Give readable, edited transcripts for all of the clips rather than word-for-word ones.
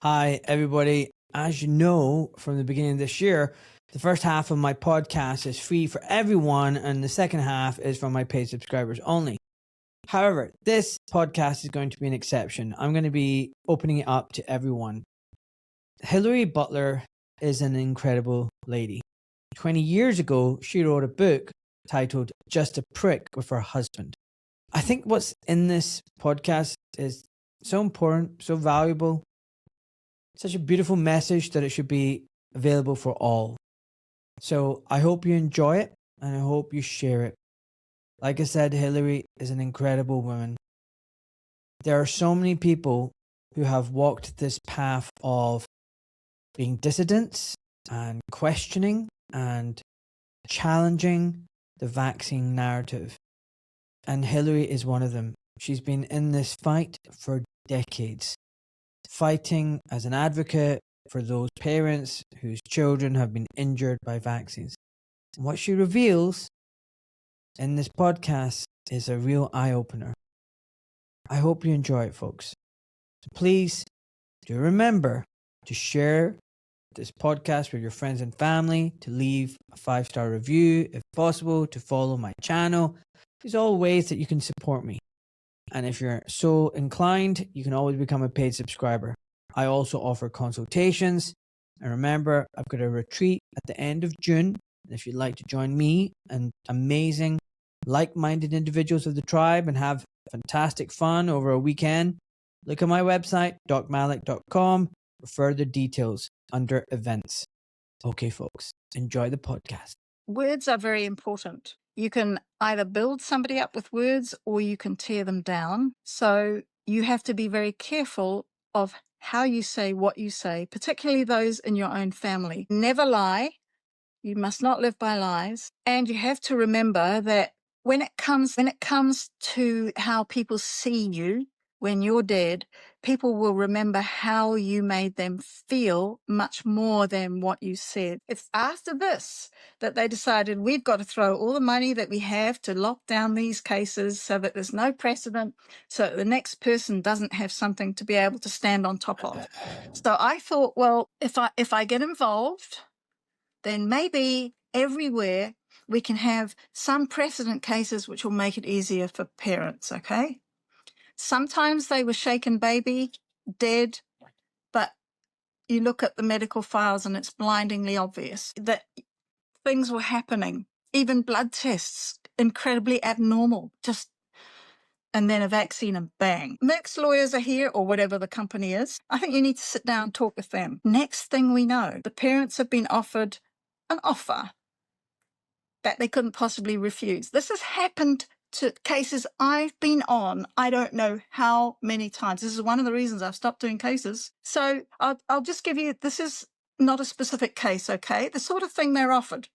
Hi, everybody. As you know, from the beginning of this year, the first half of my podcast is free for everyone, and the second half is for my paid subscribers only. However, this podcast is going to be an exception. I'm going to be opening it up to everyone. Hilary Butler is an incredible lady. 20 years ago, she wrote a book titled Just a Prick with her husband. I think what's in this podcast is so important, so valuable. Such a beautiful message that it should be available for all. So I hope you enjoy it and I hope you share it. Like I said, Hilary is an incredible woman. There are so many people who have walked this path of being dissidents and questioning and challenging the vaccine narrative. And Hilary is one of them. She's been in this fight for decades, fighting as an advocate for those parents whose children have been injured by vaccines. And what she reveals in this podcast is a real eye-opener. I hope you enjoy it, folks. Please do remember to share this podcast with your friends and family, to leave a 5-star review if possible, to follow my channel. These are all ways that you can support me. And if you're so inclined, you can always become a paid subscriber. I also offer consultations. And remember, I've got a retreat at the end of June. And if you'd like to join me and amazing, like-minded individuals of the tribe and have fantastic fun over a weekend, look at my website, docmalik.com, for further details under events. Okay, folks, enjoy the podcast. Words are very important. You can either build somebody up with words or you can tear them down. So you have to be very careful of how you say what you say, particularly those in your own family. Never lie. You must not live by lies. And you have to remember that when it comes to how people see you when you're dead, people will remember how you made them feel much more than what you said. It's after this that they decided we've got to throw all the money that we have to lock down these cases so that there's no precedent, so that the next person doesn't have something to be able to stand on top of. So I thought, well, if I get involved, then maybe everywhere we can have some precedent cases which will make it easier for parents, okay? Sometimes they were shaken baby, dead, but you look at the medical files and it's blindingly obvious that things were happening, even blood tests, incredibly abnormal, and then a vaccine and bang. Merck's lawyers are here, or whatever the company is. I think you need to sit down and talk with them. Next thing we know, the parents have been offered an offer that they couldn't possibly refuse. This has happened to cases I've been on, I don't know how many times. This is one of the reasons I've stopped doing cases. So I'll just give you, this is not a specific case, okay? The sort of thing they're offered.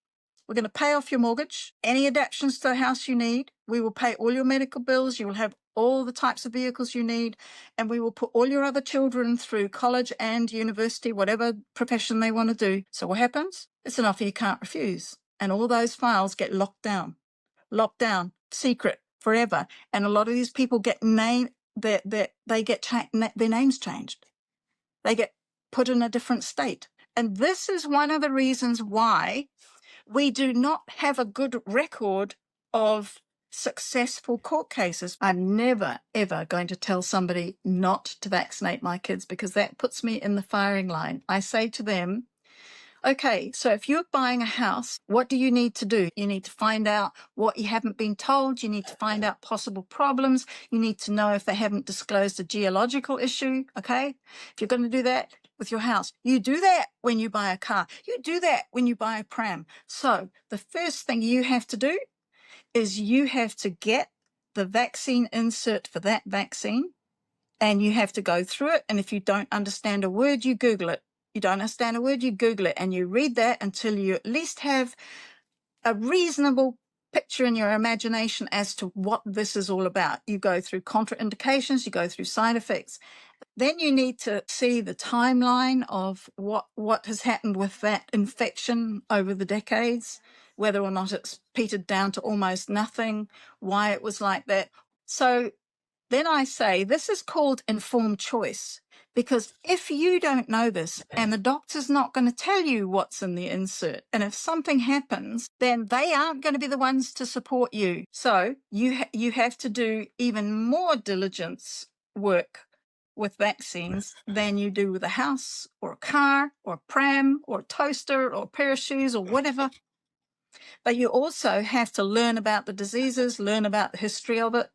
We're going to pay off your mortgage, any adaptations to the house you need. We will pay all your medical bills. You will have all the types of vehicles you need. And we will put all your other children through college and university, whatever profession they want to do. So what happens? It's an offer you can't refuse. And all those files get locked down, secret, forever. And a lot of these people get their names changed. They get put in a different state. And this is one of the reasons why we do not have a good record of successful court cases. I'm never, ever going to tell somebody not to vaccinate my kids because that puts me in the firing line. I say to them, okay, so if you're buying a house, what do you need to do? You need to find out what you haven't been told. You need to find out possible problems. You need to know if they haven't disclosed a geological issue, okay? If you're going to do that with your house, you do that when you buy a car. You do that when you buy a pram. So the first thing you have to do is you have to get the vaccine insert for that vaccine, and you have to go through it. And if you don't understand a word, you Google it. You don't understand a word, you Google it, and you read that until you at least have a reasonable picture in your imagination as to what this is all about. You go through contraindications, you go through side effects. Then you need to see the timeline of what has happened with that infection over the decades, whether or not it's petered down to almost nothing, why it was like that. So Then I say this is called informed choice, because if you don't know this and the doctor's not going to tell you what's in the insert, and if something happens, then they aren't going to be the ones to support you. So you have to do even more diligence work with vaccines than you do with a house or a car or a pram or a toaster or a pair of shoes or whatever. But you also have to learn about the diseases, learn about the history of it,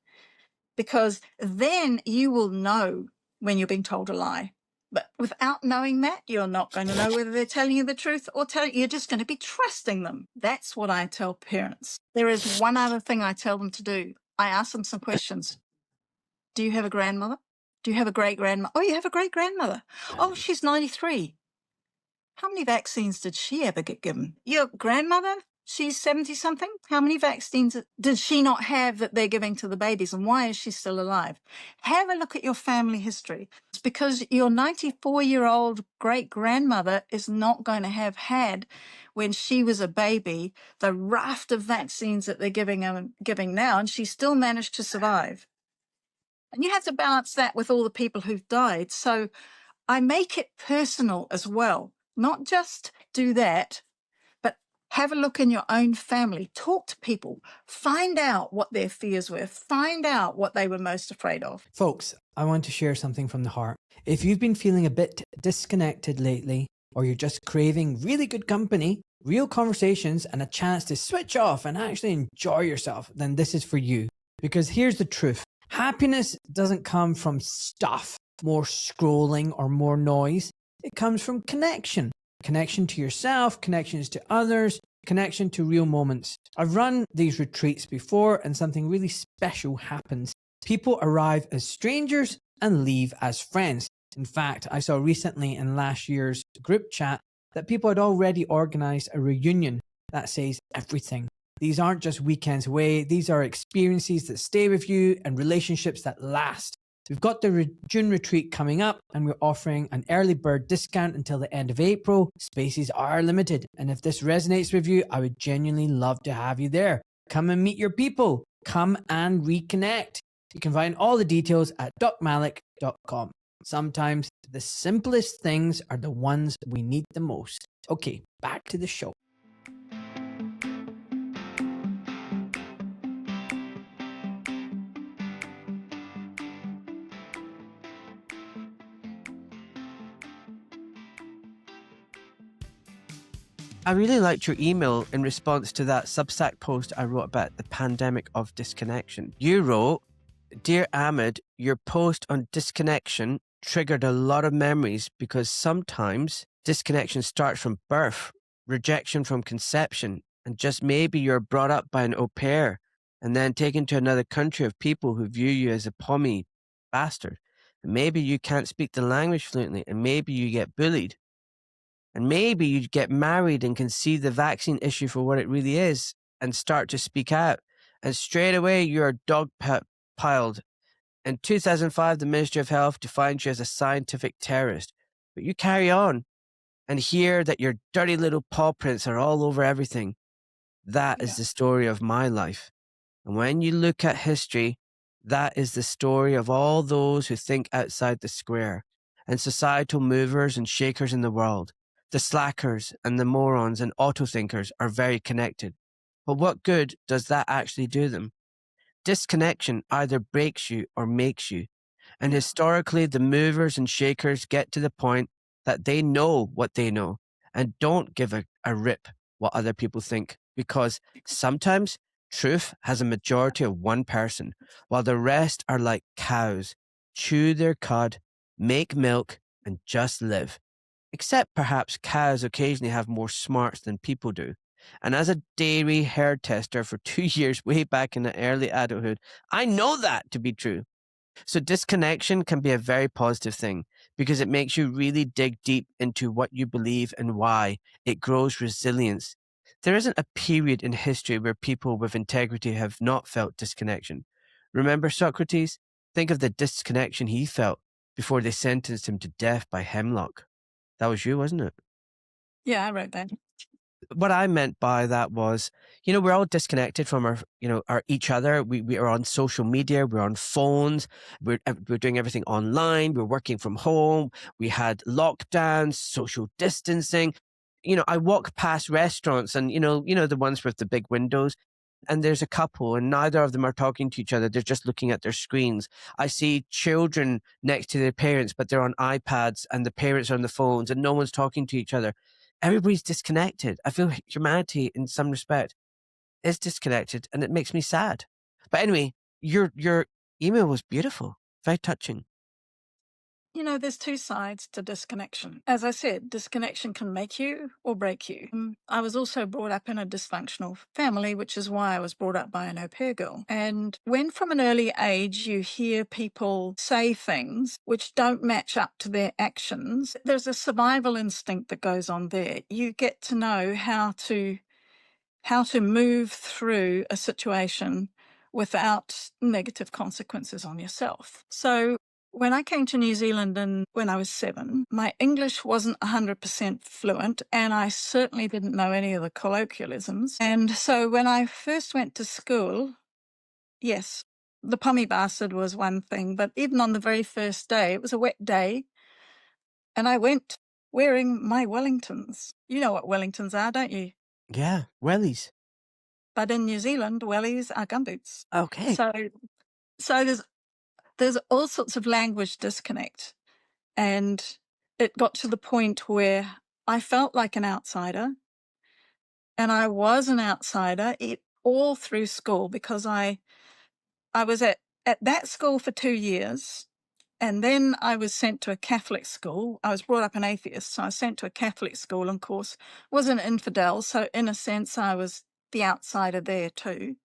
because then you will know when you're being told a lie. But without knowing that, you're not going to know whether they're telling you the truth or you're just going to be trusting them. That's what I tell parents. There is one other thing I tell them to do. I ask them some questions. Do you have a grandmother? Do you have a great-grandmother? Oh, you have a great-grandmother. Oh, she's 93. How many vaccines did she ever get given? Your grandmother, she's 70-something. How many vaccines did she not have that they're giving to the babies, and why is she still alive? Have a look at your family history. It's because your 94-year-old great-grandmother is not going to have had, when she was a baby, the raft of vaccines that they're giving now, and she still managed to survive. And you have to balance that with all the people who've died. So I make it personal as well. Not just do that, but have a look in your own family. Talk to people. Find out what their fears were. Find out what they were most afraid of. Folks, I want to share something from the heart. If you've been feeling a bit disconnected lately, or you're just craving really good company, real conversations, and a chance to switch off and actually enjoy yourself, then this is for you. Because here's the truth. Happiness doesn't come from stuff, more scrolling or more noise. It comes from connection. Connection to yourself, connections to others, connection to real moments. I've run these retreats before and something really special happens. People arrive as strangers and leave as friends. In fact, I saw recently in last year's group chat that people had already organized a reunion that says everything. These aren't just weekends away. These are experiences that stay with you and relationships that last. We've got the June retreat coming up, and we're offering an early bird discount until the end of April. Spaces are limited, and if this resonates with you, I would genuinely love to have you there. Come and meet your people. Come and reconnect. You can find all the details at docmalik.com. Sometimes the simplest things are the ones we need the most. Okay, back to the show. I really liked your email in response to that Substack post I wrote about the pandemic of disconnection. You wrote, "Dear Ahmed, your post on disconnection triggered a lot of memories because sometimes disconnection starts from birth, rejection from conception, and just maybe you're brought up by an au pair and then taken to another country of people who view you as a pommy bastard. And maybe you can't speak the language fluently, and maybe you get bullied. And maybe you get married and can see the vaccine issue for what it really is and start to speak out. And straight away, you're dogpiled. In 2005, the Ministry of Health defined you as a scientific terrorist. But you carry on and hear that your dirty little paw prints are all over everything. That is the story of my life. And when you look at history, that is the story of all those who think outside the square and societal movers and shakers in the world. The slackers and the morons and auto-thinkers are very connected. But what good does that actually do them? Disconnection either breaks you or makes you. And historically, the movers and shakers get to the point that they know what they know and don't give a rip what other people think, because sometimes truth has a majority of one person, while the rest are like cows, chew their cud, make milk, and just live. Except perhaps cows occasionally have more smarts than people do. And as a dairy herd tester for 2 years way back in the early adulthood, I know that to be true. So disconnection can be a very positive thing because it makes you really dig deep into what you believe and why. It grows resilience. There isn't a period in history where people with integrity have not felt disconnection. Remember Socrates? Think of the disconnection he felt before they sentenced him to death by hemlock. That was you, wasn't it? Yeah, I wrote that. What I meant by that was, we're all disconnected from our each other. We are on social media, we're on phones, we're doing everything online, we're working from home, we had lockdowns, social distancing. I walk past restaurants and, the ones with the big windows, and there's a couple and neither of them are talking to each other. They're just looking at their screens. I see children next to their parents, but they're on iPads and the parents are on the phones and no one's talking to each other. Everybody's disconnected. I feel humanity in some respect is disconnected and it makes me sad. But anyway, your email was beautiful, very touching. There's two sides to disconnection. As I said, disconnection can make you or break you. I was also brought up in a dysfunctional family, which is why I was brought up by an au pair girl. And when from an early age you hear people say things which don't match up to their actions, there's a survival instinct that goes on there. You get to know how to move through a situation without negative consequences on yourself. So when I came to New Zealand when I was 7, my English wasn't 100% fluent, and I certainly didn't know any of the colloquialisms. And so when I first went to school, yes, the pommy bastard was one thing, but even on the very first day, it was a wet day, and I went wearing my Wellingtons. You know what Wellingtons are, don't you? Yeah, wellies. But in New Zealand, wellies are gumboots. Okay. So there's all sorts of language disconnect. And it got to the point where I felt like an outsider. And I was an outsider all through school, because I was at that school for 2 years. And then I was sent to a Catholic school. I was brought up an atheist, so I was sent to a Catholic school and, of course, was an infidel. So in a sense, I was the outsider there too.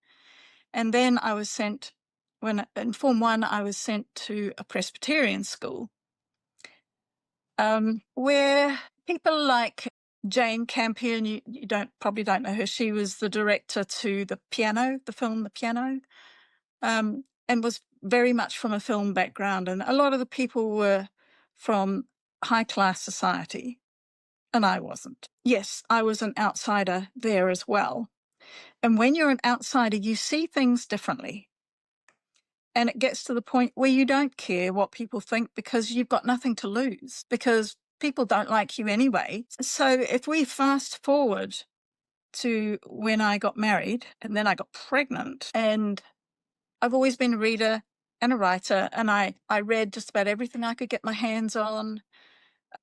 And then I was sent, in Form 1, I was sent to a Presbyterian school, where people like Jane Campion, you probably don't know her. She was the director to The film The Piano, and was very much from a film background. And a lot of the people were from high-class society, and I wasn't. Yes, I was an outsider there as well. And when you're an outsider, you see things differently. And it gets to the point where you don't care what people think, because you've got nothing to lose, because people don't like you anyway. So if we fast forward to when I got married and then I got pregnant, and I've always been a reader and a writer, and I read just about everything I could get my hands on,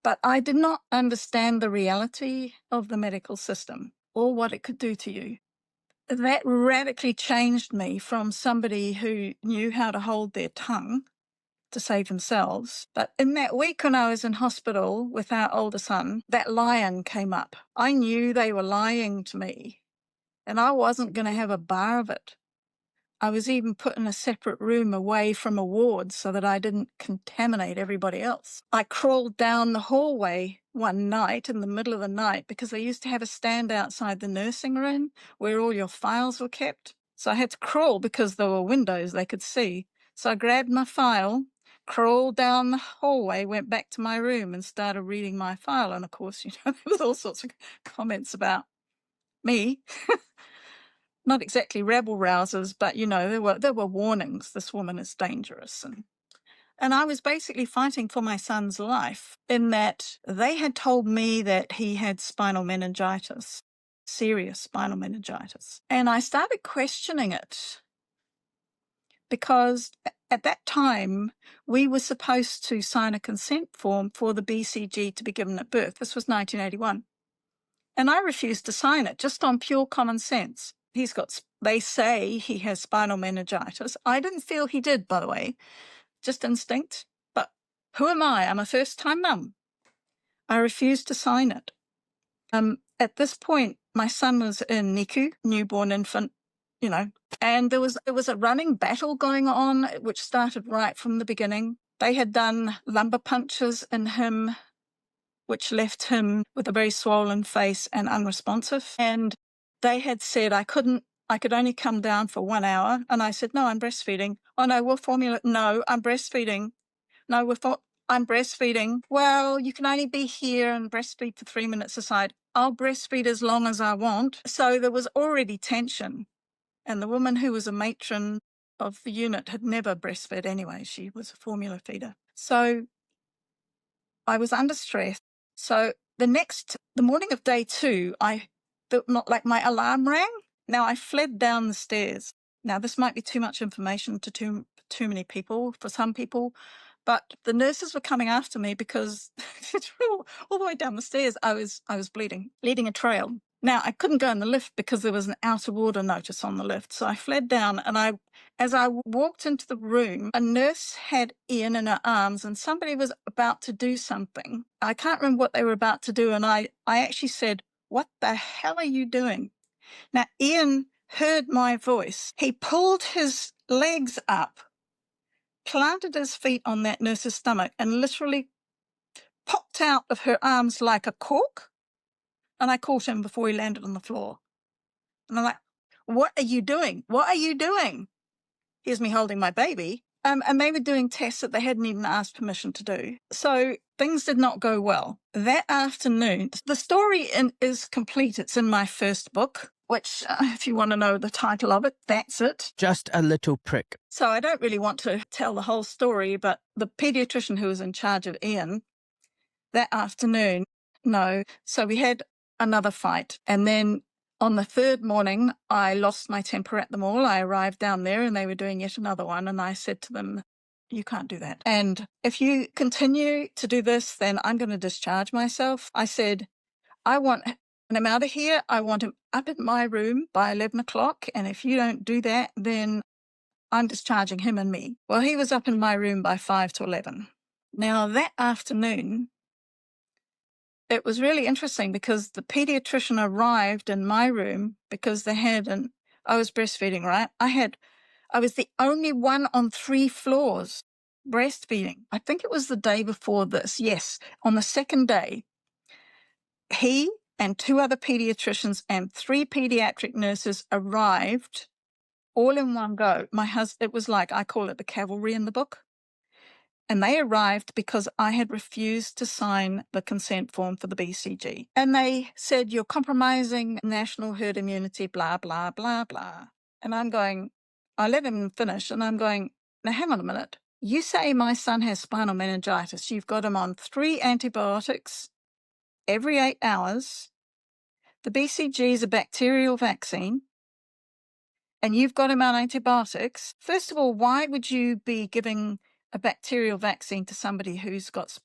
but I did not understand the reality of the medical system or what it could do to you. That radically changed me from somebody who knew how to hold their tongue to save themselves. But in that week when I was in hospital with our older son, that lion came up. I knew they were lying to me, and I wasn't going to have a bar of it. I was even put in a separate room away from a ward so that I didn't contaminate everybody else. I crawled down the hallway one night in the middle of the night, because they used to have a stand outside the nursing room where all your files were kept. So I had to crawl, because there were windows they could see. So I grabbed my file, crawled down the hallway, went back to my room and started reading my file. And of course, there was all sorts of comments about me. Not exactly rabble rousers, but there were warnings. This woman is dangerous, and I was basically fighting for my son's life, in that they had told me that he had spinal meningitis, serious spinal meningitis, and I started questioning it, because at that time we were supposed to sign a consent form for the BCG to be given at birth. This was 1981, and I refused to sign it, just on pure common sense. They say he has spinal meningitis. I didn't feel he did, by the way, just instinct. But who am I? I'm a first-time mum. I refused to sign it. At this point, my son was in NICU, newborn infant, and there was a running battle going on, which started right from the beginning. They had done lumbar punctures in him, which left him with a very swollen face and unresponsive. And they had said I could only come down for 1 hour. And I said, no, I'm breastfeeding. Oh, no, we're formula. No, I'm breastfeeding. No, I'm breastfeeding. Well, you can only be here and breastfeed for 3 minutes aside. I'll breastfeed as long as I want. So there was already tension. And the woman who was a matron of the unit had never breastfed anyway. She was a formula feeder. So I was under stress. So the morning of day 2, I felt not like my alarm rang. Now I fled down the stairs. Now this might be too much information to too many people, for some people, but the nurses were coming after me because all the way down the stairs I was bleeding a trail. Now I couldn't go in the lift because there was an out of order notice on the lift. So I fled down, and as I walked into the room, a nurse had Ian in her arms and somebody was about to do something. I can't remember what they were about to do, and I actually said, "What the hell are you doing?" Now Ian heard my voice. He pulled his legs up, planted his feet on that nurse's stomach, and literally popped out of her arms like a cork. And I caught him before he landed on the floor. And I'm like, "What are you doing? What are you doing?" Here's me holding my baby. And they were doing tests that they hadn't even asked permission to do. So things did not go well. That afternoon, the story is complete. It's in my first book, which, if you want to know the title of it, that's it. Just a little prick. So I don't really want to tell the whole story, but the pediatrician who was in charge of Ian that afternoon, no. So we had another fight. And then on the third morning, I lost my temper at them all. I arrived down there and they were doing yet another one. And I said to them, "You can't do that. And if you continue to do this, then I'm going to discharge myself." I said, "When I'm out of here, I want him up in my room by 11 o'clock. And if you don't do that, then I'm discharging him and me." Well, he was up in my room by 5 to 11. Now, that afternoon, it was really interesting because the pediatrician arrived in my room because I was breastfeeding, right? I was the only one on 3 floors breastfeeding. I think it was the day before this. Yes, on the second day, he and 2 other pediatricians and 3 pediatric nurses arrived all in one go. It was like, I call it the cavalry in the book. And they arrived because I had refused to sign the consent form for the BCG. And they said, "You're compromising national herd immunity, blah, blah, blah, blah." And I let him finish, and I'm going, "Now, hang on a minute. You say my son has spinal meningitis. You've got him on 3 antibiotics every 8 hours. The BCG is a bacterial vaccine, and you've got him on antibiotics. First of all, why would you be giving a bacterial vaccine to somebody who's got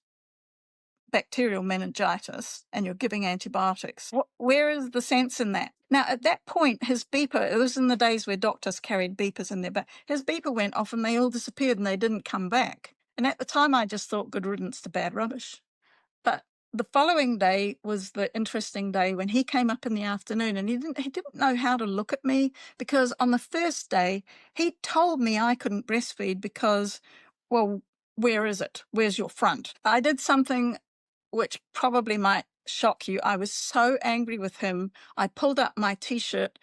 bacterial meningitis and you're giving antibiotics? Where is the sense in that?" Now, at that point, his beeper, it was in the days where doctors carried beepers in there, but his beeper went off and they all disappeared and they didn't come back. And at the time, I just thought, good riddance to bad rubbish. But the following day was the interesting day when he came up in the afternoon, and he didn't know how to look at me, because on the first day, he told me I couldn't breastfeed because, well, where is it? Where's your front? I did something which probably might shock you. I was so angry with him. I pulled up my T-shirt.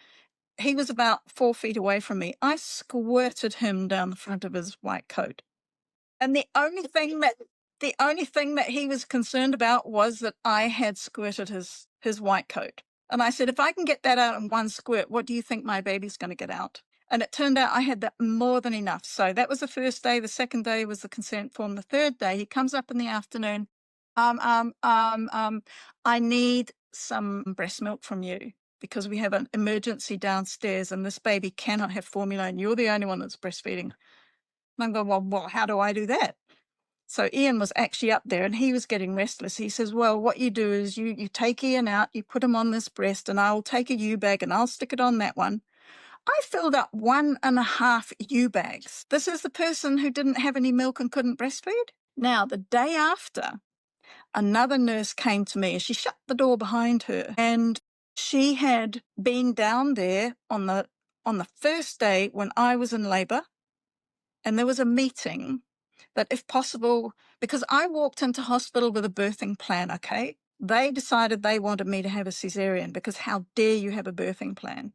He was about 4 feet away from me. I squirted him down the front of his white coat. And the only thing that he was concerned about was that I had squirted his white coat. And I said, "If I can get that out in one squirt, what do you think my baby's going to get out?" And it turned out I had that more than enough. So that was the first day. The second day was the consent form. The third day, he comes up in the afternoon. "I need some breast milk from you because we have an emergency downstairs and this baby cannot have formula and you're the only one that's breastfeeding." And I'm going, well, how do I do that? So Ian was actually up there and he was getting restless. He says, "Well, what you do is you take Ian out, you put him on this breast, and I'll take a U-bag and I'll stick it on that one." I filled up 1.5 U-bags. This is the person who didn't have any milk and couldn't breastfeed. Now, the day after, another nurse came to me and she shut the door behind her, and she had been down there on the first day when I was in labour, and there was a meeting that if possible, because I walked into hospital with a birthing plan, okay? They decided they wanted me to have a cesarean because how dare you have a birthing plan?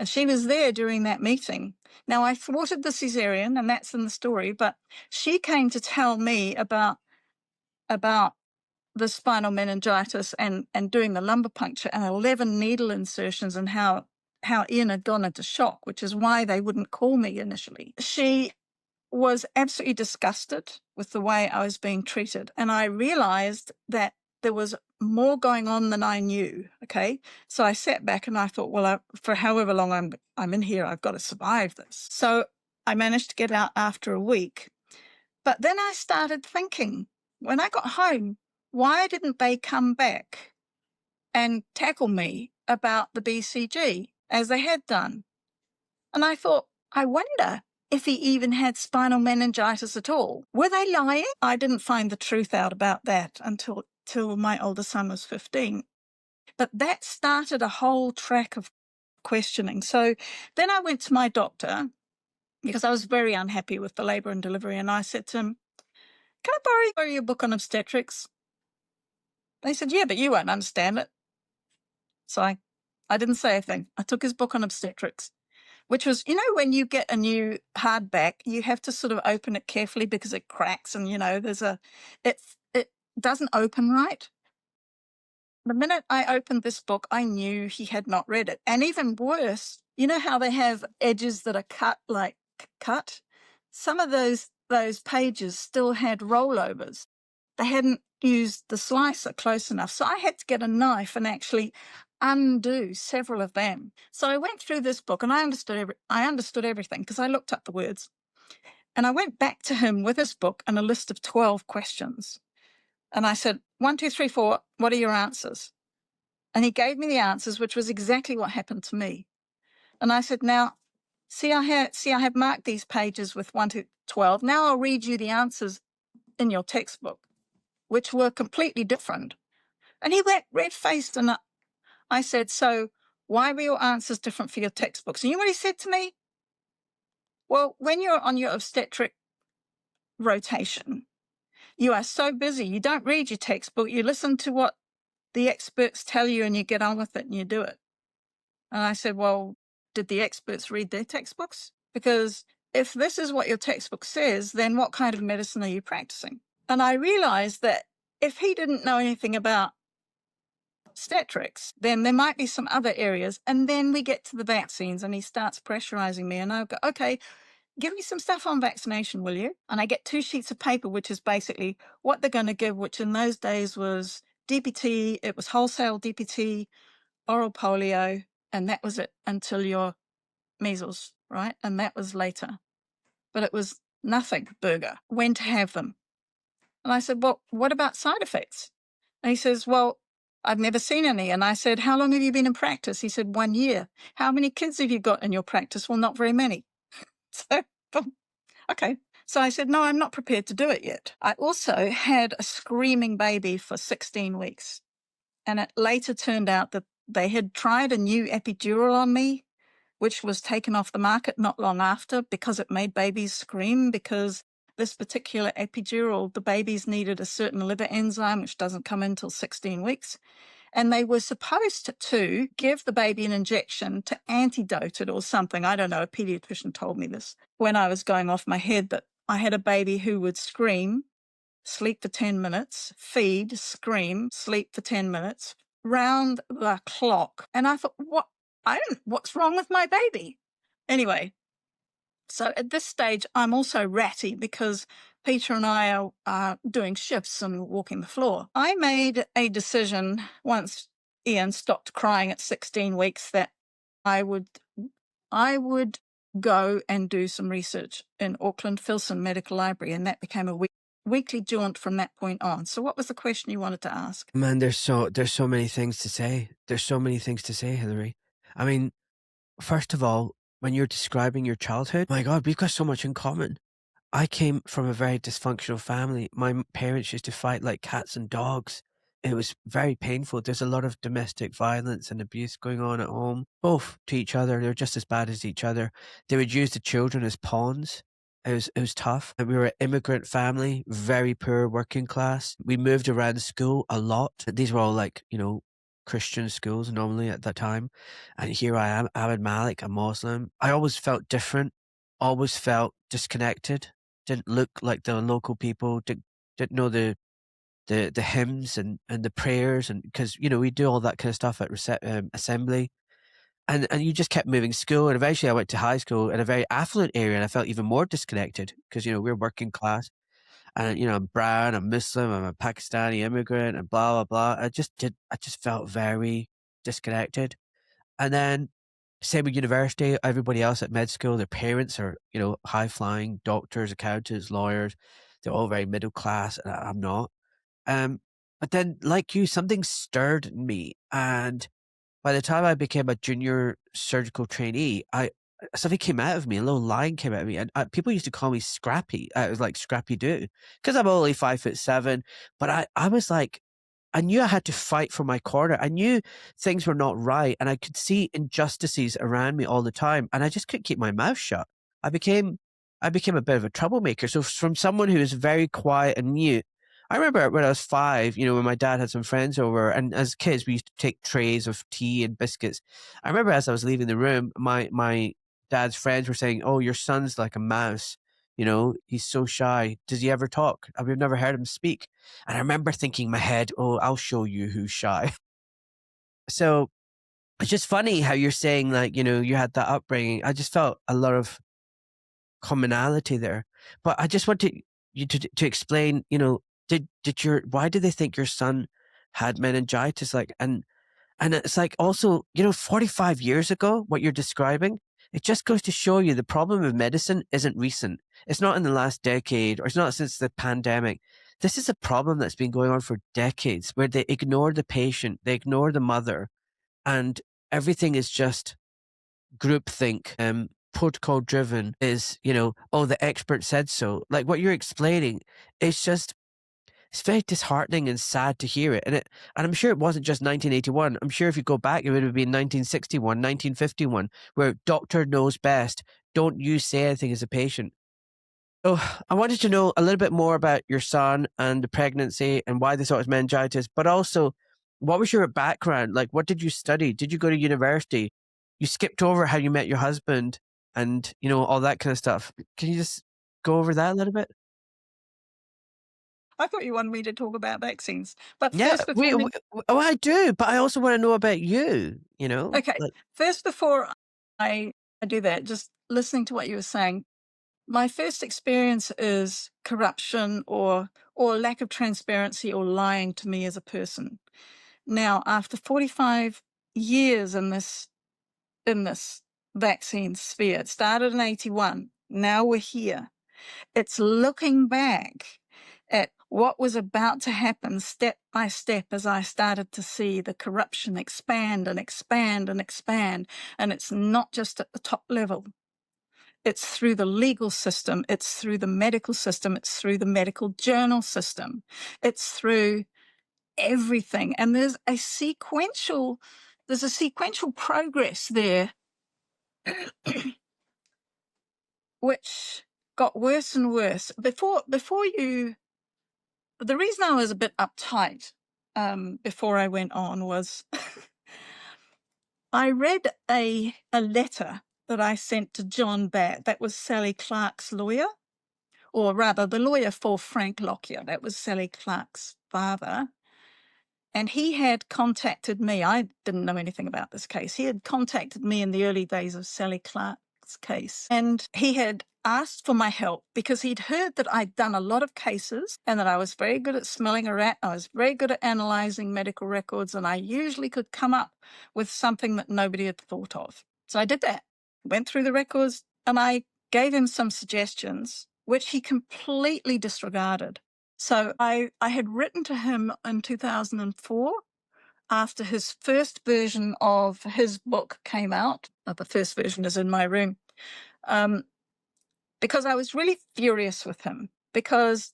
And she was there during that meeting. Now, I thwarted the cesarean, and that's in the story, but she came to tell me about the spinal meningitis and doing the lumbar puncture and 11 needle insertions, and how Ian had gone into shock, which is why they wouldn't call me initially. She was absolutely disgusted with the way I was being treated. And I realized that there was more going on than I knew. Okay. So I sat back and I thought, well, for however long I'm in here, I've got to survive this. So I managed to get out after a week. But then I started thinking, when I got home, why didn't they come back and tackle me about the BCG as they had done? And I thought, I wonder if he even had spinal meningitis at all. Were they lying? I didn't find the truth out about that until my older son was 15. But that started a whole track of questioning. So then I went to my doctor because I was very unhappy with the labour and delivery. And I said to him, can I borrow your book on obstetrics? They said, yeah, but you won't understand it. So I didn't say a thing. I took his book on obstetrics, which was, when you get a new hardback, you have to sort of open it carefully because it cracks and, it doesn't open right. The minute I opened this book, I knew he had not read it. And even worse, you know how they have edges that are cut? Some of those pages still had rollovers. They hadn't used the slicer close enough. So I had to get a knife and actually undo several of them. So I went through this book and I understood everything because I looked up the words. And I went back to him with this book and a list of 12 questions. And I said, 1, 2, 3, 4, what are your answers? And he gave me the answers, which was exactly what happened to me. And I said, now, see, I have marked these pages with 1 to 12. Now I'll read you the answers in your textbook, which were completely different. And he went red-faced, and I said, so why were your answers different for your textbooks? And you know what he said to me? Well, when you're on your obstetric rotation, you are so busy, you don't read your textbook, you listen to what the experts tell you and you get on with it and you do it. And I said, well, did the experts read their textbooks? Because if this is what your textbook says, then what kind of medicine are you practicing? And I realized that if he didn't know anything about obstetrics, then there might be some other areas. And then we get to the vaccines and he starts pressurizing me and I go, okay, give me some stuff on vaccination, will you? And I get 2 sheets of paper, which is basically what they're going to give, which in those days was DPT. It was wholesale DPT, oral polio, and that was it until your measles, right? And that was later. But it was nothing, burger, when to have them. And I said, well, what about side effects? And he says, well, I've never seen any. And I said, how long have you been in practice? He said, 1 year. How many kids have you got in your practice? Well, not very many. So, okay. So I said, no, I'm not prepared to do it yet. I also had a screaming baby for 16 weeks. And it later turned out that they had tried a new epidural on me, which was taken off the market not long after because it made babies scream, because this particular epidural, the babies needed a certain liver enzyme, which doesn't come in until 16 weeks. And they were supposed to give the baby an injection to antidote it or something. I don't know. A pediatrician told me this when I was going off my head, that I had a baby who would scream, sleep for 10 minutes, feed, scream, sleep for 10 minutes, round the clock. And I thought, what's wrong with my baby? Anyway, so at this stage, I'm also ratty because Peter and I are doing shifts and walking the floor. I made a decision once Ian stopped crying at 16 weeks that I would go and do some research in Auckland Filson Medical Library, and that became a weekly jaunt from that point on. So what was the question you wanted to ask? Man, there's so many things to say. There's so many things to say, Hilary. I mean, first of all, when you're describing your childhood, my God, we've got so much in common. I came from a very dysfunctional family. My parents used to fight like cats and dogs. It was very painful. There's a lot of domestic violence and abuse going on at home, both to each other. They're just as bad as each other. They would use the children as pawns. It was tough. And we were an immigrant family, very poor, working class. We moved around school a lot. These were all Christian schools normally at that time. And here I am, Ahmed Malik, a Muslim. I always felt different, always felt disconnected, didn't look like the local people, didn't know the hymns and the prayers, and because we do all that kind of stuff at assembly, and you just kept moving school, and eventually I went to high school in a very affluent area, and I felt even more disconnected because we're working class, and I'm brown, I'm Muslim, I'm a Pakistani immigrant, and blah blah blah. I just felt very disconnected, and then same with university. Everybody else at med school, their parents are high flying doctors, accountants, lawyers. They're all very middle class, and I'm not. But then, like you, something stirred in me, and by the time I became a junior surgical trainee, something came out of me, a little line came out of me, and people used to call me Scrappy. It was like Scrappy Doo, because I'm only 5'7", but I was like, I knew I had to fight for my corner. I knew things were not right, and I could see injustices around me all the time, and I just couldn't keep my mouth shut. I became a bit of a troublemaker. So from someone who is very quiet and mute, I remember when I was 5, when my dad had some friends over, and as kids we used to take trays of tea and biscuits. I remember as I was leaving the room, my dad's friends were saying, "Oh, your son's like a mouse. He's so shy. Does he ever talk? We've never heard him speak." And I remember thinking in my head, "Oh, I'll show you who's shy." So it's just funny how you're saying, like, you had that upbringing. I just felt a lot of commonality there. But I just want you to explain, why did they think your son had meningitis? Like, and it's like also, 45 years ago, what you're describing, it just goes to show you the problem of medicine isn't recent. It's not in the last decade, or it's not since the pandemic. This is a problem that's been going on for decades, where they ignore the patient, they ignore the mother, and everything is just groupthink, protocol driven, is, oh, the expert said so. Like what you're explaining, it's very disheartening and sad to hear it. And I'm sure it wasn't just 1981. I'm sure if you go back, it would have been 1961, 1951, where doctor knows best. Don't you say anything as a patient. So I wanted to know a little bit more about your son and the pregnancy and why they thought it was meningitis, but also what was your background? Like, what did you study? Did you go to university? You skipped over how you met your husband and, all that kind of stuff. Can you just go over that a little bit? I thought you wanted me to talk about vaccines. But Yeah, first, before I do, but I also want to know about you, okay, like, first before I do that, just listening to what you were saying, my first experience is corruption or lack of transparency or lying to me as a person. Now, after 45 years in this vaccine sphere, it started in 81. Now we're here. It's looking back at what was about to happen step by step as I started to see the corruption expand and expand and expand. And it's not just at the top level. It's through the legal system. It's through the medical system. It's through the medical journal system. It's through everything. And there's a sequential progress there, which got worse and worse. The reason I was a bit uptight before I went on was I read a letter that I sent to John Batt. That was Sally Clark's lawyer, or rather the lawyer for Frank Lockyer. That was Sally Clark's father. And he had contacted me. I didn't know anything about this case. He had contacted me in the early days of Sally Clark's case. And he had asked for my help because he'd heard that I'd done a lot of cases and that I was very good at smelling a rat. I was very good at analysing medical records, and I usually could come up with something that nobody had thought of. So I did that, went through the records, and I gave him some suggestions, which he completely disregarded. So I had written to him in 2004 after his first version of his book came out. The first version is in my room. Because I was really furious with him, because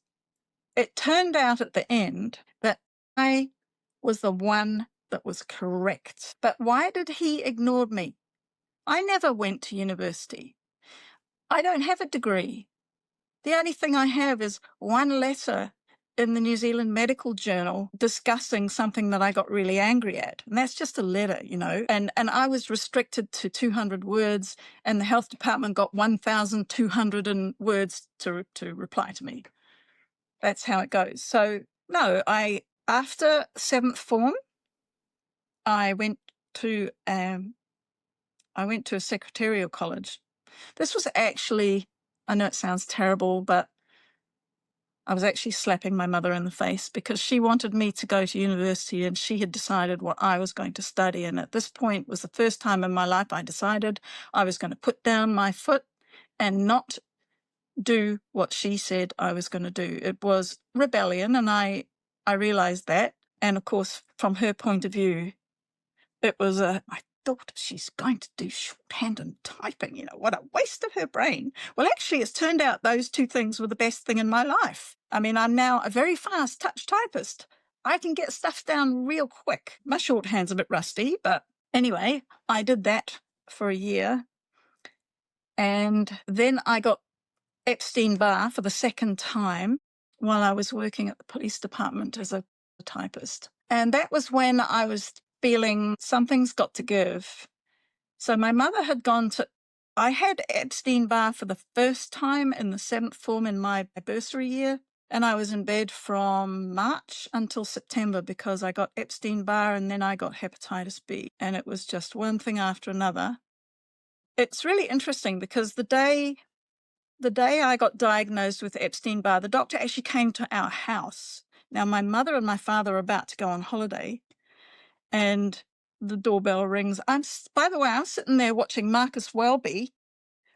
it turned out at the end that I was the one that was correct. But why did he ignore me? I never went to university. I don't have a degree. The only thing I have is one letter in the New Zealand Medical Journal discussing something that I got really angry at. And that's just a letter, you know. And I was restricted to 200 words, and the health department got 1,200 words to reply to me. That's how it goes. So, no, after 7th form, I went to a secretarial college. This was actually, I know it sounds terrible, but I was actually slapping my mother in the face because she wanted me to go to university and she had decided what I was going to study. And at this point was the first time in my life I decided I was going to put down my foot and not do what she said I was going to do. It was rebellion, and I realized that. And of course, from her point of view, it was I thought she's going to do shorthand and typing, you know, what a waste of her brain. Well, actually, it's turned out those two things were the best thing in my life. I mean, I'm now a very fast touch typist. I can get stuff down real quick. My shorthand's a bit rusty, but anyway, I did that for a year. And then I got Epstein-Barr for the second time while I was working at the police department as a typist. And that was when I was feeling something's got to give. So my mother had I had Epstein-Barr for the first time in the 7th form in my bursary year. And I was in bed from March until September because I got Epstein-Barr and then I got hepatitis B. And it was just one thing after another. It's really interesting because the day I got diagnosed with Epstein-Barr, the doctor actually came to our house. Now, my mother and my father are about to go on holiday, and the doorbell rings. By the way, I'm sitting there watching Marcus Welby,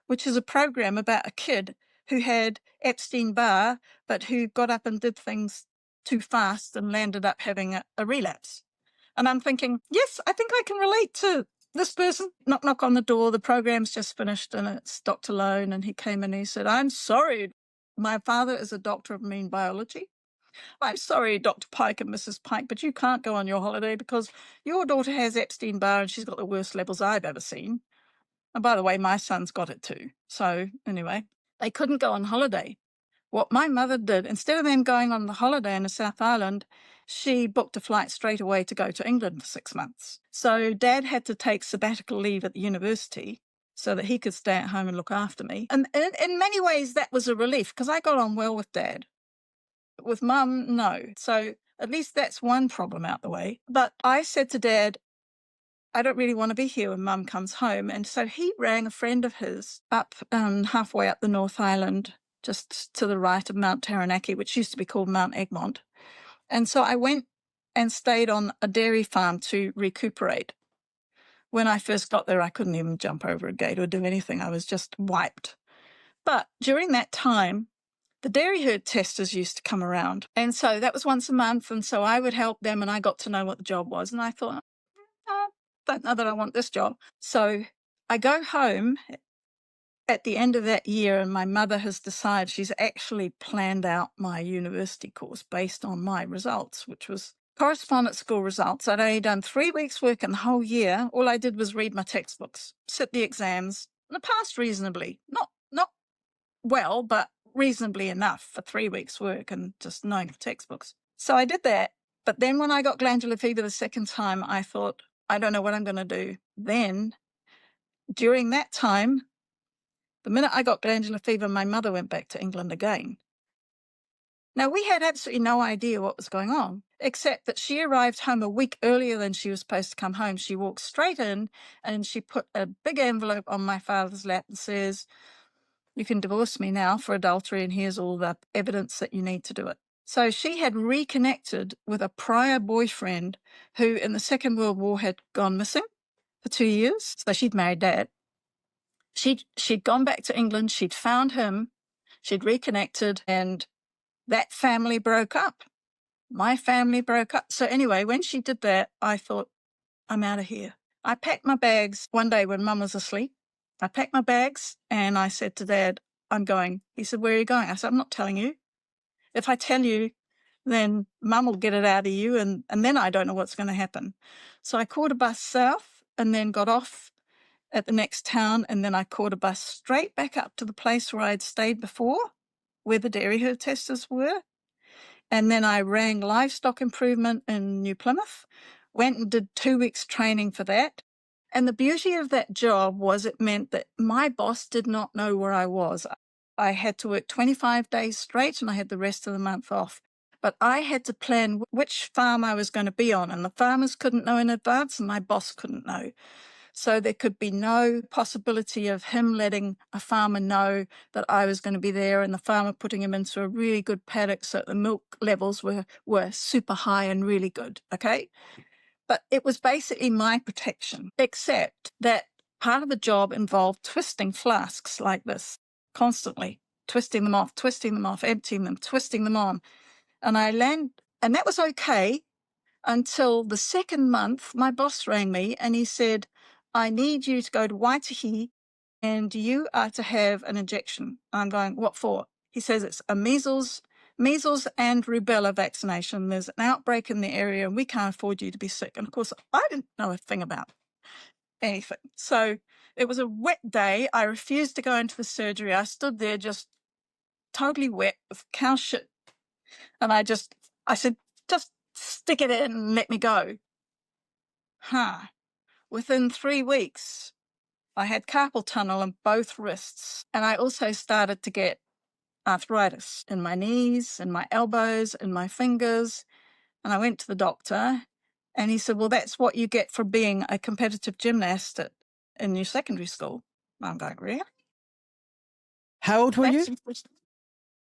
which is a program about a kid who had Epstein-Barr, but who got up and did things too fast and landed up having a relapse. And I'm thinking, yes, I think I can relate to this person. Knock, knock on the door. The program's just finished, and it's Dr. Lone. And he came in and he said, "I'm sorry. My father is a doctor of marine biology. I'm sorry, Dr. Pike and Mrs. Pike, but you can't go on your holiday because your daughter has Epstein-Barr and she's got the worst levels I've ever seen. And by the way, my son's got it too." So anyway, they couldn't go on holiday. What my mother did, instead of them going on the holiday in the South Island, she booked a flight straight away to go to England for 6 months. So Dad had to take sabbatical leave at the university so that he could stay at home and look after me. And in many ways, that was a relief because I got on well with Dad. With Mum, no. So at least that's one problem out the way. But I said to Dad, I don't really want to be here when Mum comes home. And so he rang a friend of his up halfway up the North Island, just to the right of Mount Taranaki, which used to be called Mount Egmont. And so I went and stayed on a dairy farm to recuperate. When I first got there, I couldn't even jump over a gate or do anything. I was just wiped. But during that time, the dairy herd testers used to come around. And so that was once a month. And so I would help them and I got to know what the job was. And I thought, don't know that I want this job. So I go home at the end of that year and my mother has decided she's actually planned out my university course based on my results, which was correspondence school results. I'd only done 3 weeks' work in the whole year. All I did was read my textbooks, sit the exams, and I passed reasonably. Not well, but reasonably enough for 3 weeks' work and just knowing the textbooks. So I did that. But then when I got glandular fever the second time, I thought, I don't know what I'm going to do. Then, during that time, the minute I got glandular fever, my mother went back to England again. Now, we had absolutely no idea what was going on, except that she arrived home a week earlier than she was supposed to come home. She walked straight in and she put a big envelope on my father's lap and says, "You can divorce me now for adultery, and here's all the evidence that you need to do it." So she had reconnected with a prior boyfriend who in the Second World War had gone missing for 2 years. So she'd married Dad. She'd gone back to England. She'd found him. She'd reconnected, and that family broke up. My family broke up. So anyway, when she did that, I thought, I'm out of here. I packed my bags one day when Mum was asleep. I packed my bags and I said to Dad, I'm going. He said, "Where are you going?" I said, "I'm not telling you. If I tell you, then Mum will get it out of you and then I don't know what's going to happen." So I caught a bus south and then got off at the next town, and then I caught a bus straight back up to the place where I'd stayed before, where the dairy herd testers were. And then I rang livestock improvement in New Plymouth, went and did 2 weeks training for that. And the beauty of that job was it meant that my boss did not know where I was. I had to work 25 days straight and I had the rest of the month off. But I had to plan which farm I was going to be on, and the farmers couldn't know in advance and my boss couldn't know. So there could be no possibility of him letting a farmer know that I was going to be there and the farmer putting him into a really good paddock so that the milk levels were super high and really good, okay? But it was basically my protection, except that part of the job involved twisting flasks like this constantly, twisting them off, emptying them, twisting them on. And and that was okay until the second month. My boss rang me and he said, I need you to go to Waitahi and you are to have an injection. I'm going, what for? He says it's a measles and rubella vaccination. There's an outbreak in the area and we can't afford you to be sick. And of course, I didn't know a thing about anything. So it was a wet day. I refused to go into the surgery. I stood there just totally wet with cow shit. And I said, just stick it in and let me go. Within 3 weeks, I had carpal tunnel in both wrists. And I also started to get arthritis in my knees, in my elbows, in my fingers. And I went to the doctor and he said, well, that's what you get for being a competitive gymnast in your secondary school. I'm going, really? How old were you?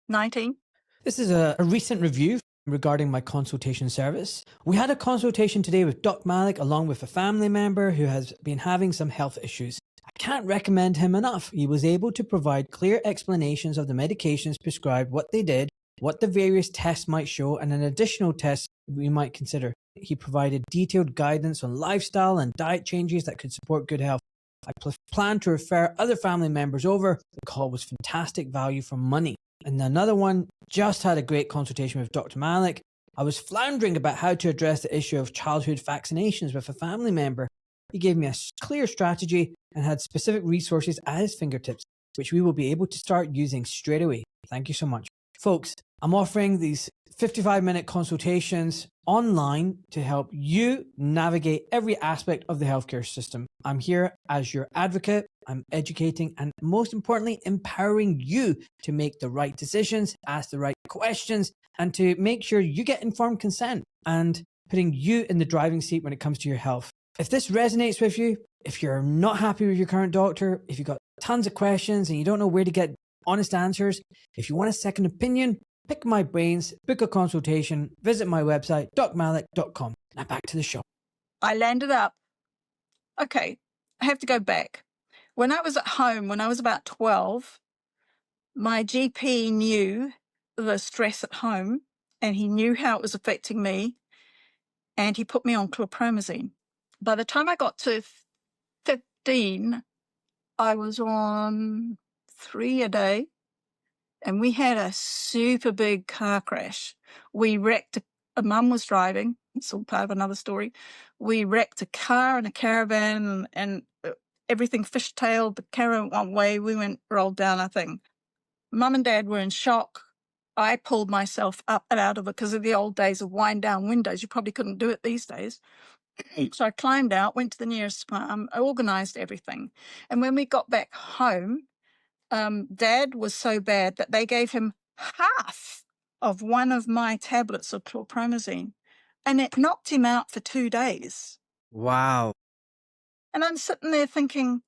19. This is a recent review regarding my consultation service. We had a consultation today with Doc Malik along with a family member who has been having some health issues. I can't recommend him enough. He was able to provide clear explanations of the medications prescribed, what they did, what the various tests might show, and an additional test we might consider. He provided detailed guidance on lifestyle and diet changes that could support good health. I plan to refer other family members over. The call was fantastic value for money. And another one, just had a great consultation with Dr. Malik. I was floundering about how to address the issue of childhood vaccinations with a family member. He gave me a clear strategy and had specific resources at his fingertips, which we will be able to start using straight away. Thank you so much. Folks, I'm offering these 55-minute consultations online to help you navigate every aspect of the healthcare system. I'm here as your advocate. I'm educating and most importantly, empowering you to make the right decisions, ask the right questions, and to make sure you get informed consent and putting you in the driving seat when it comes to your health. If this resonates with you, if you're not happy with your current doctor, if you've got tons of questions and you don't know where to get honest answers, if you want a second opinion, pick my brains, book a consultation, visit my website, docmalik.com. Now back to the show. I landed up. Okay, I have to go back. When I was at home, when I was about 12, my GP knew the stress at home and he knew how it was affecting me and he put me on chlorpromazine. By the time I got to 15, I was on 3 a day and we had a super big car crash. We wrecked, Mum was driving, it's all part of another story. We wrecked a car and a caravan and everything fishtailed, the caravan went one way, we rolled down a thing. Mum and Dad were in shock. I pulled myself up and out of it because of the old days of wind down windows. You probably couldn't do it these days. So I climbed out, went to the nearest farm, I organised everything. And when we got back home, Dad was so bad that they gave him half of one of my tablets of chlorpromazine and it knocked him out for 2 days. Wow. And I'm sitting there thinking,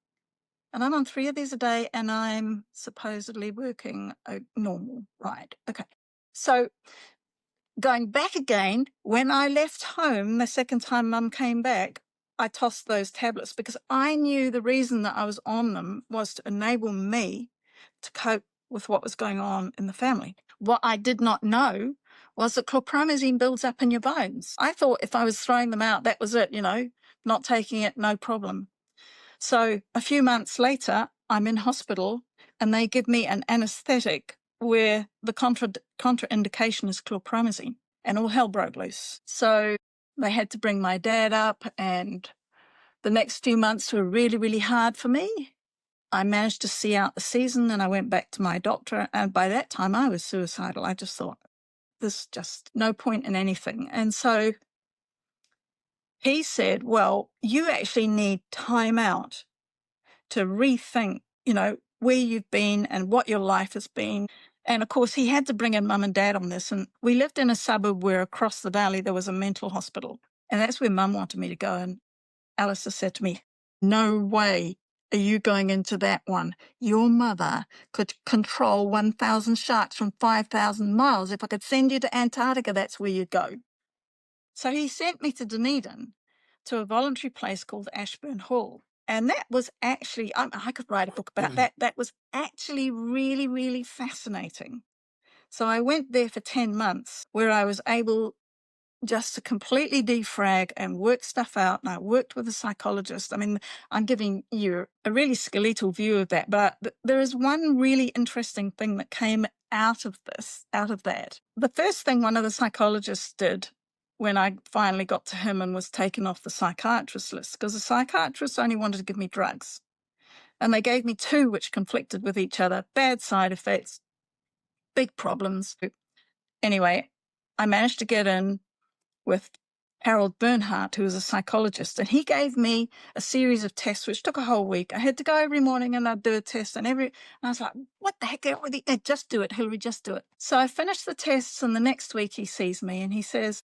and I'm on 3 of these a day and I'm supposedly working normal, right? Okay. So going back again, when I left home the second time Mum came back, I tossed those tablets because I knew the reason that I was on them was to enable me to cope with what was going on in the family. What I did not know was that chlorpromazine builds up in your bones. I thought if I was throwing them out, that was it, not taking it, no problem. So a few months later, I'm in hospital and they give me an anesthetic where the contraindication is chlorpromazine and all hell broke loose. So they had to bring my dad up and the next few months were really, really hard for me. I managed to see out the season and I went back to my doctor. And by that time I was suicidal. I just thought, there's just no point in anything. And so he said, well, you actually need time out to rethink, where you've been and what your life has been. And of course, he had to bring in mum and dad on this. And we lived in a suburb where across the valley there was a mental hospital. And that's where mum wanted me to go. And Alistair said to me, no way are you going into that one. Your mother could control 1,000 sharks from 5,000 miles. If I could send you to Antarctica, that's where you'd go. So he sent me to Dunedin to a voluntary place called Ashburn Hall. And that was actually, I could write a book about that. That was actually really, really fascinating. So I went there for 10 months where I was able just to completely defrag and work stuff out. And I worked with a psychologist. I mean, I'm giving you a really skeletal view of that, but there is one really interesting thing that came out of that. The first thing one of the psychologists did when I finally got to him and was taken off the psychiatrist list, because the psychiatrist only wanted to give me drugs. And they gave me 2 which conflicted with each other, bad side effects, big problems. Anyway, I managed to get in with Harold Bernhardt, who was a psychologist, and he gave me a series of tests which took a whole week. I had to go every morning and I'd do a test, and I was like, what the heck? Just do it, Hilary, just do it. So I finished the tests, and the next week he sees me and he says,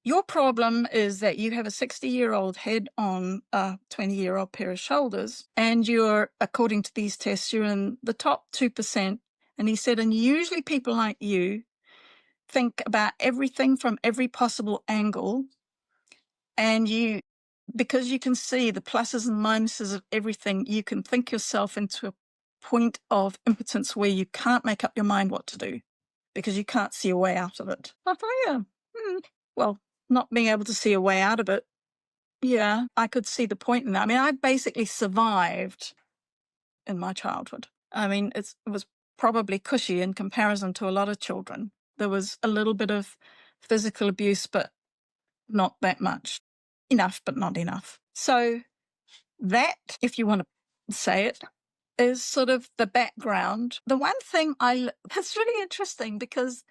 your problem is that you have a 60-year-old head on a 20-year-old pair of shoulders, and you're, according to these tests, you're in the top 2%. And he said, and usually people like you think about everything from every possible angle, and because you can see the pluses and minuses of everything, you can think yourself into a point of impotence where you can't make up your mind what to do because you can't see a way out of it. I thought, yeah. Well, not being able to see a way out of it, yeah, I could see the point in that. I mean, I basically survived in my childhood. I mean, it was probably cushy in comparison to a lot of children. There was a little bit of physical abuse, but not that much. Enough, but not enough. So that, if you want to say it, is sort of the background. The one thing that's really interesting, because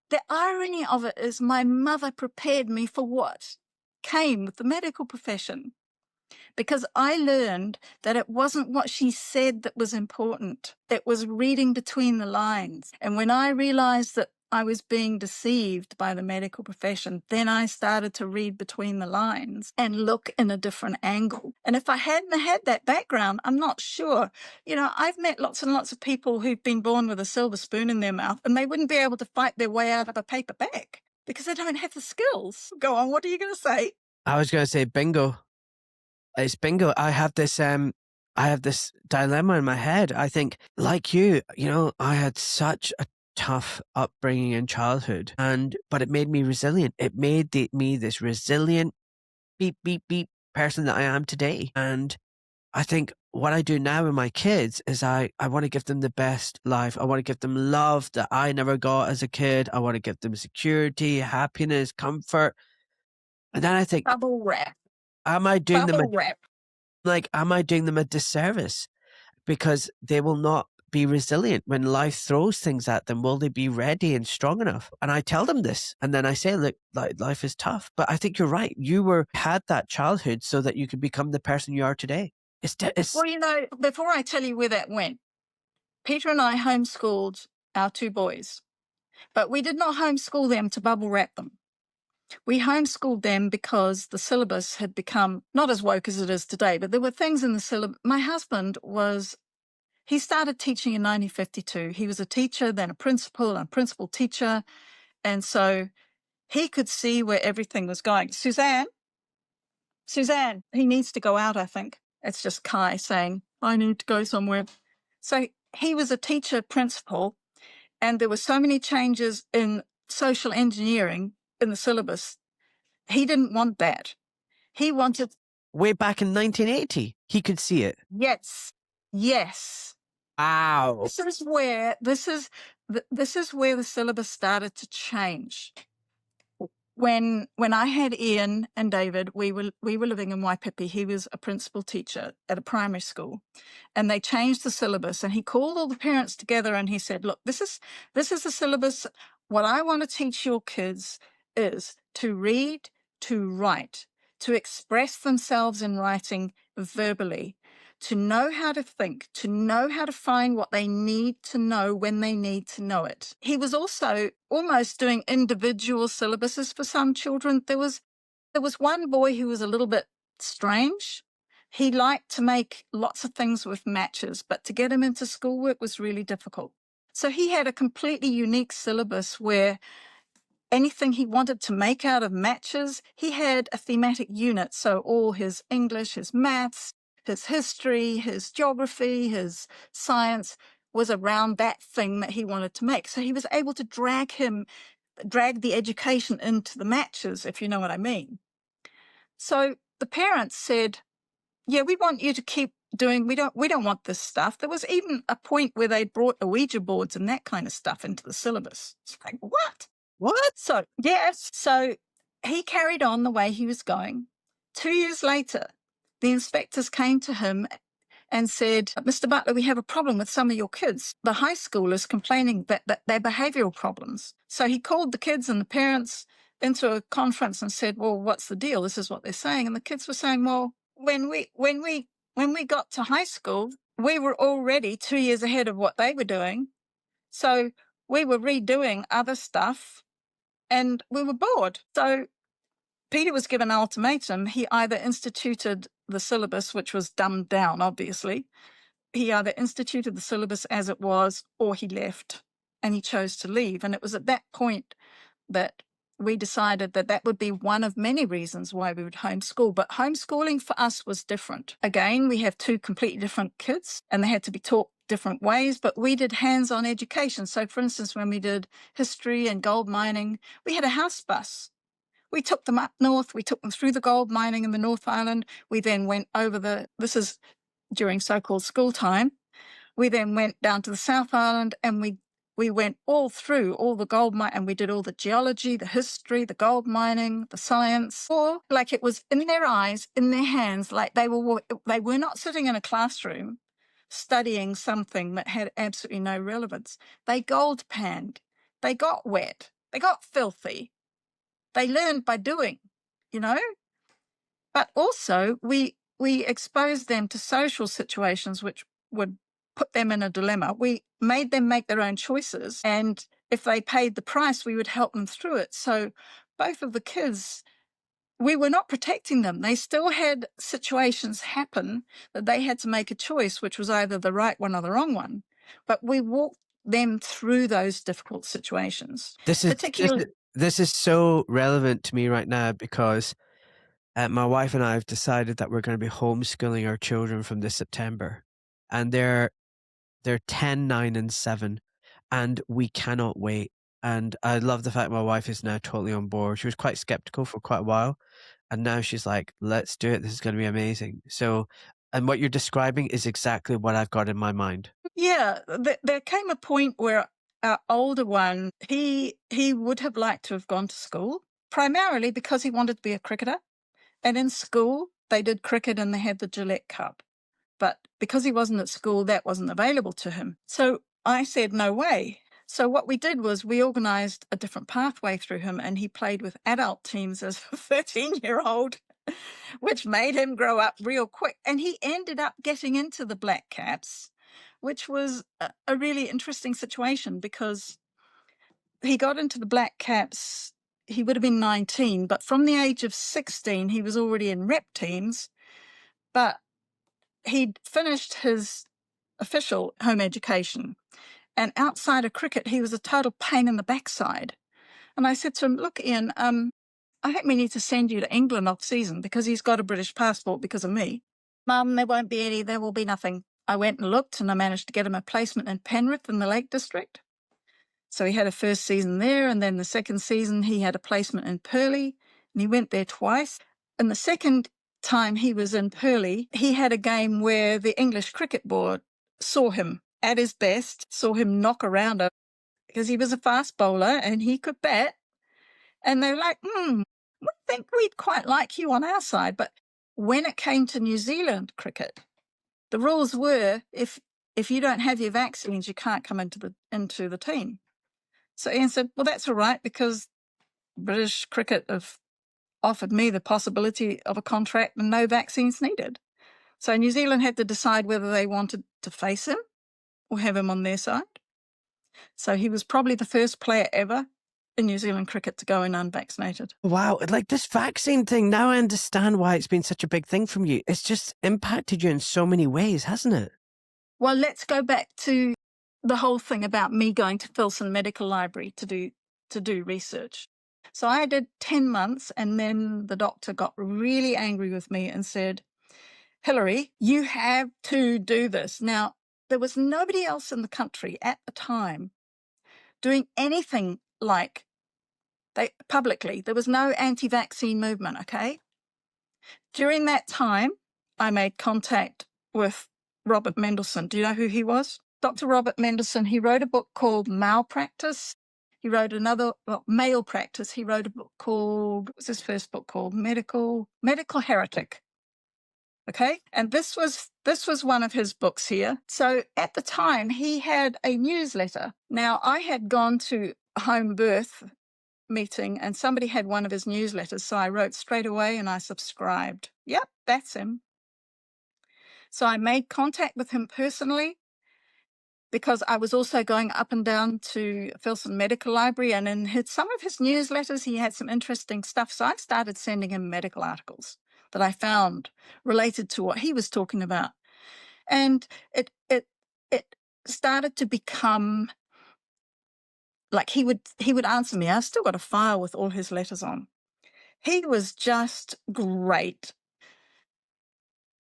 the irony of it is my mother prepared me for what came with the medical profession, because I learned that it wasn't what she said that was important. It was reading between the lines. And when I realized that I was being deceived by the medical profession, then I started to read between the lines and look in a different angle. And if I hadn't had that background, I'm not sure. I've met lots and lots of people who've been born with a silver spoon in their mouth, and they wouldn't be able to fight their way out of a paper bag because they don't have the skills. Go on, what are you going to say? I was going to say bingo. It's bingo. I have this dilemma in my head. I think, like you, I had such a tough upbringing in childhood, but it made me resilient. It made me this resilient, beep, beep, beep person that I am today. And I think what I do now with my kids is I want to give them the best life. I want to give them love that I never got as a kid. I want to give them security, happiness, comfort. And then I think, Bubble wrap. am I doing Bubble wrap. am I doing them a disservice? Because they will not be resilient when life throws things at them. Will they be ready and strong enough? And I tell them this, and then I say, look, life is tough. But I think you're right. You had that childhood so that you could become the person you are today. Well, before I tell you where that went, Peter and I homeschooled our 2 boys, but we did not homeschool them to bubble wrap them. We homeschooled them because the syllabus had become not as woke as it is today, but there were things in the syllabus. My husband he started teaching in 1952. He was a teacher, then a principal, and a principal teacher. And so he could see where everything was going. Suzanne, he needs to go out, I think. It's just Kai saying, I need to go somewhere. So he was a teacher, principal, and there were so many changes in social engineering in the syllabus. He didn't want that. He wanted... Way back in 1980, he could see it. Yes. Wow. This is where the syllabus started to change. When I had Ian and David, we were living in Waipipi. He was a principal teacher at a primary school, and they changed the syllabus. And he called all the parents together and he said, "Look, this is the syllabus. what I want to teach your kids is to read, to write, to express themselves in writing verbally, to know how to think, to know how to find what they need to know when they need to know it. He was also almost doing individual syllabuses for some children. There was one boy who was a little bit strange. He liked to make lots of things with matches, but to get him into schoolwork was really difficult. So he had a completely unique syllabus where anything he wanted to make out of matches, he had a thematic unit. So all his English, his maths, his history, his geography, his science was around that thing that he wanted to make. So he was able to drag the education into the matches, if you know what I mean. So the parents said, yeah, we want you to keep doing, we don't want this stuff. There was even a point where they brought Ouija boards and that kind of stuff into the syllabus. It's like, what? What? So, yes. So he carried on the way he was going. 2 years later, the inspectors came to him and said, Mr. Butler, we have a problem with some of your kids. The high schoolers complaining that they're behavioural problems. So he called the kids and the parents into a conference and said, well, what's the deal? This is what they're saying. And the kids were saying, well, when we got to high school, we were already 2 years ahead of what they were doing. So we were redoing other stuff and we were bored. So Peter was given an ultimatum. He either instituted the syllabus, which was dumbed down, obviously. He either instituted the syllabus as it was, or he left, and he chose to leave. And it was at that point that we decided that that would be one of many reasons why we would homeschool. But homeschooling for us was different. Again, we have two completely different kids, and they had to be taught different ways, but we did hands-on education. So, for instance, when we did history and gold mining, we had a house bus. We took them up north. We took them through the gold mining in the North Island. We then went over this is during so-called school time. We then went down to the South Island and we went all through all the gold mine, and we did all the geology, the history, the gold mining, the science, or like it was in their eyes, in their hands, like they were not sitting in a classroom studying something that had absolutely no relevance. They gold panned, they got wet, they got filthy. They learned by doing, you know, but also we exposed them to social situations which would put them in a dilemma. We made them make their own choices, and if they paid the price, we would help them through it. So both of the kids, we were not protecting them. They still had situations happen that they had to make a choice, which was either the right one or the wrong one. But we walked them through those difficult situations. This is so relevant to me right now because my wife and I have decided that we're going to be homeschooling our children from this September, and they're 10, 9, and 7, and we cannot wait. And I love the fact my wife is now totally on board. She was quite skeptical for quite a while, and now she's like, let's do it. This is going to be amazing. So, and what you're describing is exactly what I've got in my mind. Yeah, there came a point where our older one, he would have liked to have gone to school, primarily because he wanted to be a cricketer. And in school, they did cricket and they had the Gillette Cup. But because he wasn't at school, that wasn't available to him. So I said, no way. So what we did was we organised a different pathway through him, and he played with adult teams as a 13-year-old, which made him grow up real quick. And he ended up getting into the Black Caps, which was a really interesting situation because he got into the Black Caps, he would have been 19, but from the age of 16, he was already in rep teams, but he'd finished his official home education. And outside of cricket, he was a total pain in the backside. And I said to him, look, Ian, I think we need to send you to England off season because he's got a British passport because of me. Mum, there won't be any, there will be nothing. I went and looked and I managed to get him a placement in Penrith in the Lake District. So he had a first season there, and then the second season he had a placement in Purley, and he went there twice. And the second time he was in Purley, he had a game where the English Cricket Board saw him at his best, saw him knock around because he was a fast bowler and he could bat. And they were like, we think we'd quite like you on our side. But when it came to New Zealand cricket, the rules were if you don't have your vaccines, you can't come into the team. So Ian said, well, that's all right, because British Cricket have offered me the possibility of a contract and no vaccines needed. So New Zealand had to decide whether they wanted to face him or have him on their side. So he was probably the first player ever in New Zealand cricket to go in unvaccinated. Wow, like this vaccine thing, now I understand why it's been such a big thing from you. It's just impacted you in so many ways, hasn't it? Well, let's go back to the whole thing about me going to Filson Medical Library to do research. So I did 10 months, and then the doctor got really angry with me and said, Hilary, you have to do this. Now, there was nobody else in the country at the time doing anything like publicly. There was no anti-vaccine movement, okay? During that time, I made contact with Robert Mendelsohn. Do you know who he was? Dr. Robert Mendelsohn, he wrote a book called Malpractice. He wrote another, Male Practice. He wrote a book called, what was his first book called? Medical Heretic. Okay. And this was one of his books here. So at the time, he had a newsletter. Now, I had gone to a home birth meeting and somebody had one of his newsletters. So I wrote straight away and I subscribed. Yep, that's him. So I made contact with him personally, because I was also going up and down to Filson Medical Library, and in some of his newsletters, he had some interesting stuff. So I started sending him medical articles that I found related to what he was talking about. And it started to become like he would answer me. I've still got a file with all his letters on. He was just great.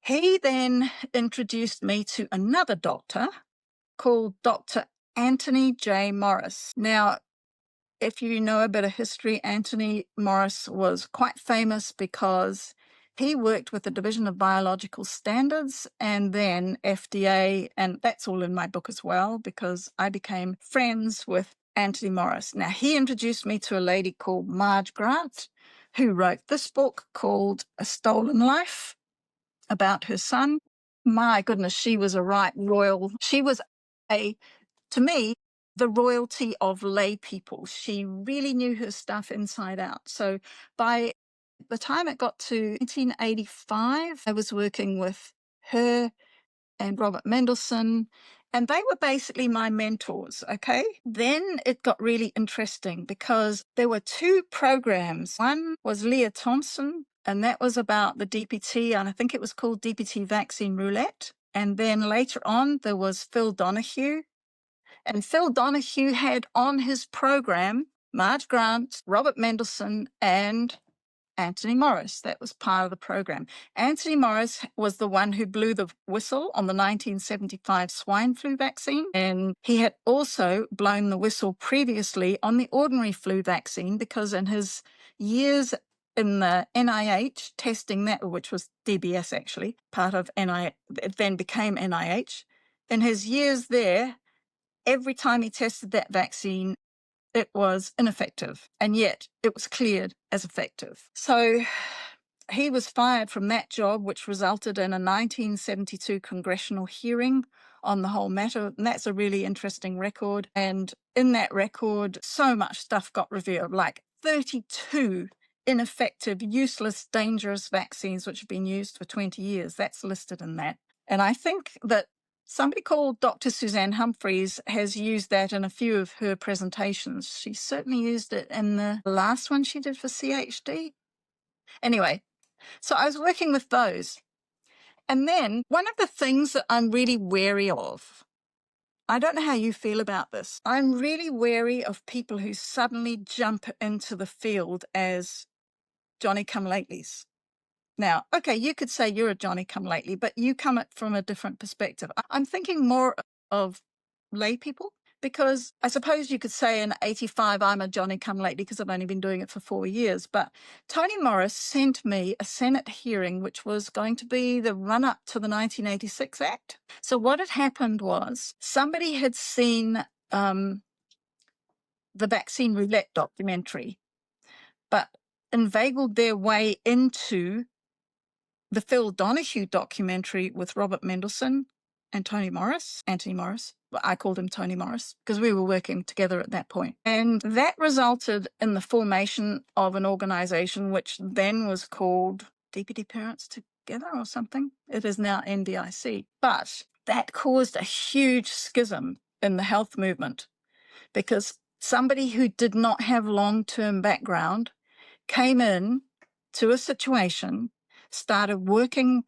He then introduced me to another doctor called Dr. Anthony J. Morris. Now, if you know a bit of history, Anthony Morris was quite famous because he worked with the Division of Biological Standards and then FDA, and that's all in my book as well, because I became friends with Anthony Morris. Now, he introduced me to a lady called Marge Grant, who wrote this book called A Stolen Life about her son. My goodness, she was a right royal. She was to me, the royalty of lay people. She really knew her stuff inside out. So by the time it got to 1985, I was working with her and Robert Mendelsohn, and they were basically my mentors, okay? Then it got really interesting because there were two programs. One was Leah Thompson, and that was about the DPT, and I think it was called DPT Vaccine Roulette. And then later on, there was Phil Donahue. And Phil Donahue had on his program Marge Grant, Robert Mendelsohn, and Anthony Morris. That was part of the program. Anthony Morris was the one who blew the whistle on the 1975 swine flu vaccine. And he had also blown the whistle previously on the ordinary flu vaccine, because in his years in the NIH testing that, which was DBS actually, part of NIH, it then became NIH. In his years there, every time he tested that vaccine, it was ineffective, and yet it was cleared as effective. So he was fired from that job, which resulted in a 1972 congressional hearing on the whole matter. And that's a really interesting record. And in that record, so much stuff got revealed, like 32 ineffective, useless, dangerous vaccines which have been used for 20 years. That's listed in that. And I think that somebody called Dr. Suzanne Humphreys has used that in a few of her presentations. She certainly used it in the last one she did for CHD. Anyway, so I was working with those. And then one of the things that I'm really wary of, I don't know how you feel about this, I'm really wary of people who suddenly jump into the field as Johnny-come-latelys. Now, okay, you could say you're a Johnny-come-lately, but you come at from a different perspective. I'm thinking more of lay people, because I suppose you could say in 85, I'm a Johnny-come-lately because I've only been doing it for 4 years. But Tony Morris sent me a Senate hearing, which was going to be the run-up to the 1986 Act. So what had happened was somebody had seen the Vaccine Roulette documentary, but inveigled their way into the Phil Donahue documentary with Robert Mendelsohn and Anthony Morris. Well, I called him Tony Morris because we were working together at that point. And that resulted in the formation of an organization which then was called Deputy Parents Together or something. It is now NDIC. But that caused a huge schism in the health movement because somebody who did not have long-term background came in to a situation, started working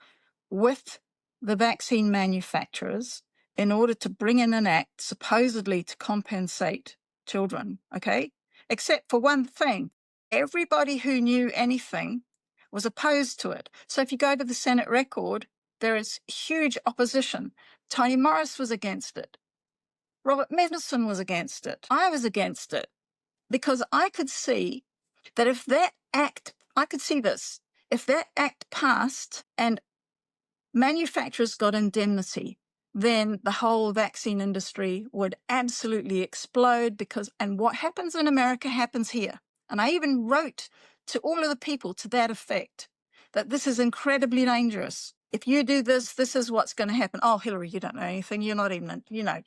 with the vaccine manufacturers in order to bring in an act supposedly to compensate children, okay? Except for one thing, everybody who knew anything was opposed to it. So if you go to the Senate record, there is huge opposition. Tony Morris was against it. Robert Mendelsohn was against it. I was against it because I could see that if that act, I could see this, if that act passed and manufacturers got indemnity, then the whole vaccine industry would absolutely explode because, and what happens in America happens here. And I even wrote to all of the people to that effect, that this is incredibly dangerous. If you do this, this is what's going to happen. Oh, Hilary, you don't know anything. You're not even, you know.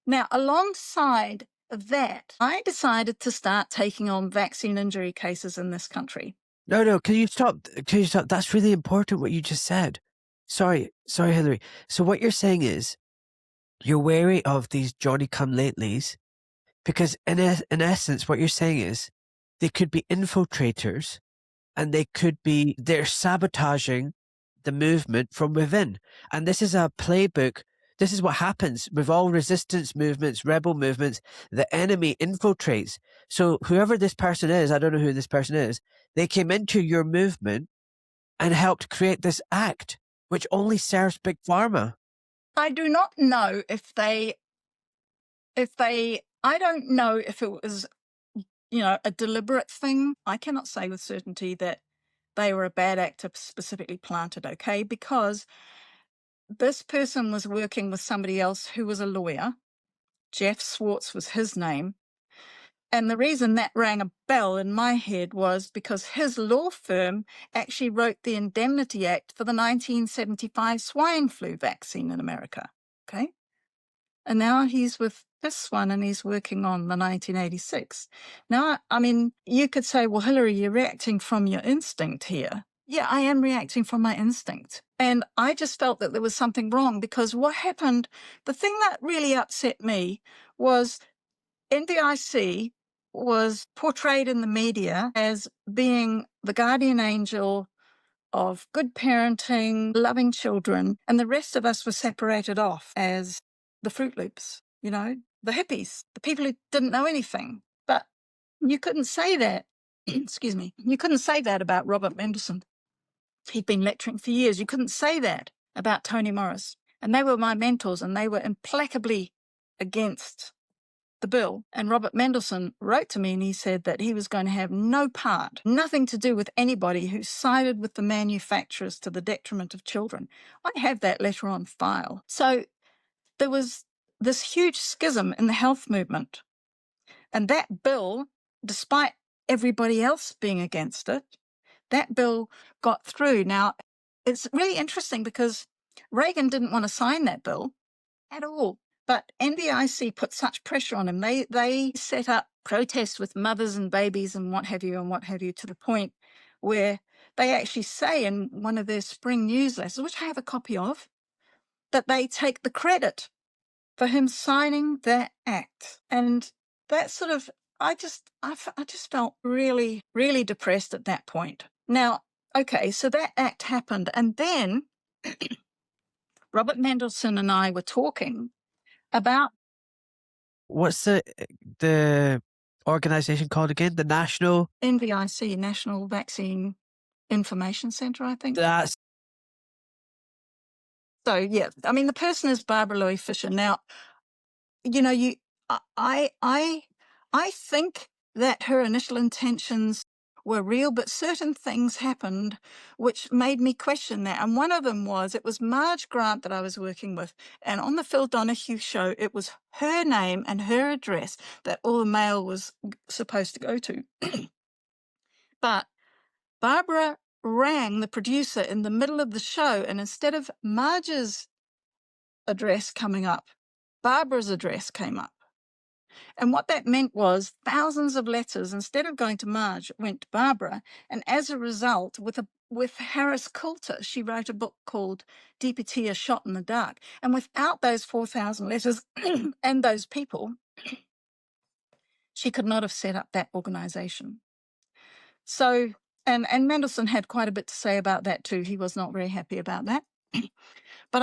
Now, alongside of that, I decided to start taking on vaccine injury cases in this country. No, can you stop? That's really important what you just said. Sorry, Hilary. So what you're saying is you're wary of these Johnny-come-latelys because in essence, what you're saying is they could be infiltrators and they're sabotaging the movement from within. And this is a playbook. This is what happens with all resistance movements, rebel movements. The enemy infiltrates. So whoever this person is, I don't know who this person is, they came into your movement and helped create this act, which only serves Big Pharma. I do not know I don't know if it was, a deliberate thing. I cannot say with certainty that they were a bad actor specifically planted, okay? Because this person was working with somebody else who was a lawyer. Jeff Swartz was his name. And the reason that rang a bell in my head was because his law firm actually wrote the Indemnity Act for the 1975 swine flu vaccine in America, okay? And now he's with this one and he's working on the 1986. Now, I mean, you could say, well, Hilary, you're reacting from your instinct here. Yeah, I am reacting from my instinct. And I just felt that there was something wrong because what happened, the thing that really upset me was NDIC was portrayed in the media as being the guardian angel of good parenting, loving children, and the rest of us were separated off as the Fruit Loops, the hippies, the people who didn't know anything. But you couldn't say that, excuse me, you couldn't say that about Robert Mendelsohn. He'd been lecturing for years. You couldn't say that about Tony Morris. And they were my mentors, and they were implacably against the bill. And Robert Mendelsohn wrote to me and he said that he was going to have no part, nothing to do with anybody who sided with the manufacturers to the detriment of children. I have that letter on file. So there was this huge schism in the health movement. And that bill, despite everybody else being against it, that bill got through. Now, it's really interesting because Reagan didn't want to sign that bill at all. But NDIC put such pressure on him. They set up protests with mothers and babies and what have you, to the point where they actually say in one of their spring newsletters, which I have a copy of, that they take the credit for him signing that act. And that sort of, I just felt really, really depressed at that point. Now, okay, so that act happened. And then Robert Mendelsohn and I were talking about, what's the organization called again? The National NVIC, National Vaccine Information Center, I think. That's So yeah, I mean the person is Barbara Loie Fisher. Now, I think that her initial intentions were real, but certain things happened which made me question that. And one of them was, it was Marge Grant that I was working with. And on the Phil Donahue show, it was her name and her address that all the mail was supposed to go to. But Barbara rang the producer in the middle of the show, and instead of Marge's address coming up. Barbara's address came up. And what that meant was thousands of letters, instead of going to Marge, went to Barbara. And as a result, with Harris Coulter, she wrote a book called DPT, A Shot in the Dark. And without those 4,000 letters and those people, she could not have set up that organization. So, and Mendelsohn had quite a bit to say about that too. He was not very happy about that. But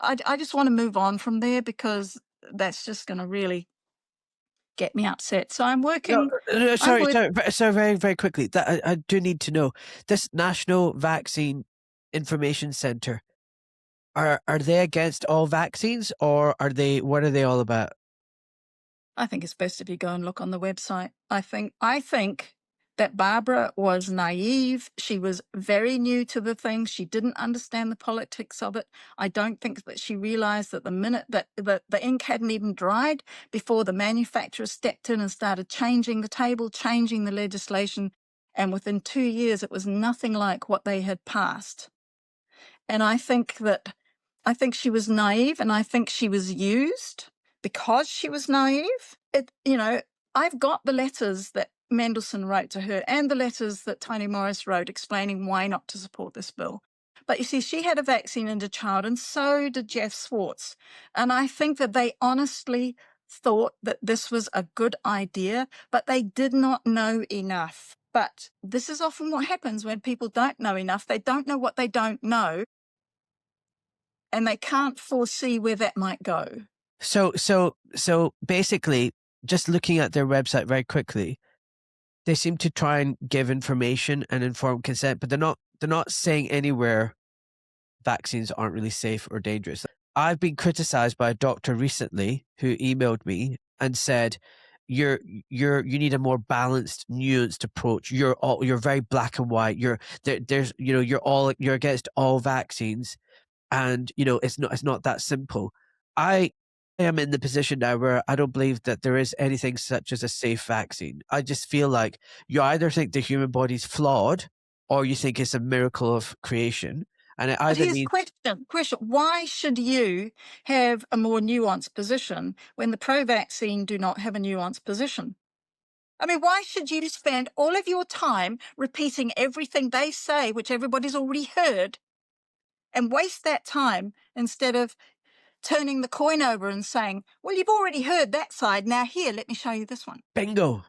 I just want to move on from there, because that's just going to really get me upset. So I'm working. Sorry, very, very quickly. That I do need to know. This National Vaccine Information Centre, are they against all vaccines, or what are they all about? I think it's best if you go and look on the website. I think that Barbara was naive. She was very new to the thing. She didn't understand the politics of it. I don't think that she realized that the minute that the ink hadn't even dried before the manufacturer stepped in and started changing the table, changing the legislation. And within 2 years, it was nothing like what they had passed. And I think she was naive, and I think she was used because she was naive. I've got the letters that Mendelsohn wrote to her and the letters that Tony Morris wrote explaining why not to support this bill. But you see, she had a vaccine into child, and so did Jeff Swartz. And I think that they honestly thought that this was a good idea, but they did not know enough. But this is often what happens when people don't know enough. They don't know what they don't know, and they can't foresee where that might go. So basically, just looking at their website very quickly, they seem to try and give information and informed consent, but they're not saying anywhere vaccines aren't really safe or dangerous. I've been criticized by a doctor recently who emailed me and said, you need a more balanced, nuanced approach. You're very black and white. You're against all vaccines, and it's not that simple. I am in the position now where I don't believe that there is anything such as a safe vaccine. I just feel like you either think the human body's flawed, or you think it's a miracle of creation. And it either means... Question, why should you have a more nuanced position when the pro-vaccine do not have a nuanced position? I mean, why should you spend all of your time repeating everything they say, which everybody's already heard, and waste that time instead of turning the coin over and saying, well, you've already heard that side. Now here, let me show you this one. Bingo.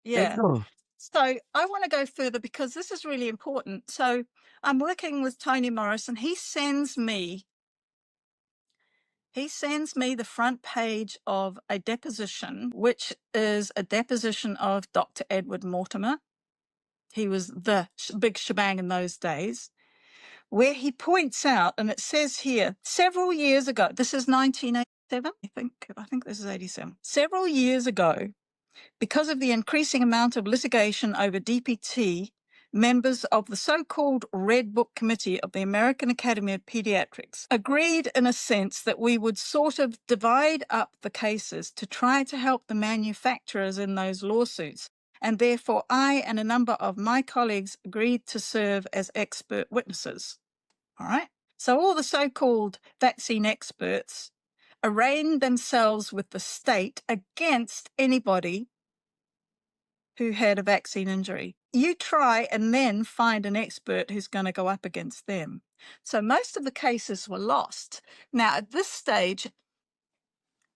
Yeah. Bingo. So I want to go further because this is really important. So I'm working with Tony Morris, and he sends me the front page of a deposition, which is a deposition of Dr. Edward Mortimer. He was the big shebang in those days, where he points out, and it says here, several years ago, this is 1987, I think this is 87. Several years ago, because of the increasing amount of litigation over DPT, members of the so-called Red Book Committee of the American Academy of Pediatrics agreed in a sense that we would sort of divide up the cases to try to help the manufacturers in those lawsuits. And therefore, I and a number of my colleagues agreed to serve as expert witnesses. All right. So all the so-called vaccine experts arraigned themselves with the state against anybody who had a vaccine injury. You try and then find an expert who's going to go up against them. So most of the cases were lost. Now, at this stage,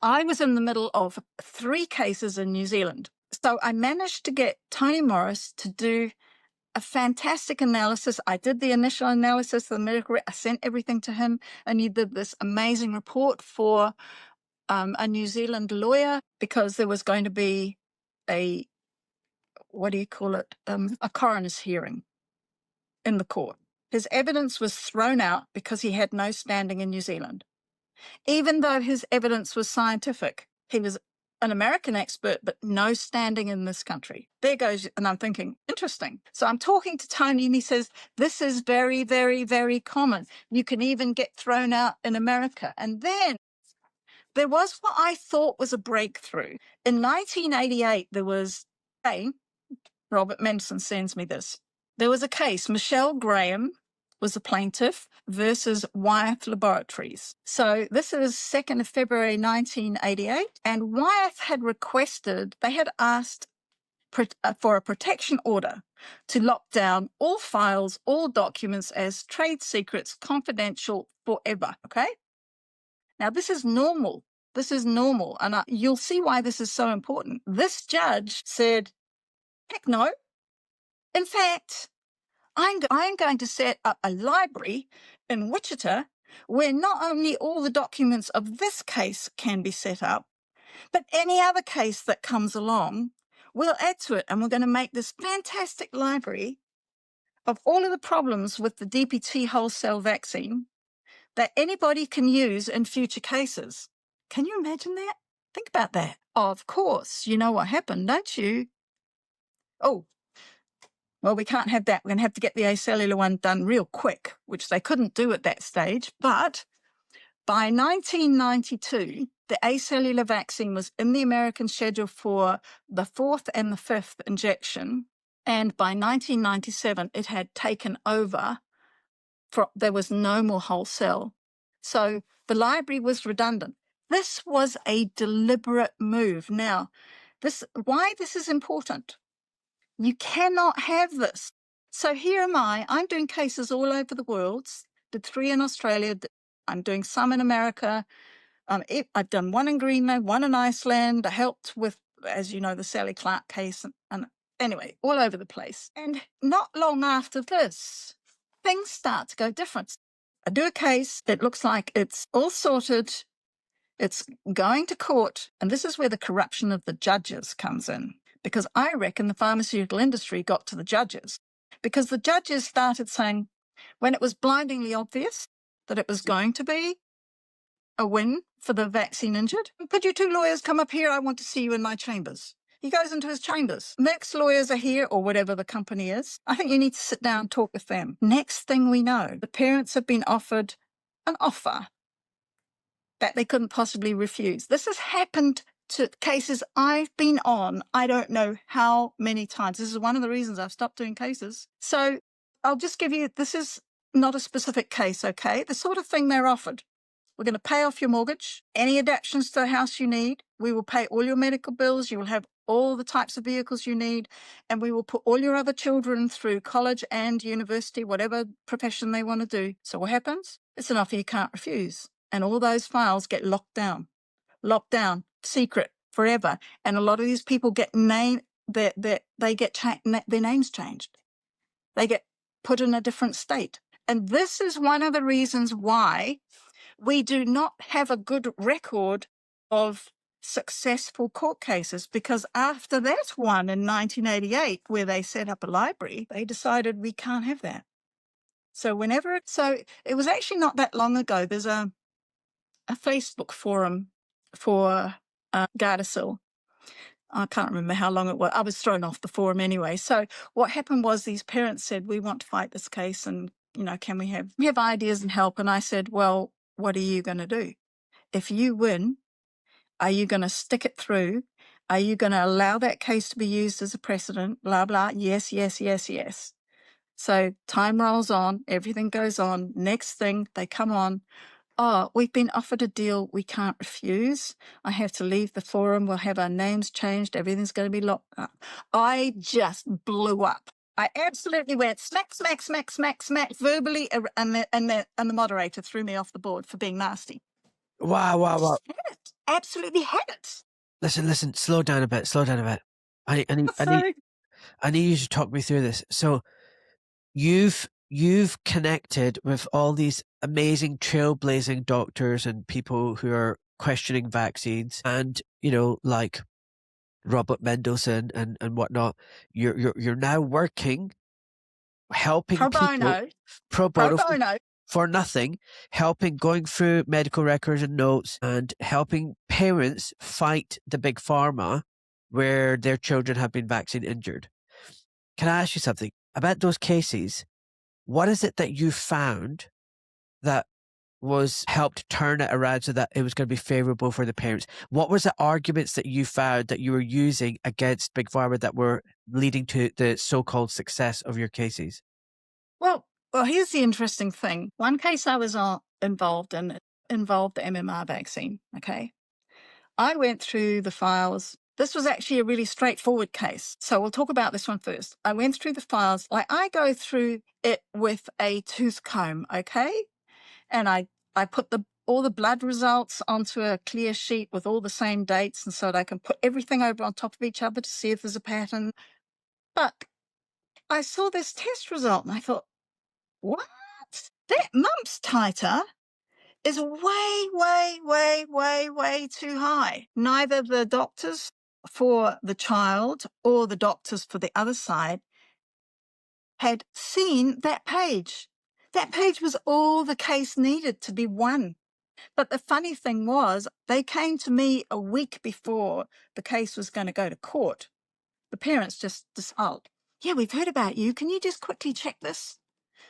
I was in the middle of 3 cases in New Zealand. So I managed to get Tony Morris to do a fantastic analysis. I did the initial analysis, the medical, I sent everything to him, and he did this amazing report for a New Zealand lawyer, because there was going to be a coroner's hearing in the court. His evidence was thrown out because he had no standing in New Zealand. Even though his evidence was scientific, he was an American expert, but no standing in this country. There goes, and I'm thinking, interesting. So I'm talking to Tony, and he says, this is very, very, very common. You can even get thrown out in America. And then there was what I thought was a breakthrough. In 1988, there was Robert Mendelsohn sends me this. There was a case, Michelle Graham was the plaintiff versus Wyeth Laboratories. So this is 2nd of February 1988, and Wyeth had asked for a protection order to lock down all files, all documents as trade secrets, confidential forever, okay? Now, this is normal. This is normal, and you'll see why this is so important. This judge said, heck no. In fact, I'm going to set up a library in Wichita where not only all the documents of this case can be set up, but any other case that comes along, we'll add to it, and we're going to make this fantastic library of all of the problems with the DPT wholesale vaccine that anybody can use in future cases. Can you imagine that? Think about that. Of course, you know what happened, don't you? Oh, well, we can't have that. We're going to have to get the acellular one done real quick, which they couldn't do at that stage. But by 1992, the acellular vaccine was in the American schedule for the 4th and the 5th injection. And by 1997, it had taken over. There was no more wholesale. So the library was redundant. This was a deliberate move. Now, why this is important. You cannot have this. So here am I'm doing cases all over the world. Did 3 in Australia. I'm doing some in America. I've done 1 in Greenland, 1 in Iceland. I helped with, as you know, the Sally Clark case. And anyway, all over the place. And not long after this, things start to go different. I do a case. It looks like it's all sorted. It's going to court. And this is where the corruption of the judges comes in. Because I reckon the pharmaceutical industry got to the judges. Because the judges started saying, when it was blindingly obvious that it was going to be a win for the vaccine injured, could you 2 lawyers come up here? I want to see you in my chambers. He goes into his chambers. Merck's lawyers are here, or whatever the company is. I think you need to sit down and talk with them. Next thing we know, the parents have been offered an offer that they couldn't possibly refuse. This has happened to cases I've been on, I don't know how many times. This is one of the reasons I've stopped doing cases. So I'll just give you, this is not a specific case, okay? The sort of thing they're offered. We're going to pay off your mortgage, any adaptations to the house you need. We will pay all your medical bills. You will have all the types of vehicles you need. And we will put all your other children through college and university, whatever profession they want to do. So what happens? It's an offer you can't refuse. And all those files get locked down, secret, forever. And a lot of these people get their names changed. They get put in a different state. And this is one of the reasons why we do not have a good record of successful court cases, because after that one in 1988, where they set up a library, they decided we can't have that. So it was actually not that long ago. There's a Facebook forum for Gardasil. I can't remember how long it was. I was thrown off the forum anyway. So what happened was these parents said, we want to fight this case, and can we have ideas and help? And I said, well, what are you going to do? If you win, are you going to stick it through? Are you going to allow that case to be used as a precedent? Blah, blah. Yes, yes, yes, yes. So time rolls on. Everything goes on. Next thing, they come on. Oh, we've been offered a deal we can't refuse. I have to leave the forum. We'll have our names changed. Everything's going to be locked up. I just blew up. I absolutely went smack, smack, smack, smack, smack, verbally, and the moderator threw me off the board for being nasty. Wow. Had it. Absolutely had it. Listen, slow down a bit. I need you to talk me through this. So you've connected with all these amazing trailblazing doctors and people who are questioning vaccines, and like Robert Mendelsohn and whatnot. You're now working, helping pro bono for nothing, going through medical records and notes, and helping parents fight the big pharma where their children have been vaccine injured. Can I ask you something about those cases? What is it that you found that was helped turn it around so that it was going to be favorable for the parents? What was the arguments that you found that you were using against Big Pharma that were leading to the so-called success of your cases? Well, Well, here's the interesting thing. One case I was involved in involved the MMR vaccine, okay? I went through the files. This was actually a really straightforward case. So we'll talk about this one first. I went through the files. Like, I go through it with a tooth comb, okay? And I put all the blood results onto a clear sheet with all the same dates, and so that I can put everything over on top of each other to see if there's a pattern. But I saw this test result and I thought, what? That mumps titer is way, way, way, way, way too high. Neither the doctors for the child or the doctors for the other side had seen that page. That page was all the case needed to be won. But the funny thing was, they came to me a week before the case was going to go to court. The parents just decided, yeah, we've heard about you. Can you just quickly check this?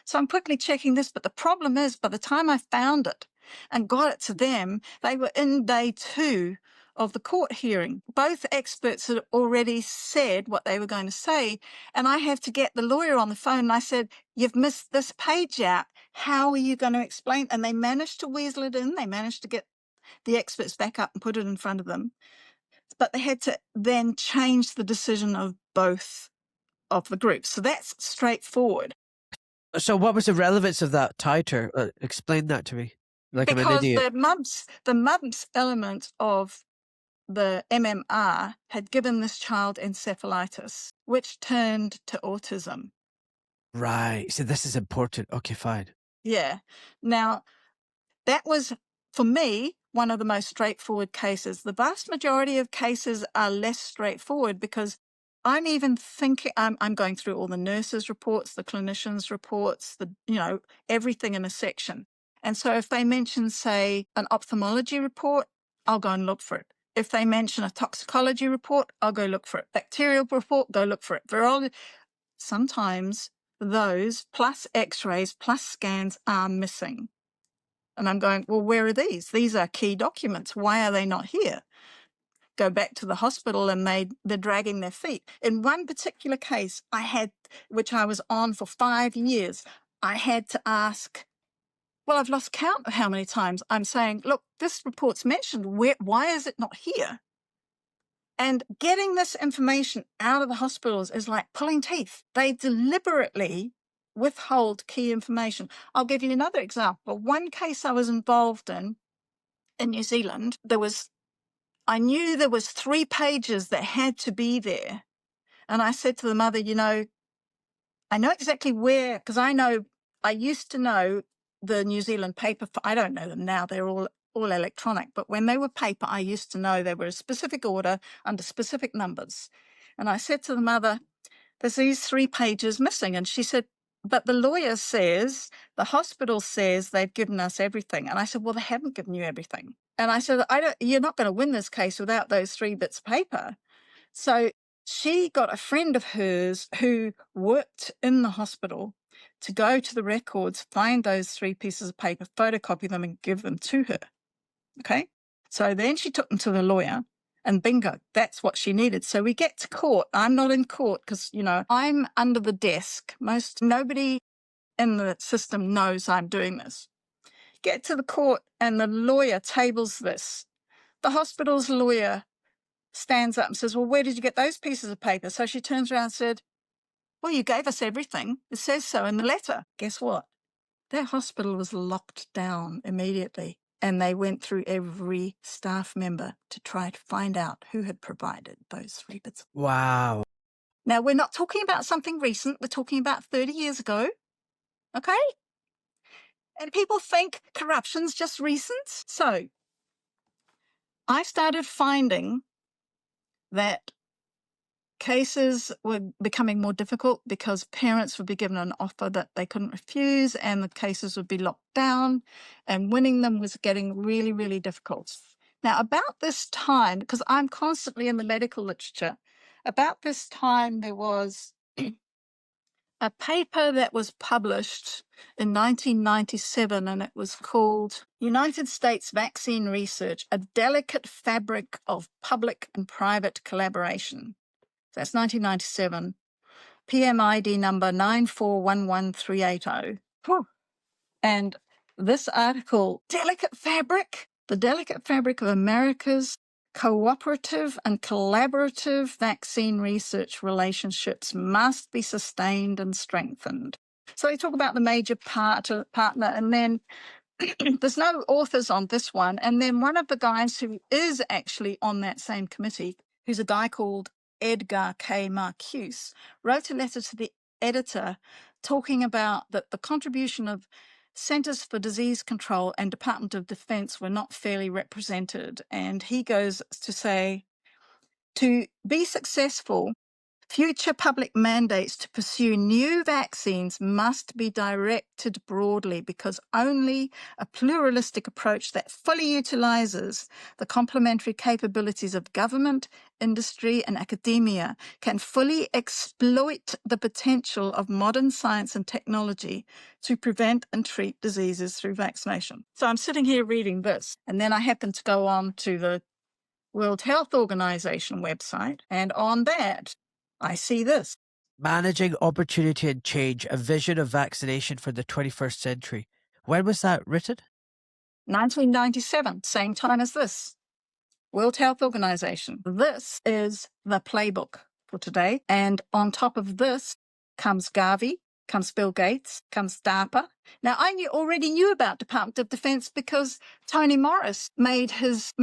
So I'm quickly checking this, but the problem is, by the time I found it and got it to them, they were in day 2 of the court hearing. Both experts had already said what they were going to say, and I have to get the lawyer on the phone, and I said, you've missed this page out. How are you going to explain? And they managed to weasel it in. They managed to get the experts back up and put it in front of them. But they had to then change the decision of both of the groups. So that's straightforward. So what was the relevance of that titer? Explain that to me. Like I'm an Because idiot. the mumps element of the MMR had given this child encephalitis, which turned to autism. Right. So this is important. Okay, fine. Yeah. Now, that was, for me, one of the most straightforward cases. The vast majority of cases are less straightforward because I'm even thinking, I'm going through all the nurses' reports, the clinicians' reports, everything in a section. And so if they mention, say, an ophthalmology report, I'll go and look for it. If they mention a toxicology report, I'll go look for it. Bacterial report, go look for it. Virology, sometimes those plus x-rays plus scans are missing. And I'm going, well, where are these? These are key documents. Why are they not here? Go back to the hospital and they're dragging their feet. In one particular case which I was on for 5 years, I had to ask, well, I've lost count of how many times I'm saying, look, this report's mentioned. Why is it not here? And getting this information out of the hospitals is like pulling teeth. They deliberately withhold key information. I'll give you another example. One case I was involved in New Zealand, I knew there was 3 pages that had to be there. And I said to the mother, I know exactly where, because I used to know the New Zealand paper. I don't know them now. They're all electronic. But when they were paper, I used to know they were a specific order under specific numbers. And I said to the mother, there's these 3 pages missing. And she said, but the lawyer says, the hospital says they've given us everything. And I said, well, they haven't given you everything. And I said, you're not going to win this case without those 3 bits of paper. So she got a friend of hers who worked in the hospital to go to the records, find those 3 pieces of paper, photocopy them and give them to her. Okay. So then she took them to the lawyer and bingo, that's what she needed. So we get to court. I'm not in court because, I'm under the desk. Nobody in the system knows I'm doing this. Get to the court and the lawyer tables this. The hospital's lawyer stands up and says, well, where did you get those pieces of paper? So she turns around and said, well, you gave us everything. It says so in the letter. Guess what? That hospital was locked down immediately. And they went through every staff member to try to find out who had provided those 3 bits. Wow. Now, we're not talking about something recent. We're talking about 30 years ago. Okay? And people think corruption's just recent. So I started finding that cases were becoming more difficult because parents would be given an offer that they couldn't refuse and the cases would be locked down and winning them was getting really, really difficult. Now, about this time, because I'm constantly in the medical literature, about this time there was a paper that was published in 1997 and it was called United States Vaccine Research, a Delicate Fabric of Public and Private Collaboration. That's 1997, PMID number 9411380. Whew. And this article, the delicate fabric of America's cooperative and collaborative vaccine research relationships must be sustained and strengthened. So they talk about the major partner, and then there's no authors on this one. And then one of the guys who is actually on that same committee, who's a guy called Edgar K. Marcuse, wrote a letter to the editor talking about that the contribution of Centers for Disease Control and Department of Defense were not fairly represented. And he goes to say, to be successful, future public mandates to pursue new vaccines must be directed broadly, because only a pluralistic approach that fully utilizes the complementary capabilities of government, industry, and academia can fully exploit the potential of modern science and technology to prevent and treat diseases through vaccination. So I'm sitting here reading this, and then I happen to go on to the World Health Organization website, and on that, I see this. Managing Opportunity and Change, a vision of vaccination for the 21st century. When was that written? 1997, same time as this. World Health Organization. This is the playbook for today. And on top of this comes Garvey, comes Bill Gates, comes DARPA. Now, I already knew about Department of Defense because Tony Morris made his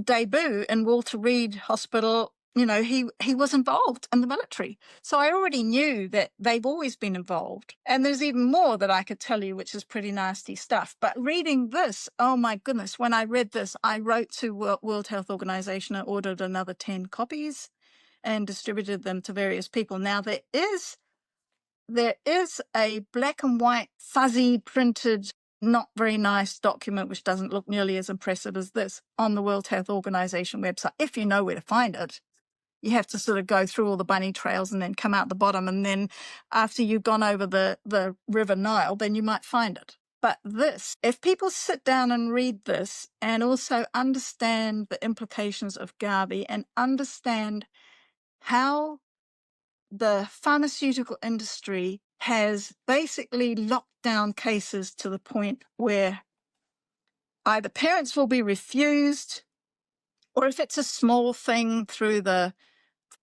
debut in Walter Reed Hospital. You know, he was involved in the military. So I already knew that they've always been involved. And there's even more that I could tell you, which is pretty nasty stuff. But reading this, oh my goodness, when I read this, I wrote to World Health Organization and ordered another 10 copies and distributed them to various people. Now, there is a black and white, fuzzy, printed, not very nice document, which doesn't look nearly as impressive as this, on the World Health Organization website, if you know where to find it. You have to sort of go through all the bunny trails and then come out the bottom. And then after you've gone over the River Nile, then you might find it. But this, if people sit down and read this and also understand the implications of Garvey and understand how the pharmaceutical industry has basically locked down cases to the point where either parents will be refused, or if it's a small thing through the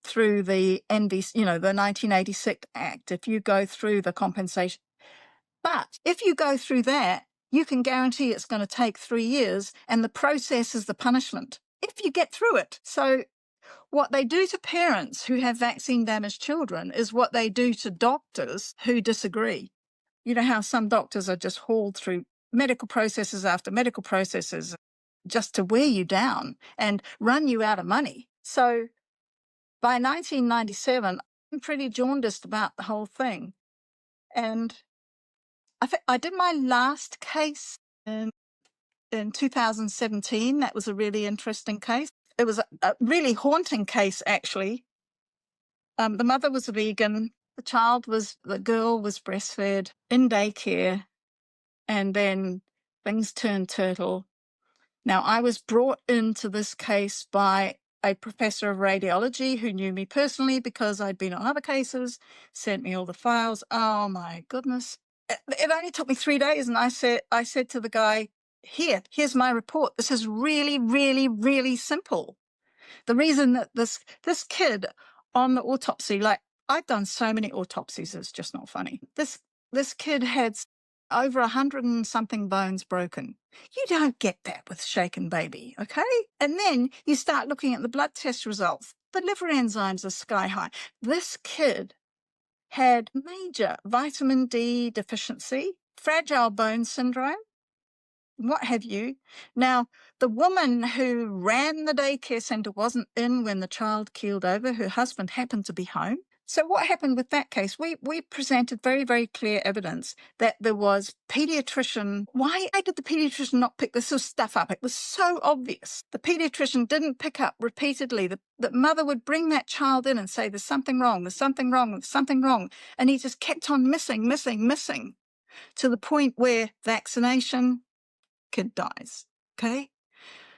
NVC, the 1986 Act, if you go through the compensation. But if you go through that, you can guarantee it's going to take 3 years, and the process is the punishment if you get through it. So what they do to parents who have vaccine-damaged children is what they do to doctors who disagree. You know how some doctors are just hauled through medical processes after medical processes just to wear you down and run you out of money. So by 1997, I'm pretty jaundiced about the whole thing. And I did my last case in 2017. That was a really interesting case. It was a really haunting case, actually. The mother was a vegan. The girl was breastfed in daycare, and then things turned turtle. Now, I was brought into this case by a professor of radiology who knew me personally because I'd been on other cases, sent me all the files. Oh my goodness. It only took me 3 days, and I said to the guy, here's my report. This is really, really, really simple. The reason that this kid on the autopsy, like I've done so many autopsies, it's just not funny. This kid had over 100 and something bones broken. You don't get that with shaken baby, okay? And then you start looking at the blood test results. The liver enzymes are sky high. This kid had major vitamin D deficiency, fragile bone syndrome, what have you. Now, the woman who ran the daycare centre wasn't in when the child keeled over. Her husband happened to be home. So what happened with that case? We presented very, very clear evidence that there was pediatrician. Why did the pediatrician not pick this stuff up? It was so obvious. The pediatrician didn't pick up repeatedly. The mother would bring that child in and say, there's something wrong, there's something wrong, there's something wrong. And he just kept on missing, to the point where vaccination, kid dies. Okay?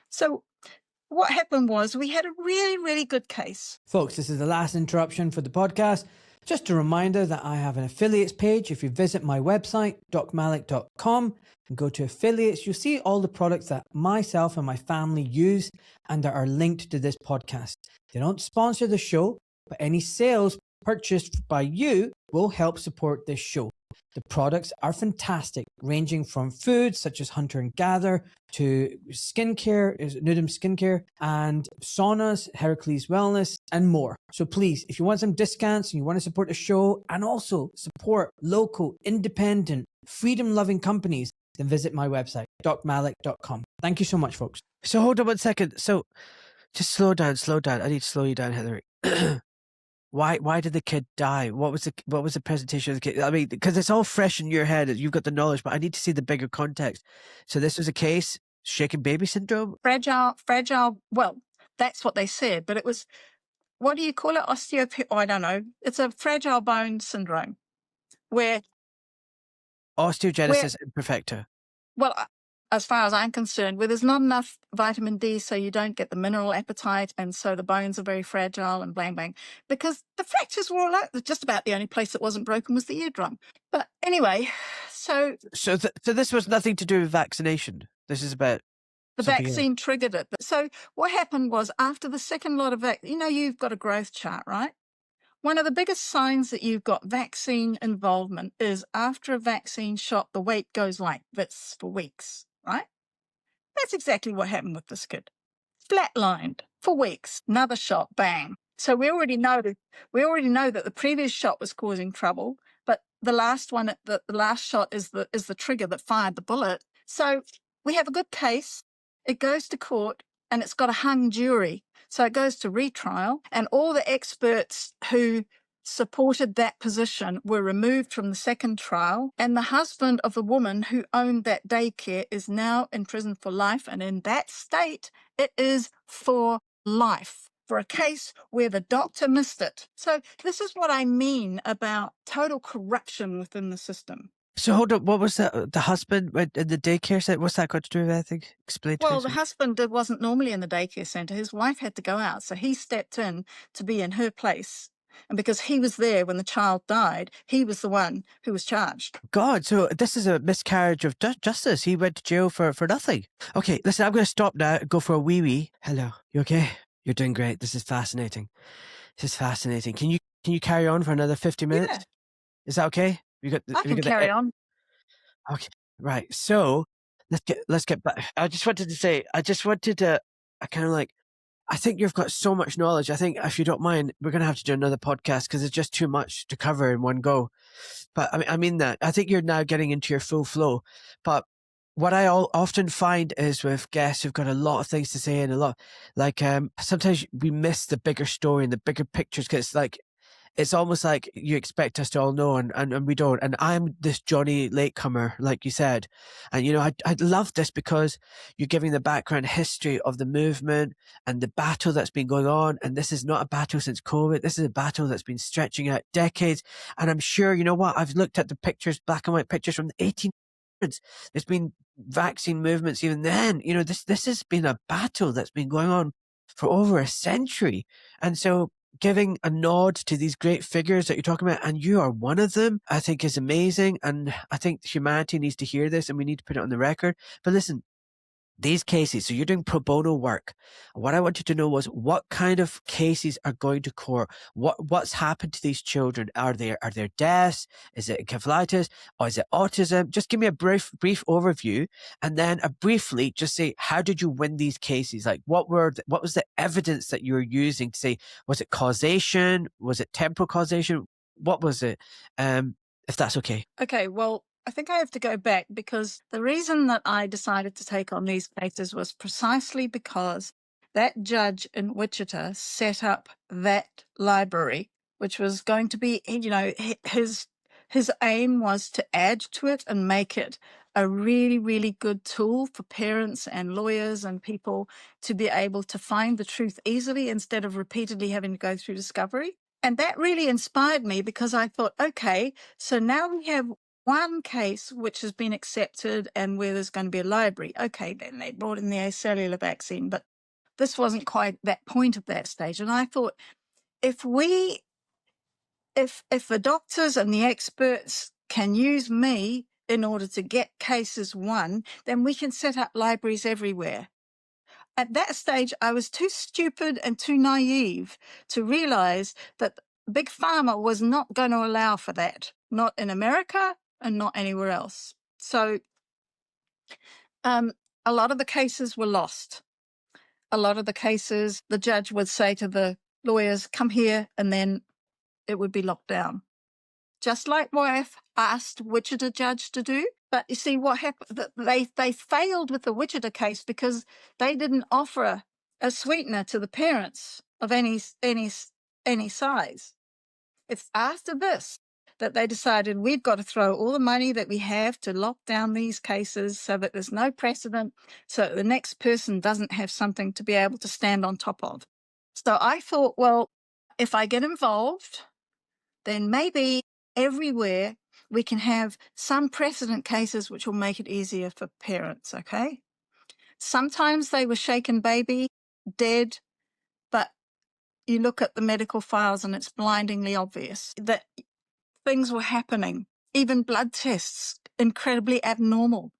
So what happened was we had a really, really good case. Folks, this is the last interruption for the podcast. Just a reminder that I have an affiliates page. If you visit my website, docmalik.com, and go to affiliates, you'll see all the products that myself and my family use and that are linked to this podcast. They don't sponsor the show, but any sales purchased by you will help support this show. The products are fantastic, ranging from foods such as Hunter and Gather to skincare, Nudum Skincare, and saunas, Heracles Wellness, and more. So please, if you want some discounts and you want to support the show and also support local, independent, freedom-loving companies, then visit my website, docmalik.com. Thank you so much, folks. So hold on 1 second. So just slow down. I need to slow you down, Hilary. Why did the kid die? What was the presentation of the kid? I mean, because it's all fresh in your head. You've got the knowledge, but I need to see the bigger context. So this was a case, shaken baby syndrome? Fragile. Well, that's what they said, but it was, what do you call it? I don't know. It's a fragile bone syndrome where Osteogenesis imperfecta. well, as far as I'm concerned, where there's not enough vitamin D, so you don't get the mineral appetite, and so the bones are very fragile and bang, bang. Because the fractures were all out. Just about the only place that wasn't broken was the eardrum. But anyway, so this was nothing to do with vaccination. This is about the vaccine triggered it. So what happened was, after the second lot of you've got a growth chart, right? One of the biggest signs that you've got vaccine involvement is after a vaccine shot, the weight goes like this for weeks, right? That's exactly what happened with this kid. Flatlined for weeks, another shot, bang. So we already know that the previous shot was causing trouble, but the last shot is the trigger that fired the bullet. So we have a good case. It goes to court and it's got a hung jury. So it goes to retrial, and all the experts who supported that position were removed from the second trial. And the husband of the woman who owned that daycare is now in prison for life. And in that state, it is for life, for a case where the doctor missed it. So this is what I mean about total corruption within the system. So hold on, what was that? The husband in the daycare center? What's that got to do with anything? Explain to me. Well, the husband wasn't normally in the daycare center. His wife had to go out, so he stepped in to be in her place. And because he was there when the child died, he was the one who was charged. God, so this is a miscarriage of justice. He went to jail for nothing. Okay, listen, I'm going to stop now and go for a wee. Hello, you okay? You're doing great. This is fascinating. Can you carry on for another 50 minutes? Yeah. Is that okay? I can carry on. Okay, right. So let's get back. I think you've got so much knowledge. I think if you don't mind, we're going to have to do another podcast because it's just too much to cover in one go. But I mean that. I think you're now getting into your full flow. But what I often find is with guests who've got a lot of things to say and a lot, sometimes we miss the bigger story and the bigger pictures because it's almost like you expect us to all know and we don't. And I'm this Johnny latecomer, like you said. And, I love this because you're giving the background history of the movement and the battle that's been going on. And this is not a battle since COVID. This is a battle that's been stretching out decades. And I'm sure, you know what? I've looked at the pictures, black and white pictures from the 1800s. There's been vaccine movements even then. This has been a battle that's been going on for over a century. And so giving a nod to these great figures that you're talking about, and you are one of them, I think is amazing. And I think humanity needs to hear this and we need to put it on the record. But listen, these cases, so you're doing pro bono work. What I wanted to know was what kind of cases are going to court? What's happened to these children? Are there deaths? Is it encephalitis? Or is it autism? Just give me a brief overview, and then briefly just say, how did you win these cases? Like what was the evidence that you were using to say, was it causation? Was it temporal causation? What was it? If that's okay. Okay, well, I think I have to go back because the reason that I decided to take on these cases was precisely because that judge in Wichita set up that library, which was going to be, his aim was to add to it and make it a really, really good tool for parents and lawyers and people to be able to find the truth easily instead of repeatedly having to go through discovery. And that really inspired me because I thought, okay, so now we have one case which has been accepted and where there's going to be a library. Okay, then they brought in the acellular vaccine, but this wasn't quite that point at that stage. And I thought, if we if the doctors and the experts can use me in order to get cases won, then we can set up libraries everywhere. At that stage, I was too stupid and too naive to realize that Big Pharma was not going to allow for that, not in America and not anywhere else. So a lot of the cases were lost. A lot of the cases, the judge would say to the lawyers, come here, and then it would be locked down. Just like what I've asked Wichita judge to do. But you see what happened, they failed with the Wichita case because they didn't offer a sweetener to the parents of any size. It's after this that they decided we've got to throw all the money that we have to lock down these cases so that there's no precedent, so that the next person doesn't have something to be able to stand on top of. So I thought, well, if I get involved, then maybe everywhere we can have some precedent cases which will make it easier for parents, okay? Sometimes they were shaken baby, dead, but you look at the medical files and it's blindingly obvious that things were happening, even blood tests, incredibly abnormal,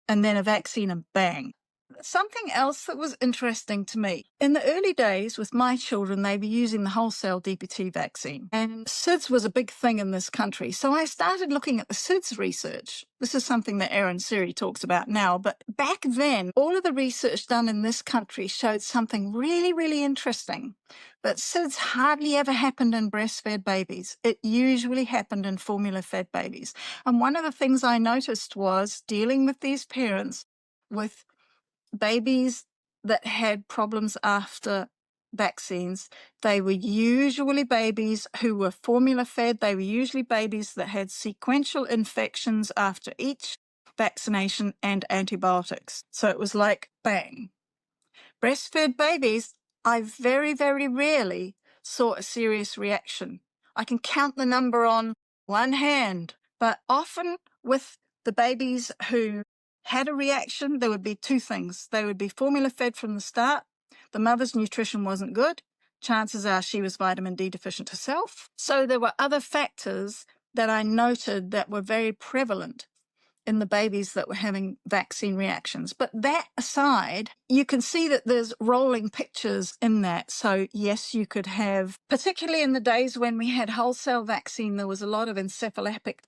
and then a vaccine and bang. Something else that was interesting to me, in the early days with my children, they were using the wholesale DPT vaccine, and SIDS was a big thing in this country. So I started looking at the SIDS research. This is something that Erin Siri talks about now, but back then, all of the research done in this country showed something really, really interesting. That SIDS hardly ever happened in breastfed babies. It usually happened in formula-fed babies. And one of the things I noticed was dealing with these parents with babies that had problems after vaccines, they were usually babies who were formula fed. They were usually babies that had sequential infections after each vaccination and antibiotics. So it was like, bang. Breastfed babies, I very, very rarely saw a serious reaction. I can count the number on one hand, but often with the babies who had a reaction, there would be two things. They would be formula fed from the start. The mother's nutrition wasn't good. Chances are she was vitamin D deficient herself. So there were other factors that I noted that were very prevalent in the babies that were having vaccine reactions. But that aside, you can see that there's rolling pictures in that. So yes, you could have, particularly in the days when we had wholesale vaccine, there was a lot of encephalitic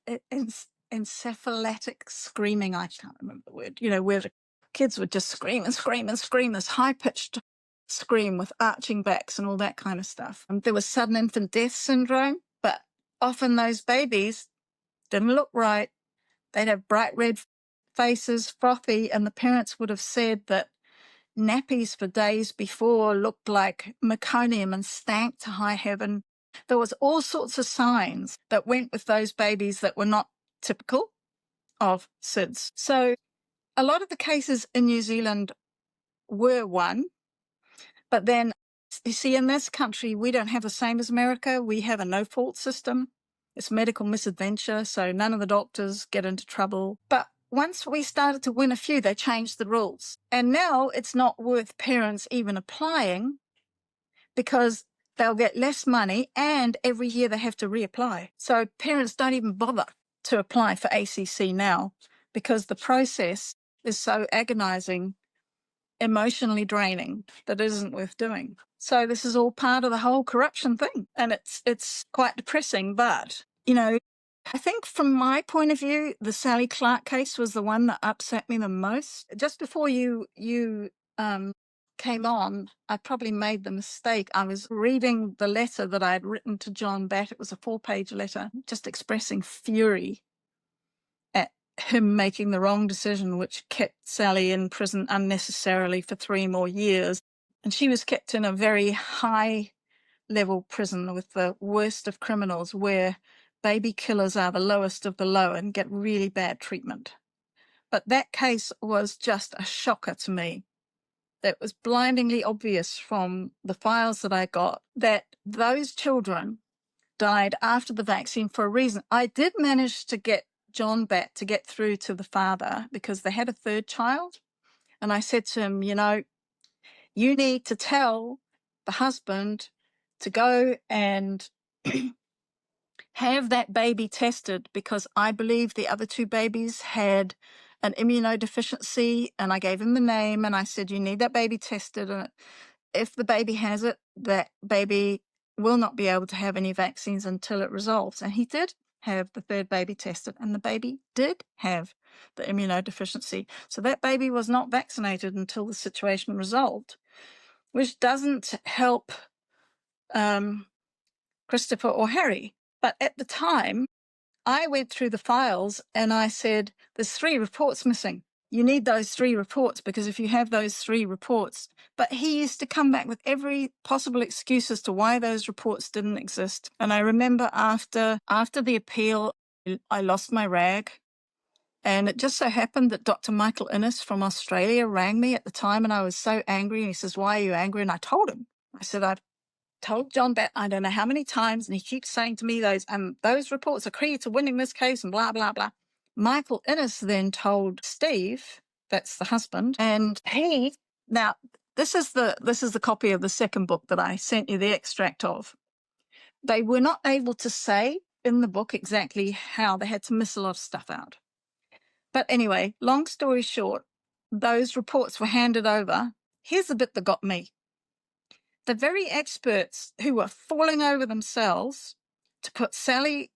screaming. I can't remember the word, where the kids would just scream and scream and scream, this high-pitched scream with arching backs and all that kind of stuff. There was sudden infant death syndrome, but often those babies didn't look right. They'd have bright red faces, frothy, and the parents would have said that nappies for days before looked like meconium and stank to high heaven. There was all sorts of signs that went with those babies that were not typical of SIDS. So a lot of the cases in New Zealand were won, but then you see in this country, we don't have the same as America. We have a no-fault system. It's medical misadventure, so none of the doctors get into trouble. But once we started to win a few, they changed the rules. And now it's not worth parents even applying because they'll get less money and every year they have to reapply. So parents don't even bother to apply for ACC now because the process is so agonizing, emotionally draining, that it isn't worth doing. So this is all part of the whole corruption thing. And it's quite depressing, but, I think from my point of view, the Sally Clark case was the one that upset me the most. Just before you came on, I probably made the mistake. I was reading the letter that I had written to John Batt. It was a 4-page letter, just expressing fury at him making the wrong decision, which kept Sally in prison unnecessarily for 3 more years. And she was kept in a very high-level prison with the worst of criminals, where baby killers are the lowest of the low and get really bad treatment. But that case was just a shocker to me. That was blindingly obvious from the files that I got that those children died after the vaccine for a reason. I did manage to get John Batt to get through to the father because they had a 3rd child. And I said to him, you need to tell the husband to go and have that baby tested, because I believe the other two babies had an immunodeficiency, and I gave him the name and I said, you need that baby tested. And if the baby has it, that baby will not be able to have any vaccines until it resolves. And he did have the third baby tested, and the baby did have the immunodeficiency. So that baby was not vaccinated until the situation resolved, which doesn't help Christopher or Harry. But at the time, I went through the files and I said, there's 3 reports missing. You need those 3 reports, because if you have those 3 reports, but he used to come back with every possible excuse as to why those reports didn't exist. And I remember after the appeal, I lost my rag. And it just so happened that Dr. Michael Innes from Australia rang me at the time, and I was so angry. And he says, why are you angry? And I told him. I said, I've told John Batt I don't know how many times, and he keeps saying to me those reports are key to winning this case and blah, blah, blah. Michael Innes then told Steve, that's the husband, and now this is the copy of the second book that I sent you the extract of. They were not able to say in the book exactly how. They had to miss a lot of stuff out. But anyway, long story short, those reports were handed over. Here's the bit that got me. The very experts who were falling over themselves to put Sally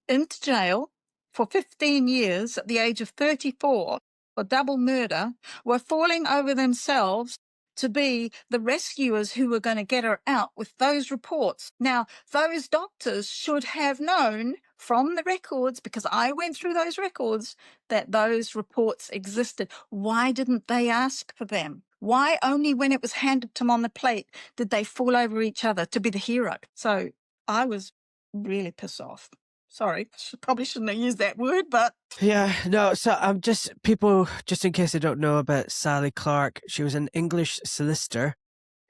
into jail for 15 years at the age of 34 for double murder were falling over themselves to be the rescuers who were going to get her out with those reports. Now, those doctors should have known from the records, because I went through those records, that those reports existed. Why didn't they ask for them? Why only when it was handed to them on the plate did they fall over each other to be the hero? So I was really pissed off. Sorry, probably shouldn't have used that word, but... Yeah, no, so I'm just in case they don't know about Sally Clark, she was an English solicitor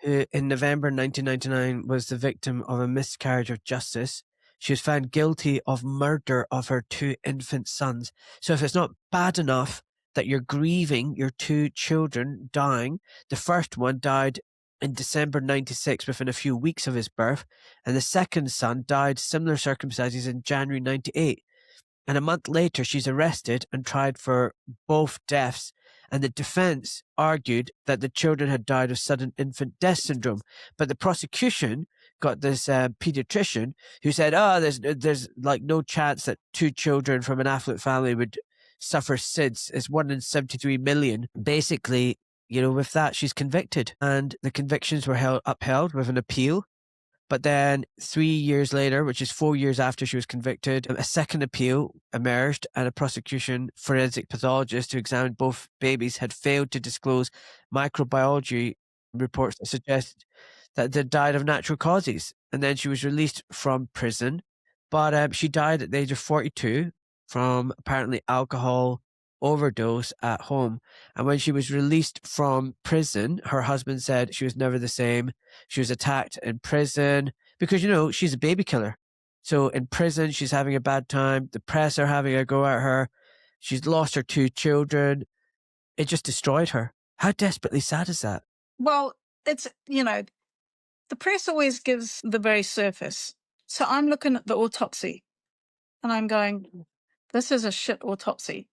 who in November 1999 was the victim of a miscarriage of justice. She was found guilty of murder of her 2 infant sons. So if it's not bad enough that you're grieving your 2 children dying, the first one died in December 96 within a few weeks of his birth, and the second son died similar circumstances in January 98. And a month later, she's arrested and tried for both deaths. And the defense argued that the children had died of sudden infant death syndrome. But the prosecution got this pediatrician who said, there's like no chance that 2 children from an affluent family would suffer SIDS. It's 1 in 73 million. Basically, with that, she's convicted. And the convictions were upheld with an appeal. But then 3 years later, which is 4 years after she was convicted, a second appeal emerged, and a prosecution forensic pathologist who examined both babies had failed to disclose microbiology reports that suggest that they died of natural causes. And then she was released from prison, but she died at the age of 42 from apparently alcohol overdose at home. And when she was released from prison, her husband said she was never the same. She was attacked in prison because, she's a baby killer. So in prison, she's having a bad time. The press are having a go at her. She's lost her 2 children. It just destroyed her. How desperately sad is that? Well, it's, the press always gives the very surface. So I'm looking at the autopsy and I'm going, this is a shit autopsy.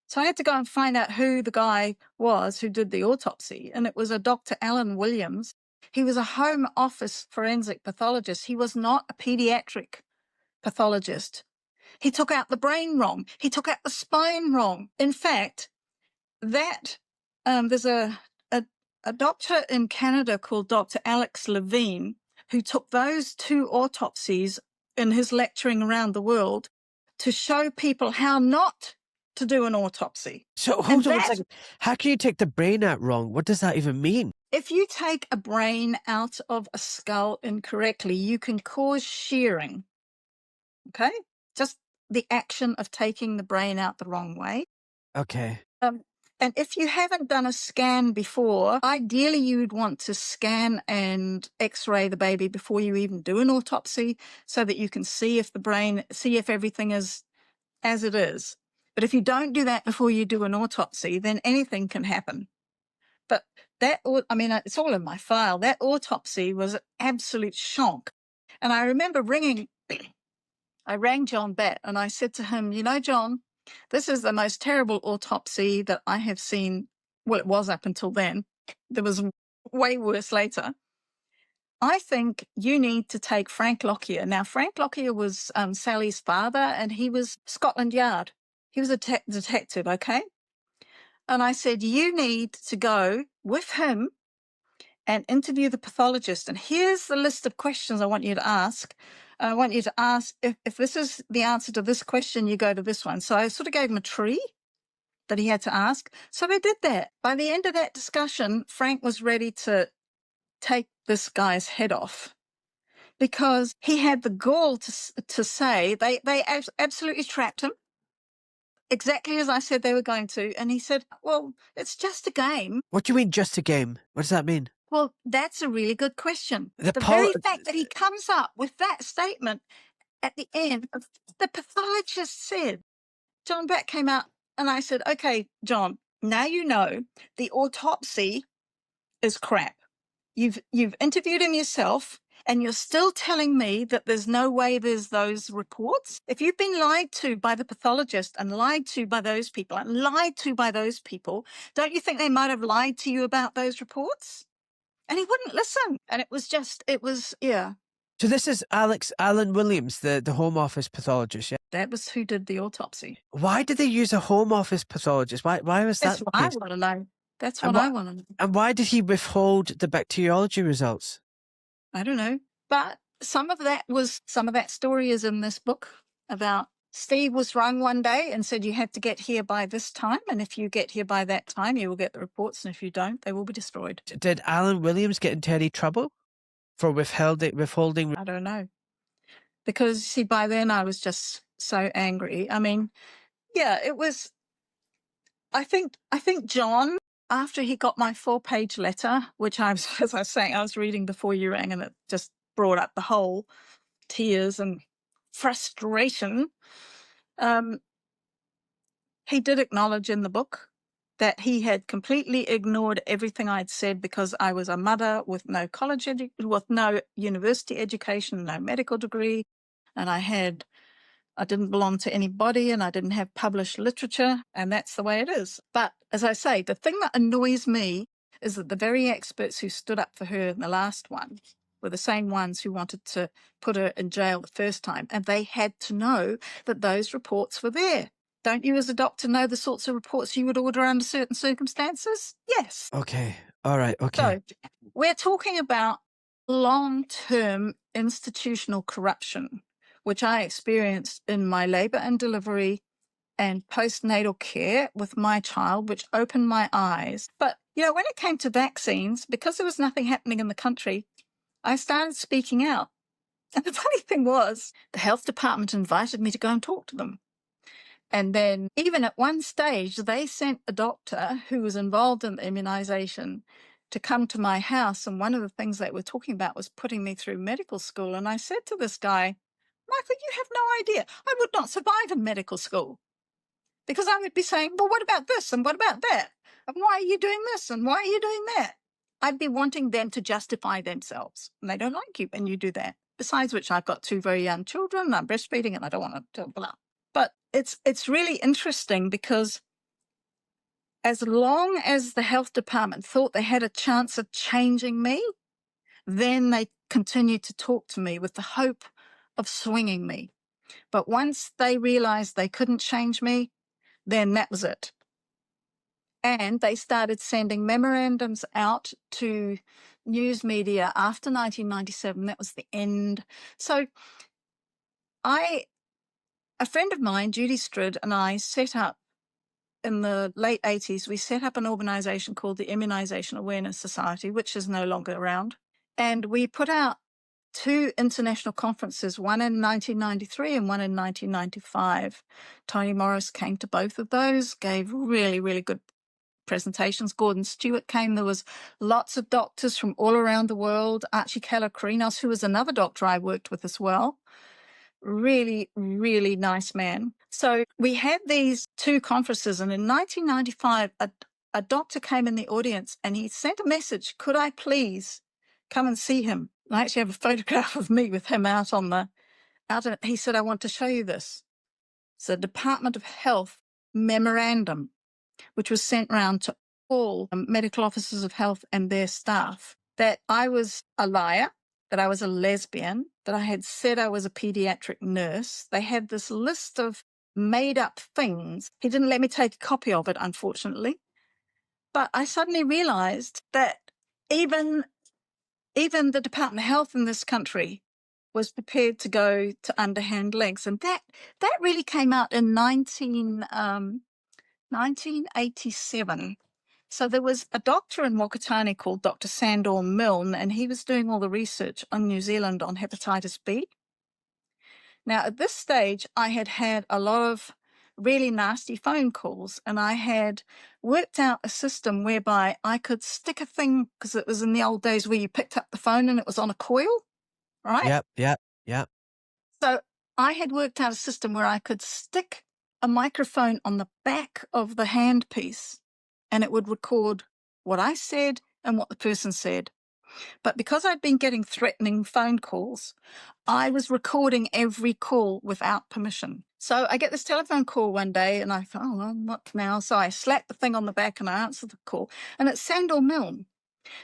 So I had to go and find out who the guy was who did the autopsy. And it was a Dr. Alan Williams. He was a home office forensic pathologist. He was not a pediatric pathologist. He took out the brain wrong. He took out the spine wrong. In fact, there's a doctor in Canada called Dr. Alex Levine who took those 2 autopsies in his lecturing around the world to show people how not to do an autopsy. So hold on a second. How can you take the brain out wrong? What does that even mean? If you take a brain out of a skull incorrectly, you can cause shearing. Okay? Just the action of taking the brain out the wrong way. Okay. And if you haven't done a scan before, ideally you would want to scan and x-ray the baby before you even do an autopsy so that you can see if everything is as it is. But if you don't do that before you do an autopsy, then anything can happen. But it's all in my file. That autopsy was an absolute shock. And I remember ringing I rang John back and I said to him, you know, John, this is the most terrible autopsy that I have seen. Well, it was up until then. There was way worse later. I think you need to take Frank Lockyer. Now, Frank Lockyer was Sally's father, and he was Scotland Yard. He was a detective, okay? And I said, you need to go with him and interview the pathologist. And here's the list of questions I want you to ask. I want you to ask, if this is the answer to this question, you go to this one. So I sort of gave him a tree that he had to ask. So they did that. By the end of that discussion, Frank was ready to take this guy's head off because he had the gall to say they absolutely trapped him exactly as I said they were going to. And he said, well, it's just a game. What do you mean just a game? What does that mean? Well, that's a really good question. The very fact that he comes up with that statement at the end, the pathologist said, John Beck came out and I said, okay, John, now you know the autopsy is crap. You've interviewed him yourself and you're still telling me that there's no way there's those reports. If you've been lied to by the pathologist and lied to by those people and lied to by those people, don't you think they might have lied to you about those reports? And he wouldn't listen. And it was, yeah. So this is Alan Williams, the Home Office pathologist, yeah? That was who did the autopsy. Why did they use a Home Office pathologist? Why was that? That's what I want to know. That's what I want to know. And why did he withhold the bacteriology results? I don't know. But some of that story is in this book about Steve was rung one day and said you had to get here by this time. And if you get here by that time, you will get the reports. And if you don't, they will be destroyed. Did Alan Williams get into any trouble for withholding? I don't know. Because, see, by then I was just so angry. I mean, yeah, it was, I think John, after he got my 4-page letter, which I was, as I was saying, I was reading before you rang, and it just brought up the whole tears and frustration. He did acknowledge in the book that he had completely ignored everything I'd said because I was a mother with no college, with no university education, no medical degree, and I didn't belong to anybody and I didn't have published literature, and that's the way it is. But as I say, the thing that annoys me is that the very experts who stood up for her in the last one were the same ones who wanted to put her in jail the first time, and they had to know that those reports were there. Don't you as a doctor know the sorts of reports you would order under certain circumstances? Yes. Okay. All right. Okay. So we're talking about long-term institutional corruption, which I experienced in my labour and delivery and postnatal care with my child, which opened my eyes. But, you know, when it came to vaccines, because there was nothing happening in the country, I started speaking out. And the funny thing was, the health department invited me to go and talk to them. And then even at one stage, they sent a doctor who was involved in the immunisation to come to my house. And one of the things they were talking about was putting me through medical school. And I said to this guy, Michael, you have no idea. I would not survive in medical school because I would be saying, well, what about this? And what about that? And why are you doing this? And why are you doing that? I'd be wanting them to justify themselves. And they don't like you when you do that. Besides which, I've got 2 very young children. I'm breastfeeding and I don't want to blah. But it's really interesting because as long as the health department thought they had a chance of changing me, then they continued to talk to me with the hope of swinging me. But once they realized they couldn't change me, then that was it. And they started sending memorandums out to news media after 1997. That was the end. So a friend of mine, Judy Strid, and I set up in the late 80s, we set up an organization called the Immunisation Awareness Society, which is no longer around. And we put out 2 international conferences, one in 1993 and one in 1995. Tony Morris came to both of those, gave really, really good presentations. Gordon Stewart came. There was lots of doctors from all around the world. Archie Keller-Karinos, who was another doctor I worked with as well. Really, really nice man. So we had these 2 conferences, and in 1995, a doctor came in the audience and he sent a message, could I please come and see him? And I actually have a photograph of me with him out on the he said, I want to show you this. It's a Department of Health memorandum, which was sent round to all medical officers of health and their staff, that I was a liar, that I was a lesbian, that I had said I was a pediatric nurse. They had this list of made up things. He didn't let me take a copy of it, unfortunately. But I suddenly realized that even the Department of Health in this country was prepared to go to underhand lengths. And that really came out in 1987. So there was a doctor in Whakatane called Dr. Sandor Milne, and he was doing all the research on New Zealand on hepatitis B. Now, at this stage, I had had a lot of really nasty phone calls, and I had worked out a system whereby I could stick a thing, because it was in the old days where you picked up the phone and it was on a coil, right? Yep. So I had worked out a system where I could stick a microphone on the back of the handpiece, and it would record what I said and what the person said. But because I'd been getting threatening phone calls, I was recording every call without permission. So I get this telephone call one day, and I thought, oh, well, what now? So I slapped the thing on the back and I answered the call. And it's Sandor Milne.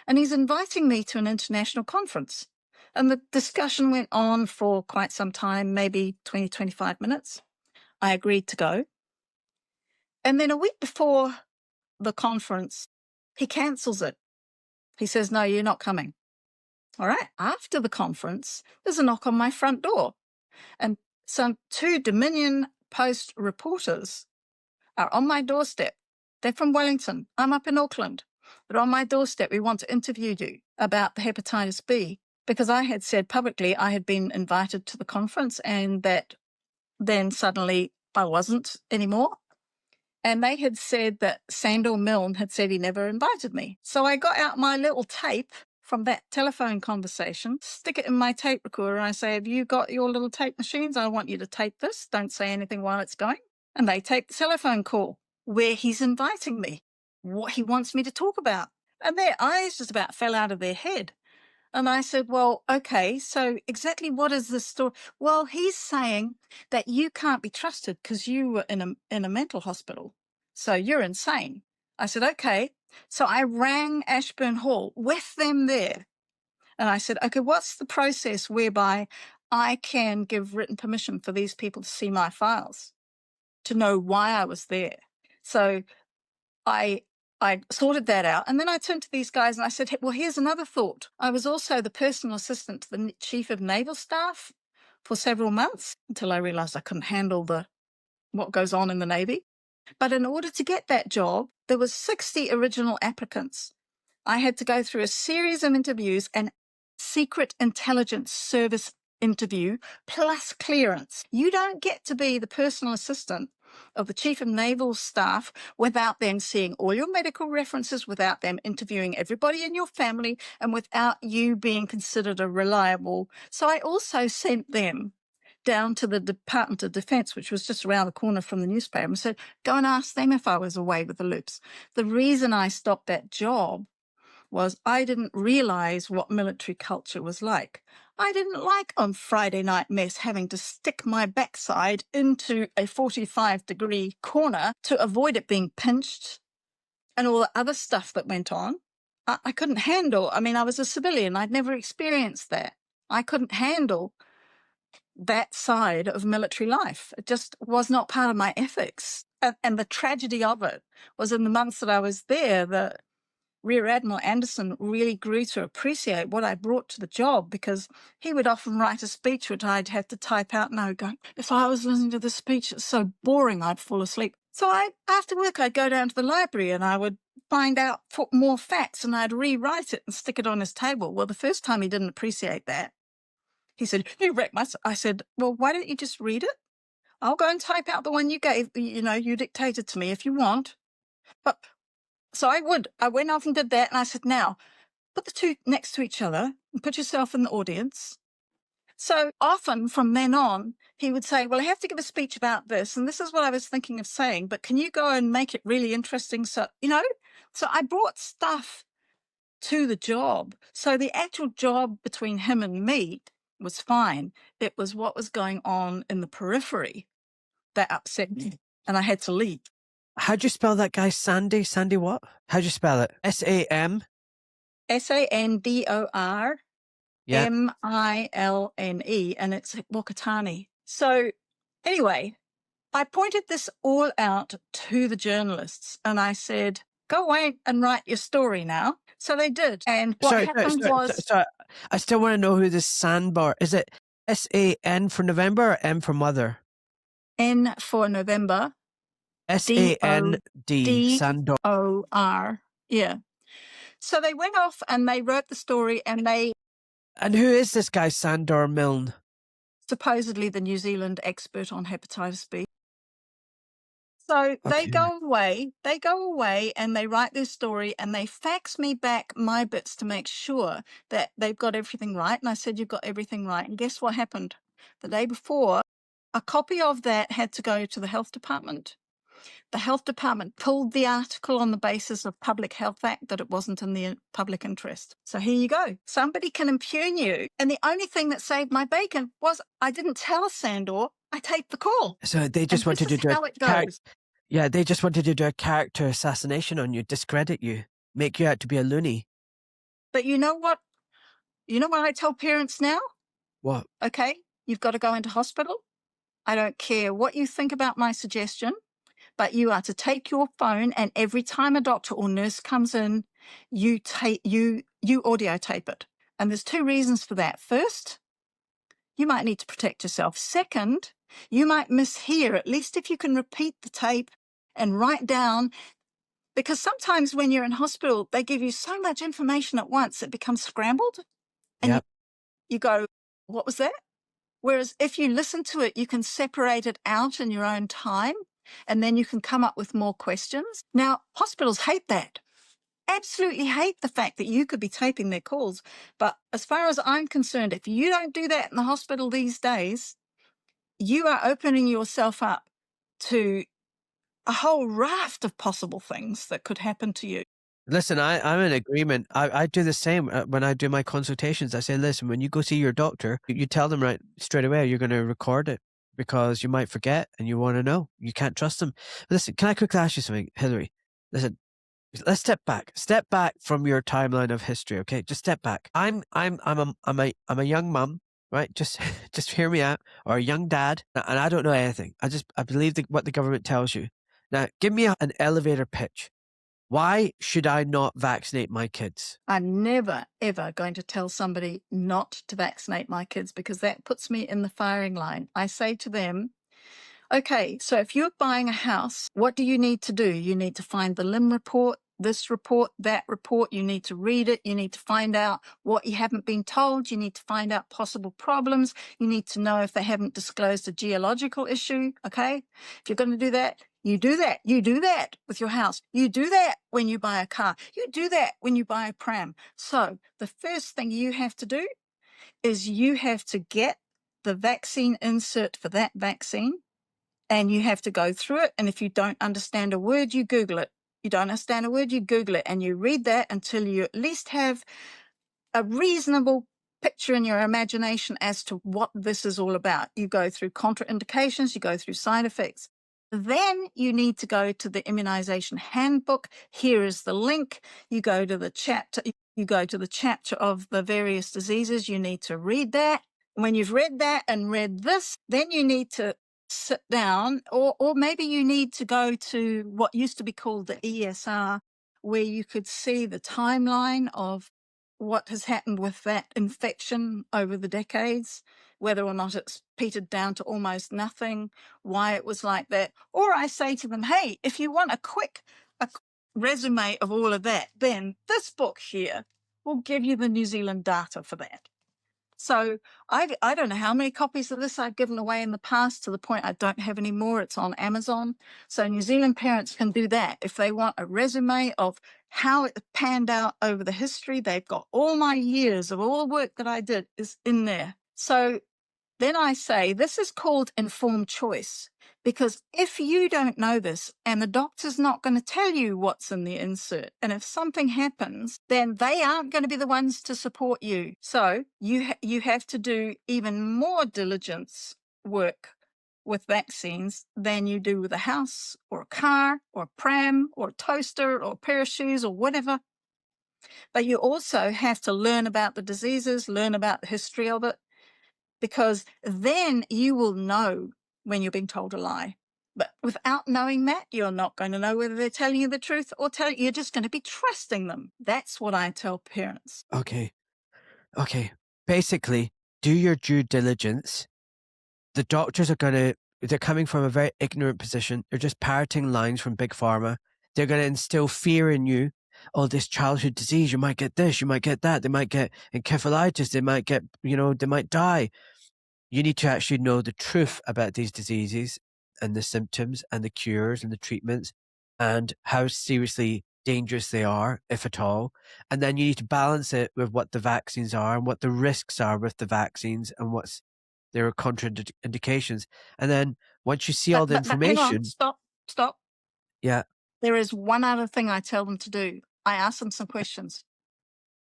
And he's inviting me to an international conference. And the discussion went on for quite some time, maybe 20, 25 minutes. I agreed to go. And then a week before the conference, he cancels it. He says, no, you're not coming. All right. After the conference, there's a knock on my front door. And some 2 Dominion Post reporters are on my doorstep. They're from Wellington. I'm up in Auckland. They're on my doorstep. We want to interview you about the hepatitis B, because I had said publicly I had been invited to the conference, and that then suddenly I wasn't anymore. And they had said that Sandor Milne had said he never invited me. So I got out my little tape from that telephone conversation, stick it in my tape recorder, and I say, have you got your little tape machines? I want you to tape this. Don't say anything while it's going. And they take the telephone call where he's inviting me, what he wants me to talk about. And their eyes just about fell out of their head. And I said, well, okay, so exactly what is the story? Well, he's saying that you can't be trusted because you were in a mental hospital. So you're insane. I said, okay. So I rang Ashburn Hall with them there. And I said, okay, what's the process whereby I can give written permission for these people to see my files, to know why I was there? So I sorted that out. And then I turned to these guys and I said, well, here's another thought. I was also the personal assistant to the Chief of Naval Staff for several months until I realized I couldn't handle what goes on in the Navy. But in order to get that job, there was 60 original applicants. I had to go through a series of interviews and secret intelligence service interview plus clearance. You don't get to be the personal assistant of the Chief of Naval Staff without them seeing all your medical references, without them interviewing everybody in your family, and without you being considered a reliable. So I also sent them down to the Department of Defense, which was just around the corner from the newspaper, and said, go and ask them if I was away with the loops. The reason I stopped that job was I didn't realize what military culture was like. I didn't like on Friday night mess having to stick my backside into a 45-degree corner to avoid it being pinched and all the other stuff that went on. I couldn't handle. I mean, I was a civilian. I'd never experienced that. I couldn't handle that side of military life. It just was not part of my ethics. And the tragedy of it was in the months that I was there, the Rear Admiral Anderson really grew to appreciate what I brought to the job, because he would often write a speech which I'd have to type out, and I would go, if I was listening to the speech, it's so boring I'd fall asleep. So after work, I'd go down to the library and I would find out more facts and I'd rewrite it and stick it on his table. Well, the first time he didn't appreciate that. He said, you wrecked my... I said, well, why don't you just read it? I'll go and type out the one you gave, you dictated to me if you want. But so I would. I went off and did that, and I said, now, put the two next to each other and put yourself in the audience. So often from then on, he would say, well, I have to give a speech about this, and this is what I was thinking of saying, but can you go and make it really interesting? So, so I brought stuff to the job. So the actual job between him and me was fine. It was what was going on in the periphery that upset me, and I had to leave. How'd you spell that guy, Sandy? Sandy what? How'd you spell it? S-A-M? Sandor Yeah. Milne, and it's Wakatani. So anyway, I pointed this all out to the journalists and I said, go away and write your story now. So they did. And what happened was... Sorry, I still want to know who this Sandbar, is it S-A-N for November or M for mother? N for November. S-A-N-D, Sandor. O-R. Yeah. So they went off and they wrote the story and they... And who is this guy, Sandor Milne? Supposedly the New Zealand expert on hepatitis B. So they go away and they write their story and they fax me back my bits to make sure that they've got everything right. And I said, you've got everything right. And guess what happened? The day before, a copy of that had to go to the health department. The health department pulled the article on the basis of Public Health Act that it wasn't in the public interest. So here you go. Somebody can impugn you. And the only thing that saved my bacon was I didn't tell Sandor. I taped the call. So they just wanted to do they just wanted to do a character assassination on you, discredit you, make you out to be a loony. But you know what? You know what I tell parents now? What? Okay, you've got to go into hospital. I don't care what you think about my suggestion, but you are to take your phone and every time a doctor or nurse comes in, you audio tape it. And there's two reasons for that. First, you might need to protect yourself. Second, you might mishear, at least if you can repeat the tape and write down, because sometimes when you're in hospital, they give you so much information at once, it becomes scrambled. And you go, what was that? Whereas if you listen to it, you can separate it out in your own time, and then you can come up with more questions. Now, hospitals hate that. Absolutely hate the fact that you could be taping their calls. But as far as I'm concerned, if you don't do that in the hospital these days, you are opening yourself up to a whole raft of possible things that could happen to you. Listen, I'm in agreement. I do the same when I do my consultations. I say, listen, when you go see your doctor, you tell them right straight away, you're going to record it because you might forget and you want to know. You can't trust them. Listen, can I quickly ask you something, Hilary? Listen, let's step back. Step back from your timeline of history, okay? Just step back. I'm a young mum, right? Just hear me out. Or a young dad, and I don't know anything. I believe what the government tells you. Now, give me an elevator pitch. Why should I not vaccinate my kids? I'm never, ever going to tell somebody not to vaccinate my kids because that puts me in the firing line. I say to them, okay, so if you're buying a house, what do you need to do? You need to find the LIM report, this report, that report. You need to read it. You need to find out what you haven't been told. You need to find out possible problems. You need to know if they haven't disclosed a geological issue, okay? If you're going to do that, you do that. You do that with your house. You do that when you buy a car. You do that when you buy a pram. So the first thing you have to do is you have to get the vaccine insert for that vaccine and you have to go through it. And if you don't understand a word, you Google it. You don't understand a word, you Google it and you read that until you at least have a reasonable picture in your imagination as to what this is all about. You go through contraindications, you go through side effects. Then you need to go to the immunization handbook. Here is the link. You go to the chapter. You go to the chapter of the various diseases. You need to read that. When you've read that and read this, then you need to sit down, or maybe you need to go to what used to be called the ESR, where you could see the timeline of what has happened with that infection over the decades, whether or not it's petered down to almost nothing, why it was like that. Or I say to them, hey, if you want a quick resume of all of that, then this book here will give you the New Zealand data for that. So I don't know how many copies of this I've given away in the past, to the point I don't have any more. It's on Amazon. So New Zealand parents can do that. If they want a resume of how it panned out over the history, they've got all my years of all the work that I did is in there. So Then I say, this is called informed choice, because if you don't know this and the doctor's not going to tell you what's in the insert, and if something happens, then they aren't going to be the ones to support you. So you have to do even more diligence work with vaccines than you do with a house or a car or a pram or a toaster or a pair of shoes or whatever. But you also have to learn about the diseases, learn about the history of it, because then you will know when you're being told a lie. But without knowing that, you're not going to know whether they're telling you the truth or you're just going to be trusting them. That's what I tell parents. Okay. Basically, do your due diligence. The doctors they're coming from a very ignorant position. They're just parroting lines from Big Pharma. They're going to instill fear in you. Oh, this childhood disease, you might get this, you might get that. They might get encephalitis. They might get, they might die. You need to actually know the truth about these diseases and the symptoms and the cures and the treatments and how seriously dangerous they are, if at all. And then you need to balance it with what the vaccines are and what the risks are with the vaccines and what's their contraindications. And then once you see all the But hang on, information. stop. Yeah. There is one other thing I tell them to do. I ask them some questions.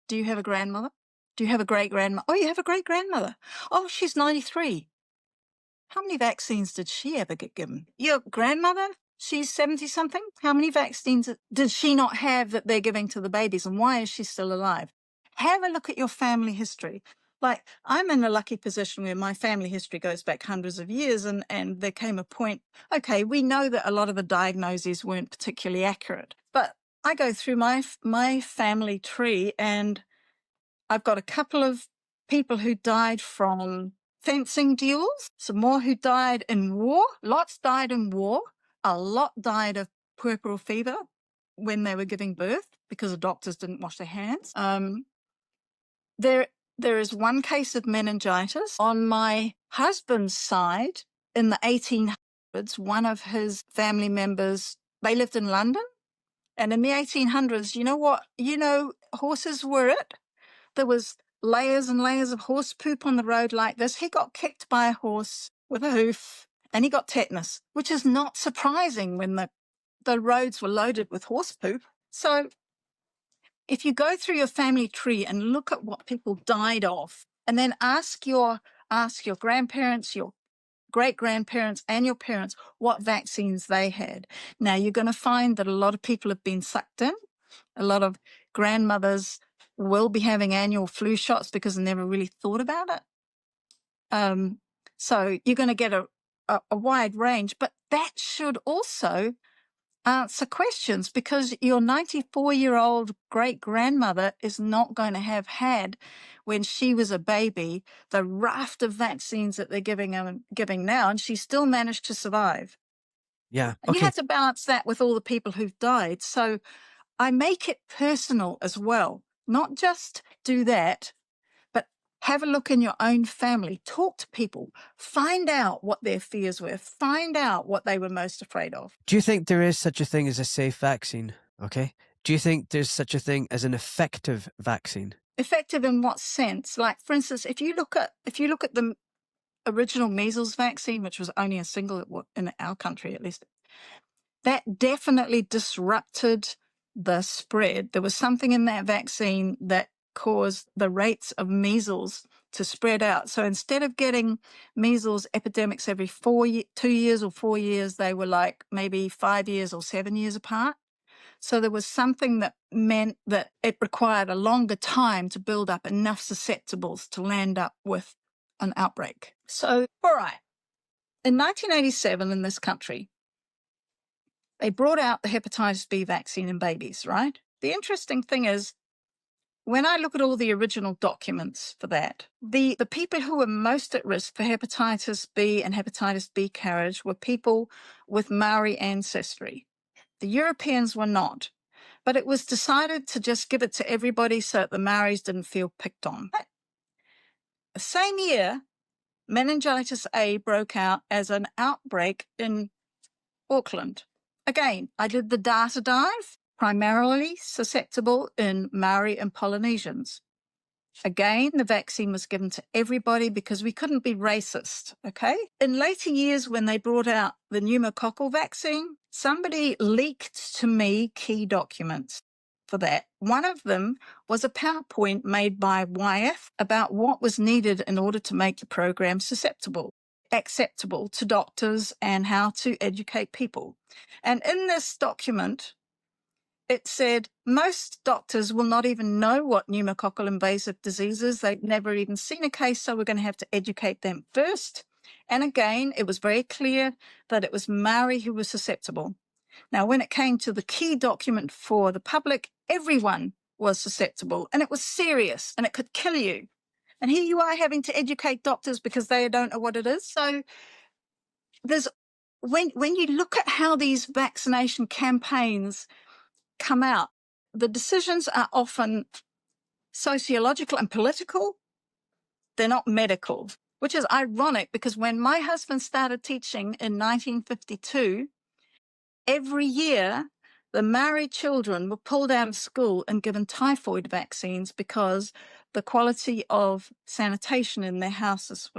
Do you have a grandmother? Do you have a great-grandmother? Oh, you have a great-grandmother. Oh, she's 93. How many vaccines did she ever get given? Your grandmother, she's 70-something. How many vaccines did she not have that they're giving to the babies, and why is she still alive? Have a look at your family history. Like, I'm in a lucky position where my family history goes back hundreds of years, and there came a point, okay, we know that a lot of the diagnoses weren't particularly accurate, but I go through my family tree, and I've got a couple of people who died from fencing duels, some more who died in war, lots died in war, a lot died of puerperal fever when they were giving birth because the doctors didn't wash their hands. There is one case of meningitis. On my husband's side, in the 1800s, one of his family members, they lived in London, and in the 1800s, you know what? Horses were it. There was layers and layers of horse poop on the road like this. He got kicked by a horse with a hoof and he got tetanus, which is not surprising when the roads were loaded with horse poop. So if you go through your family tree and look at what people died of, and then ask your grandparents, your great-grandparents and your parents what vaccines they had. Now, you're going to find that a lot of people have been sucked in. A lot of grandmothers will be having annual flu shots because they never really thought about it. So you're going to get a wide range, but that should also answer questions, because your 94-year-old great-grandmother is not going to have had, when she was a baby, the raft of vaccines that they're giving now, and she still managed to survive. Yeah. And you have to balance that with all the people who've died. So I make it personal as well. Not just do that, but have a look in your own family. Talk to people. Find out what their fears were. Find out what they were most afraid of. Do you think there is such a thing as a safe vaccine? Okay. Do you think there's such a thing as an effective vaccine? Effective in what sense? Like, for instance, if you look at the original measles vaccine, which was only a single in our country at least, that definitely disrupted the spread. There was something in that vaccine that caused the rates of measles to spread out. So instead of getting measles epidemics every 2 years or 4 years, they were like maybe 5 years or 7 years apart. So there was something that meant that it required a longer time to build up enough susceptibles to land up with an outbreak. So, all right, in 1987 in this country, they brought out the hepatitis B vaccine in babies, right? The interesting thing is, when I look at all the original documents for that, the people who were most at risk for hepatitis B and hepatitis B carriage were people with Maori ancestry. The Europeans were not. But it was decided to just give it to everybody so that the Maoris didn't feel picked on. The same year, meningitis A broke out as an outbreak in Auckland. Again, I did the data dive, primarily susceptible in Maori and Polynesians. Again, the vaccine was given to everybody because we couldn't be racist, okay? In later years, when they brought out the pneumococcal vaccine, somebody leaked to me key documents for that. One of them was a PowerPoint made by Wyeth about what was needed in order to make the program acceptable to doctors and how to educate people. And in this document, it said most doctors will not even know what pneumococcal invasive disease is. They've never even seen a case, so we're going to have to educate them first. And again, it was very clear that it was Maori who was susceptible. Now, when it came to the key document for the public, everyone was susceptible, and it was serious, and it could kill you. And here you are having to educate doctors because they don't know what it is. So there's when you look at how these vaccination campaigns come out, the decisions are often sociological and political. They're not medical, which is ironic because when my husband started teaching in 1952, every year the Maori children were pulled out of school and given typhoid vaccines because the quality of sanitation in their houses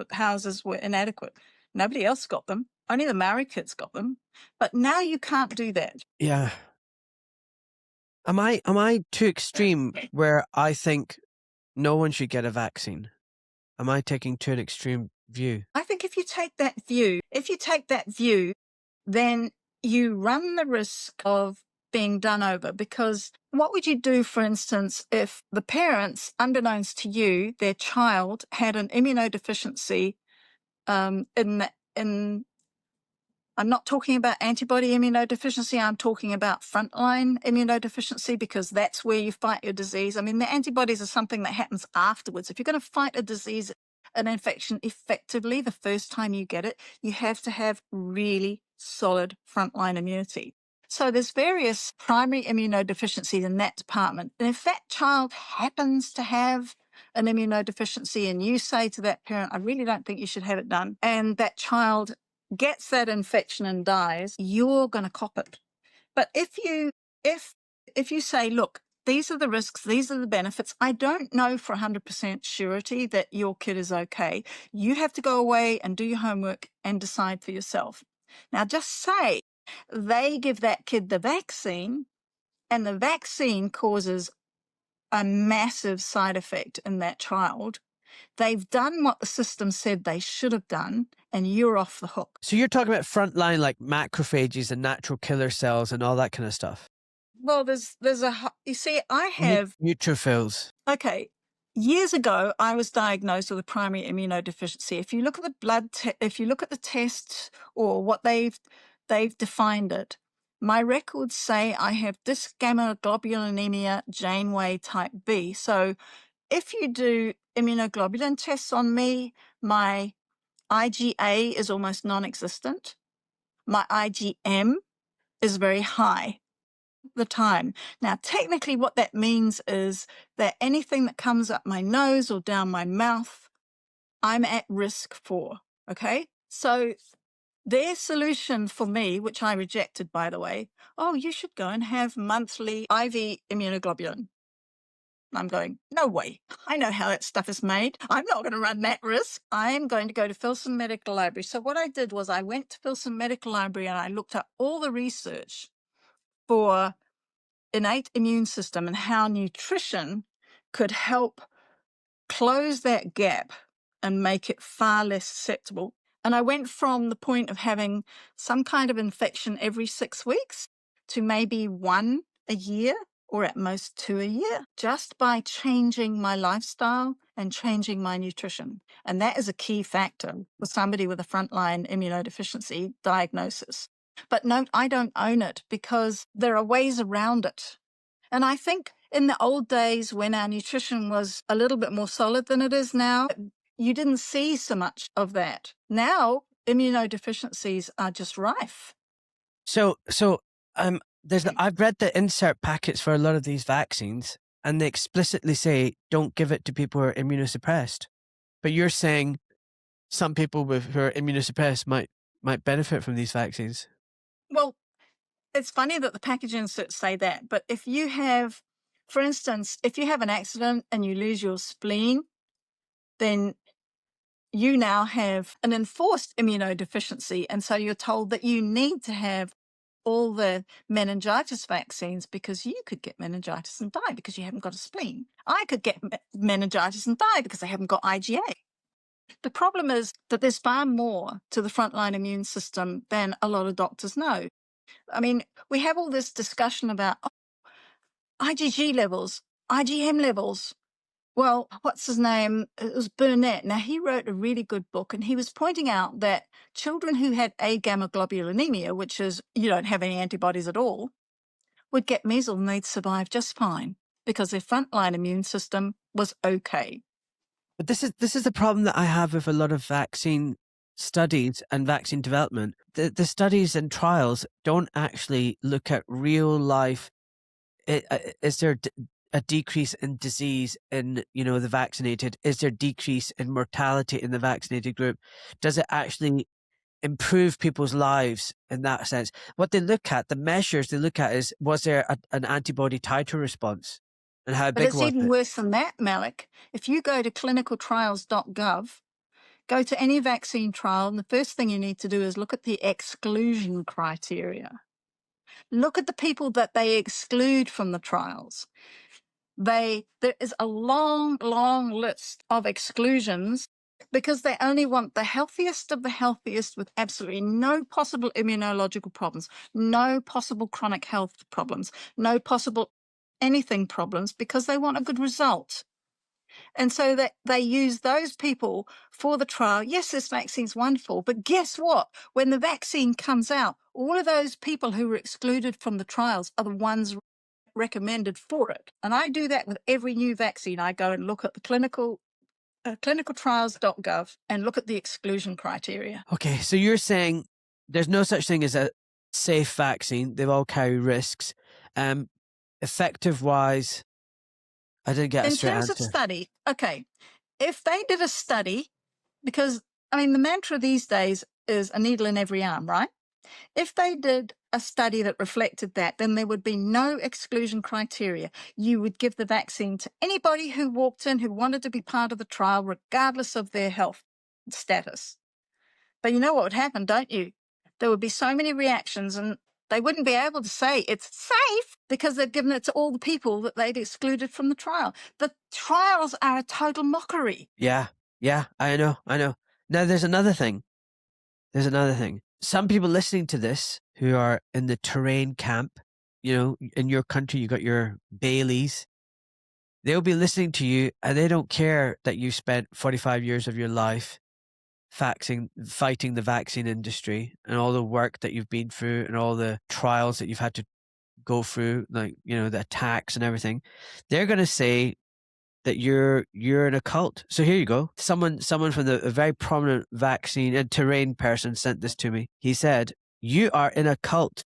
were inadequate. Nobody else got them. Only the Maori kids got them. But now you can't do that. Yeah. Am I too extreme where I think no one should get a vaccine? Am I taking too an extreme view? I think if you take that view, then you run the risk of being done over, because what would you do, for instance, if the parents, unbeknownst to you, their child had an immunodeficiency I'm not talking about antibody immunodeficiency. I'm talking about frontline immunodeficiency, because that's where you fight your disease. I mean, the antibodies are something that happens afterwards. If you're going to fight a disease, an infection effectively the first time you get it, you have to have really solid frontline immunity. So there's various primary immunodeficiencies in that department. And if that child happens to have an immunodeficiency and you say to that parent, I really don't think you should have it done, and that child gets that infection and dies, you're going to cop it. But if you say, look, these are the risks, these are the benefits, I don't know for 100% surety that your kid is okay. You have to go away and do your homework and decide for yourself. Now, just say they give that kid the vaccine and the vaccine causes a massive side effect in that child. They've done what the system said they should have done, and you're off the hook. So you're talking about frontline, like macrophages and natural killer cells and all that kind of stuff? Well, you see, I have... Neutrophils. Okay. Years ago, I was diagnosed with a primary immunodeficiency. If you look at the if you look at the tests or what they've defined it, my records say I have dysgammaglobulinemia Janeway type B. So if you do immunoglobulin tests on me, my IgA is almost non-existent. My IgM is very high the time. Now, technically what that means is that anything that comes up my nose or down my mouth, I'm at risk for, okay? So their solution for me, which I rejected, by the way, oh, you should go and have monthly IV immunoglobulin. I'm going, no way. I know how that stuff is made. I'm not going to run that risk. I'm going to go to Filson Medical Library. So what I did was I went to Filson Medical Library and I looked up all the research for innate immune system and how nutrition could help close that gap and make it far less susceptible. And I went from the point of having some kind of infection every 6 weeks to maybe 1 a year, or at most 2 a year, just by changing my lifestyle and changing my nutrition. And that is a key factor for somebody with a frontline immunodeficiency diagnosis. But no, I don't own it because there are ways around it. And I think in the old days when our nutrition was a little bit more solid than it is now, you didn't see so much of that. Now, immunodeficiencies are just rife. So I've read the insert packets for a lot of these vaccines, and they explicitly say don't give it to people who are immunosuppressed. But you're saying some people who are immunosuppressed might benefit from these vaccines. Well, it's funny that the package inserts say that, but if you have For instance, if you have an accident and you lose your spleen, then you now have an enforced immunodeficiency. And so you're told that you need to have all the meningitis vaccines because you could get meningitis and die because you haven't got a spleen. I could get meningitis and die because I haven't got IgA. The problem is that there's far more to the frontline immune system than a lot of doctors know. I mean, we have all this discussion about IgG levels, IgM levels. Well, what's his name? It was Burnett. Now, he wrote a really good book, and he was pointing out that children who had agamma-globulinemia, which is you don't have any antibodies at all, would get measles and they'd survive just fine because their frontline immune system was okay. But this is the problem that I have with a lot of vaccine studies and vaccine development. The studies and trials don't actually look at real life. Is there a decrease in disease in the vaccinated? Is there decrease in mortality in the vaccinated group? Does it actually improve people's lives in that sense? What they look at, the measures they look at, is was there an antibody titer response, and how But big it's was even it? worse than that, Malik. If you go to clinicaltrials.gov, go to any vaccine trial, and the first thing you need to do is look at the exclusion criteria. Look at the people that they exclude from the trials. There is a long, long list of exclusions because they only want the healthiest of the healthiest with absolutely no possible immunological problems, no possible chronic health problems, no possible anything problems, because they want a good result. And so that they use those people for the trial. Yes, this vaccine's wonderful, but guess what? When the vaccine comes out, all of those people who were excluded from the trials are the ones recommended for it. And I do that with every new vaccine. I go and look at the clinicaltrials.gov and look at the exclusion criteria. Okay, so you're saying there's no such thing as a safe vaccine. They all carry risks. Effective wise, I didn't get a In straight terms of answer. study, okay, if they did a study, because I mean, the mantra these days is a needle in every arm, right? If they did a study that reflected that, then there would be no exclusion criteria. You would give the vaccine to anybody who walked in who wanted to be part of the trial, regardless of their health status. But you know what would happen, don't you? There would be so many reactions, and they wouldn't be able to say it's safe because they've given it to all the people that they'd excluded from the trial. The trials are a total mockery. Yeah, I know. Now there's another thing. Some people listening to this who are in the terrain camp, in your country, you got your Baileys. They'll be listening to you and they don't care that you spent 45 years of your life fighting the vaccine industry and all the work that you've been through and all the trials that you've had to go through, like, the attacks and everything. They're going to say that you're in a cult. So here you go. Someone from a very prominent vaccine and terrain person sent this to me. He said, "You are in a cult.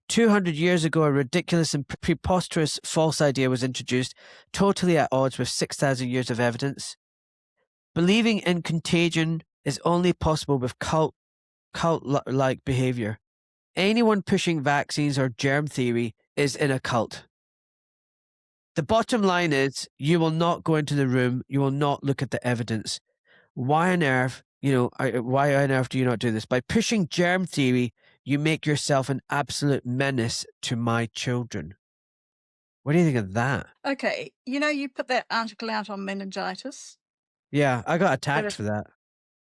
200 years ago, a ridiculous and preposterous false idea was introduced, totally at odds with 6,000 years of evidence. Believing in contagion is only possible with cult-like behavior. Anyone pushing vaccines or germ theory is in a cult. The bottom line is you will not go into the room. You will not look at the evidence. Why on earth, why on earth do you not do this? By pushing germ theory, you make yourself an absolute menace to my children." What do you think of that? Okay, you put that article out on meningitis. Yeah, I got attacked for that.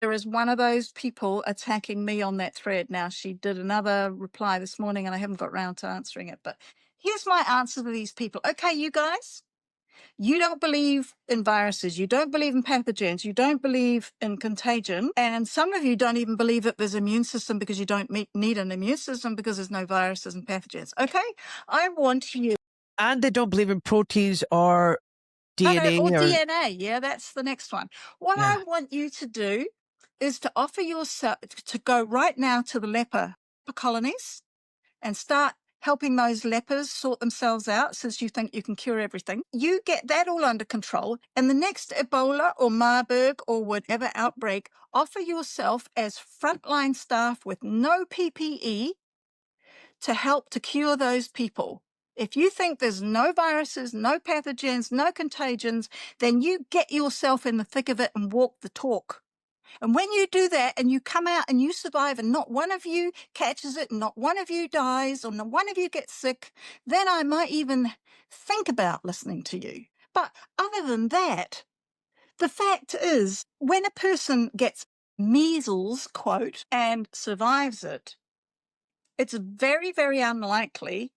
There is one of those people attacking me on that thread. Now, she did another reply this morning and I haven't got round to answering it. But here's my answer to these people. Okay, you guys, you don't believe in viruses. You don't believe in pathogens. You don't believe in contagion. And some of you don't even believe that there's an immune system because you don't need an immune system because there's no viruses and pathogens. Okay, I want you. And they don't believe in proteins or DNA. Or DNA. Yeah, that's the next one. What Yeah. I want you to do is to offer yourself to go right now to the leper colonies and start helping those lepers sort themselves out, since you think you can cure everything. You get that all under control, and the next Ebola or Marburg or whatever outbreak, offer yourself as frontline staff with no PPE to help to cure those people. If you think there's no viruses, no pathogens, no contagions, then you get yourself in the thick of it and walk the talk. And when you do that and you come out and you survive and not one of you catches it, not one of you dies, or not one of you gets sick, then I might even think about listening to you. But other than that, the fact is, when a person gets measles, quote, and survives it, it's very, very unlikely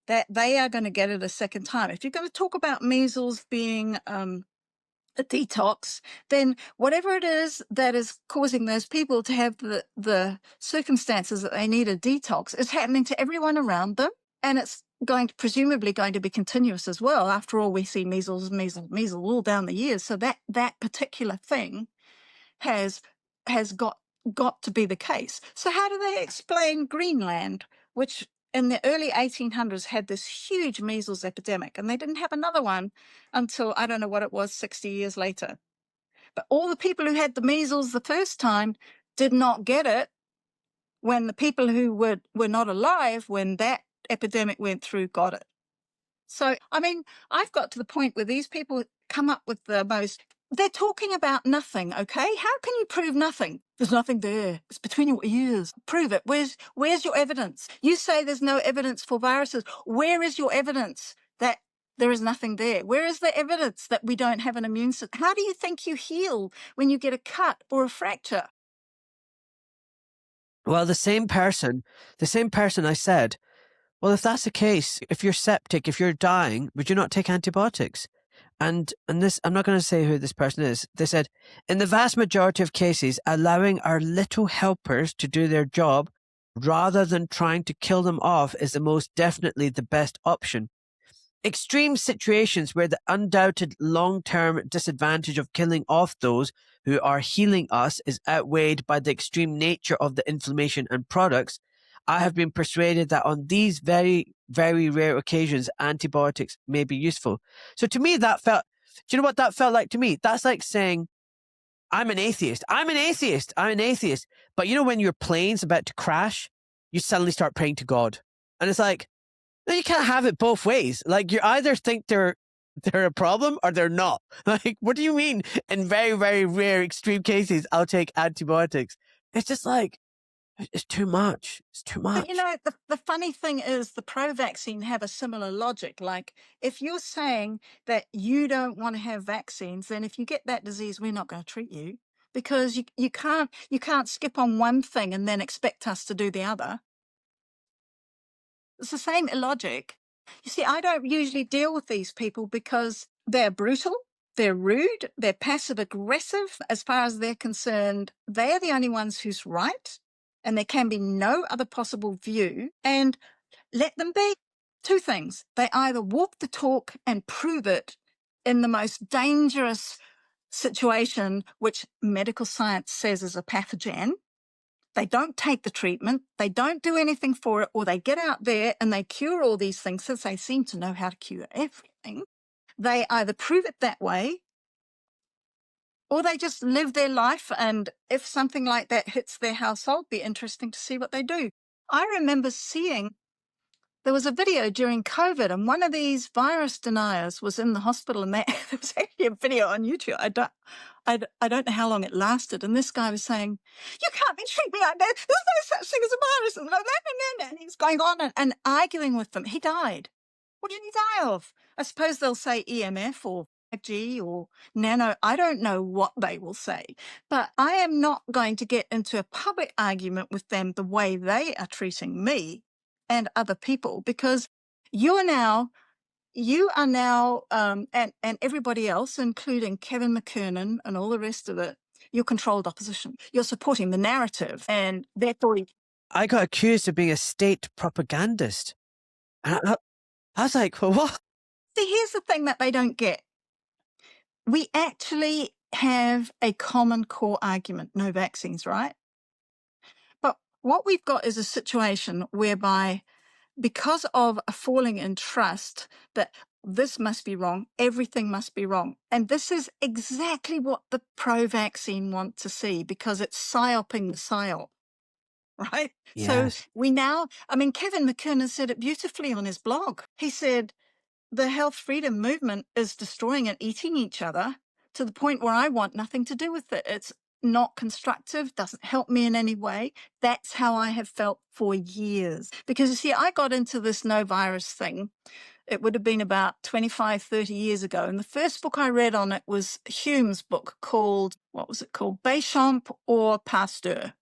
that they are going to get it a second time. If you're going to talk about measles being a detox, then whatever it is that is causing those people to have the circumstances that they need a detox is happening to everyone around them. And it's presumably going to be continuous as well. After all, we see measles all down the years. So that particular thing has got to be the case. So how do they explain Greenland, which in the early 1800s had this huge measles epidemic, and they didn't have another one until, I don't know what it was, 60 years later. But all the people who had the measles the first time did not get it when the people who were not alive when that epidemic went through got it. So, I mean, I've got to the point where these people come up with the most, they're talking about nothing, okay? How can you prove nothing? There's nothing there. It's between your ears. Prove it. Where's your evidence? You say there's no evidence for viruses. Where is your evidence that there is nothing there? Where is the evidence that we don't have an immune system? How do you think you heal when you get a cut or a fracture? Well, the same person I said, well, if that's the case, if you're septic, if you're dying, would you not take antibiotics? And this, I'm not going to say who this person is. They said, in the vast majority of cases, allowing our little helpers to do their job rather than trying to kill them off is the most definitely the best option. Extreme situations where the undoubted long-term disadvantage of killing off those who are healing us is outweighed by the extreme nature of the inflammation and products, I have been persuaded that on these very, very rare occasions, antibiotics may be useful. So to me, do you know what that felt like to me? That's like saying, I'm an atheist. But you know, when your plane's about to crash, you suddenly start praying to God. And it's like, no, you can't have it both ways. Like, you either think they're a problem or they're not. Like, what do you mean? In very, very rare extreme cases, I'll take antibiotics. It's just like, it's too much. It's too much. But you know, the funny thing is the pro-vaccine have a similar logic. Like, if you're saying that you don't want to have vaccines, then if you get that disease, we're not going to treat you, because you can't skip on one thing and then expect us to do the other. It's the same logic. You see, I don't usually deal with these people because they're brutal, they're rude, they're passive aggressive. As far as they're concerned, they're the only ones who's right. And there can be no other possible view, and let them be. Two things. They either walk the talk and prove it in the most dangerous situation, which medical science says is a pathogen. They don't take the treatment, they don't do anything for it, or they get out there and they cure all these things, since they seem to know how to cure everything. They either prove it that way, or they just live their life, and if something like that hits their household, be interesting to see what they do. I remember seeing, there was a video during COVID, and one of these virus deniers was in the hospital, and there was actually a video on YouTube. I don't know how long it lasted, and this guy was saying, "You can't be treating me like that. There's no such thing as a virus." And he's going on and arguing with them. He died. What did he die of? I suppose they'll say EMF or 5G or nano. I don't know what they will say, but I am not going to get into a public argument with them the way they are treating me and other people, because you are now, and everybody else, including Kevin McKernan and all the rest of it, you're controlled opposition. You're supporting the narrative, and therefore, I got accused of being a state propagandist. And I was like, well, what? see, here's the thing that they don't get. We actually have a common core argument: no vaccines, right? But what we've got is a situation whereby, because of a falling in trust that this must be wrong, everything must be wrong. And this is exactly what the pro-vaccine want to see, because it's psyoping the psyop. right? So Yes. we now, I mean, Kevin McKernan said it beautifully on his blog. He said, the health freedom movement is destroying and eating each other to the point where I want nothing to do with it. It's not constructive, doesn't help me in any way. That's how I have felt for years. Because you see, I got into this no virus thing. It would have been about 25, 30 years ago. And the first book I read on it was Hume's book called, what was it called? Béchamp or Pasteur.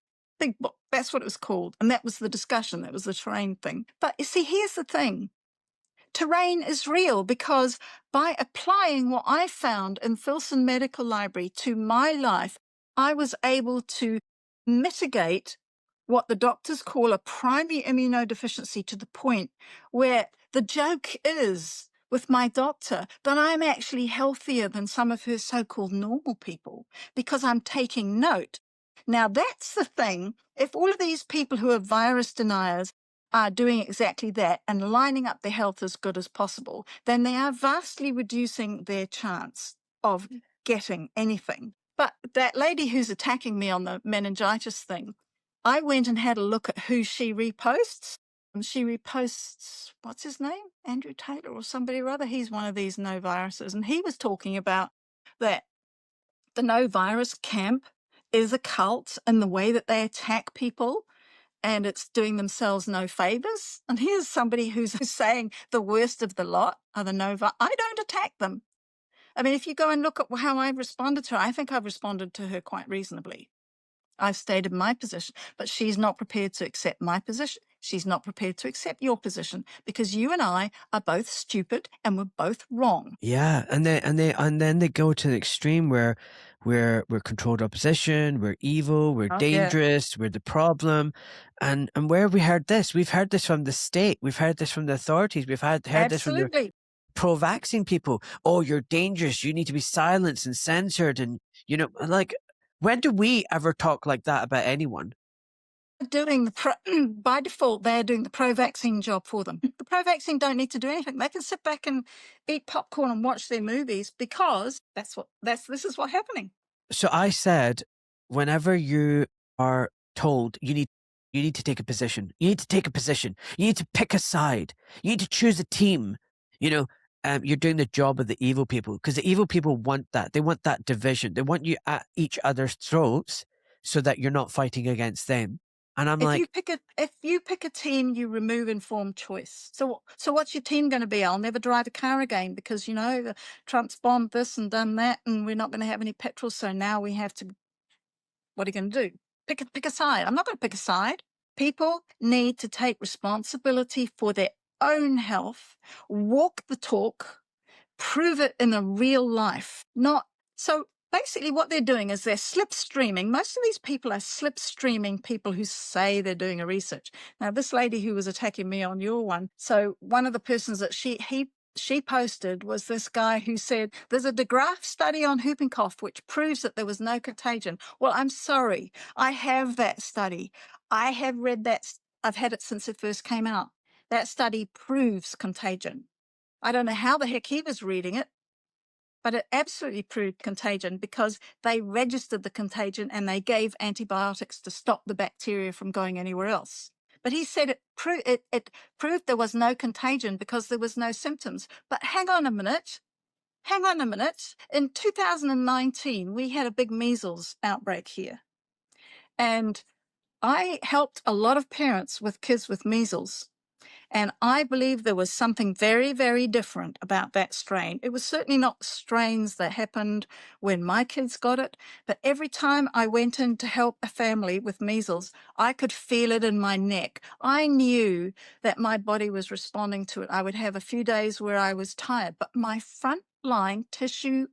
Big book. That's what it was called. And that was the discussion. That was the terrain thing. But you see, here's the thing. Terrain is real because by applying what I found in Filson Medical Library to my life, I was able to mitigate what the doctors call a primary immunodeficiency to the point where the joke is with my doctor that I'm actually healthier than some of her so-called normal people because I'm taking note. Now, that's the thing. If all of these people who are virus deniers are doing exactly that and lining up their health as good as possible, then they are vastly reducing their chance of getting anything. But that lady who's attacking me on the meningitis thing, I went and had a look at who she reposts. And she reposts, what's his name? Andrew Taylor or somebody or other. He's one of these no viruses. And he was talking about that the no virus camp is a cult in the way that they attack people, and it's doing themselves no favors. And here's somebody who's saying the worst of the lot are the Nova. I don't attack them. I mean, if you go and look at how I've responded to her, I think I've responded to her quite reasonably. I've stated my position, but she's not prepared to accept my position. She's not prepared to accept your position because you and I are both stupid and we're both wrong. Yeah, and then they go to the extreme where we're controlled opposition, we're evil, we're dangerous, we're the problem, and where have we heard this? We've heard this from the state, we've heard this from the authorities, we've heard this from the pro-vaccine people. Oh, you're dangerous. You need to be silenced and censored, and like, when do we ever talk like that about anyone? Doing the by default, they're doing the pro-vaccine job for them. The pro-vaccine don't need to do anything. They can sit back and eat popcorn and watch their movies because this is what's happening. So I said, whenever you are told you need to take a position, you need to take a position, you need to pick a side, you need to choose a team. You're doing the job of the evil people, because the evil people want that. They want that division. They want you at each other's throats so that you're not fighting against them. And I'm if you pick a team, you remove informed choice. So what's your team going to be? I'll never drive a car again because, Trump's bombed this and done that and we're not going to have any petrol. So now we have to, what are you going to do? Pick a side. I'm not going to pick a side. People need to take responsibility for their own health, walk the talk, prove it in the real life. So basically what they're doing is they're slipstreaming. Most of these people are slipstreaming people who say they're doing a research. Now, this lady who was attacking me on your one, so one of the persons that she posted was this guy who said, there's a De Graaf study on whooping cough which proves that there was no contagion. Well, I'm sorry. I have that study. I have read that. I've had it since it first came out. That study proves contagion. I don't know how the heck he was reading it, but it absolutely proved contagion because they registered the contagion and they gave antibiotics to stop the bacteria from going anywhere else. But he said it proved there was no contagion because there was no symptoms. But hang on a minute. In 2019, we had a big measles outbreak here. And I helped a lot of parents with kids with measles. And I believe there was something very, very different about that strain. It was certainly not strains that happened when my kids got it, but every time I went in to help a family with measles, I could feel it in my neck. I knew that my body was responding to it. I would have a few days where I was tired, but my frontline tissue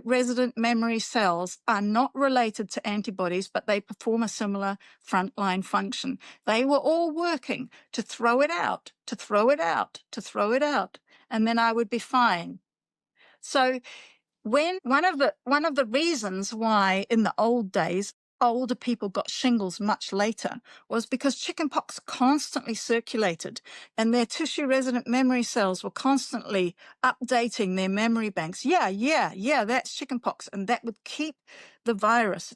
resident memory cells are not related to antibodies, but they perform a similar frontline function. They were all working to throw it out, and then I would be fine. So when one of the reasons why in the old days older people got shingles much later was because chickenpox constantly circulated and their tissue resident memory cells were constantly updating their memory banks. Yeah, that's chickenpox, and that would keep the virus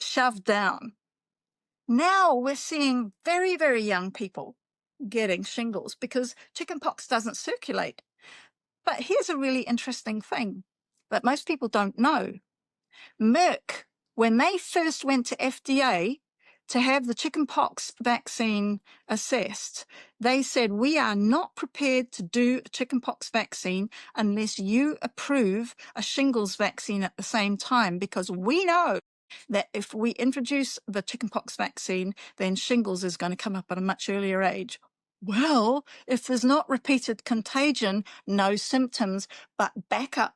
shoved down. Now we're seeing very, very young people getting shingles because chickenpox doesn't circulate. But here's a really interesting thing that most people don't know. Merck, when they first went to FDA to have the chickenpox vaccine assessed, they said, we are not prepared to do a chickenpox vaccine unless you approve a shingles vaccine at the same time, because we know that if we introduce the chickenpox vaccine, then shingles is going to come up at a much earlier age. Well, if there's not repeated contagion, no symptoms, but backup,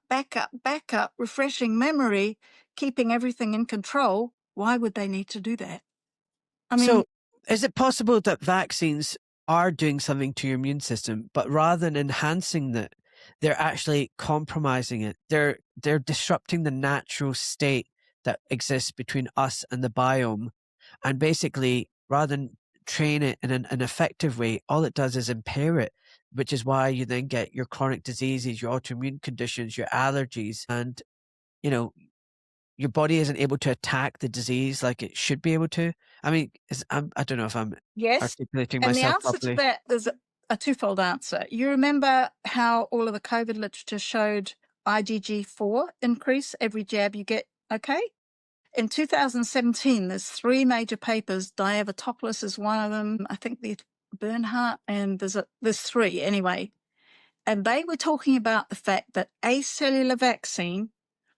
refreshing memory, keeping everything in control, why would they need to do that? I mean, So is it possible that vaccines are doing something to your immune system, but rather than enhancing it, they're actually compromising it? They're disrupting the natural state that exists between us and the biome. And basically, rather than train it in an effective way, all it does is impair it, which is why you then get your chronic diseases, your autoimmune conditions, your allergies, and, you know, your body isn't able to attack the disease like it should be able to. I mean, I don't know if I'm yes. articulating And the myself answer properly. to that is a twofold answer. You remember how all of the COVID literature showed IgG4 increase every jab you get, okay? In 2017, there's 3 major papers. Divertopoulos is one of them. I think the Bernhardt, and there's 3 anyway. And they were talking about the fact that acellular vaccine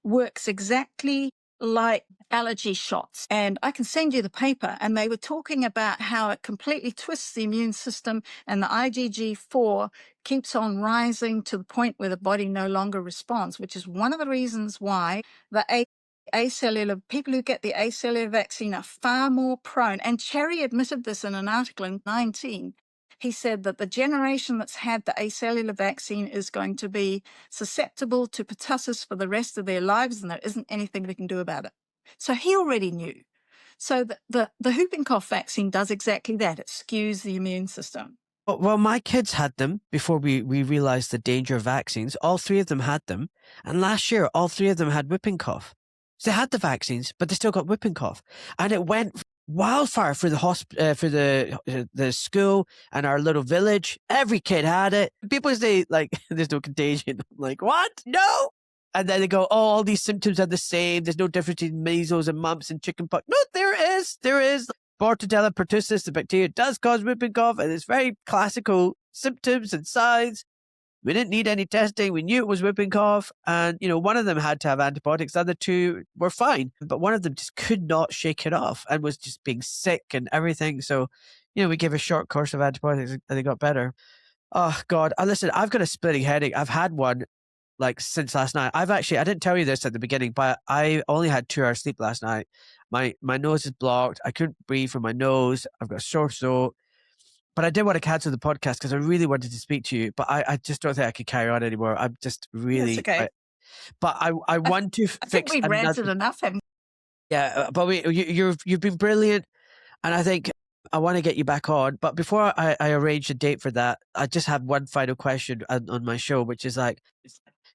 works exactly like allergy shots. And I can send you the paper. And they were talking about how it completely twists the immune system, and the IgG4 keeps on rising to the point where the body no longer responds, which is one of the reasons why the acellular people who get the acellular vaccine are far more prone. And Cherry admitted this in an article in 19. He said that the generation that's had the acellular vaccine is going to be susceptible to pertussis for the rest of their lives, and there isn't anything they can do about it. So he already knew. So the whooping cough vaccine does exactly that. It skews the immune system. Well, my kids had them before we realized the danger of vaccines. All 3 of them had them. And last year, all 3 of them had whooping cough. So they had the vaccines, but they still got whooping cough. And it went wildfire for the for the school and our little village. Every kid had it. People say, like, there's no contagion. I'm like, what? No. And then they go, oh, all these symptoms are the same. There's no difference between measles and mumps and chickenpox. No, there is. There is. Bordetella pertussis, the bacteria, does cause whooping cough, and it's very classical symptoms and signs. We didn't need any testing. We knew it was whooping cough. And, you know, one of them had to have antibiotics. The other 2 were fine. But one of them just could not shake it off and was just being sick and everything. So, you know, we gave a short course of antibiotics and they got better. Oh, God. Listen, I've got a splitting headache. I've had one like since last night. I didn't tell you this at the beginning, but I only had 2 hours sleep last night. My nose is blocked. I couldn't breathe from my nose. I've got a sore throat. But I did want to cancel the podcast because I really wanted to speak to you, but I just don't think I could carry on anymore. I'm just really, That's okay. but I want to I think fix we've ranted another. enough, haven't Yeah, but you've been brilliant, and I think I want to get you back on. But before I arrange a date for that, I just have one final question on my show, which is like,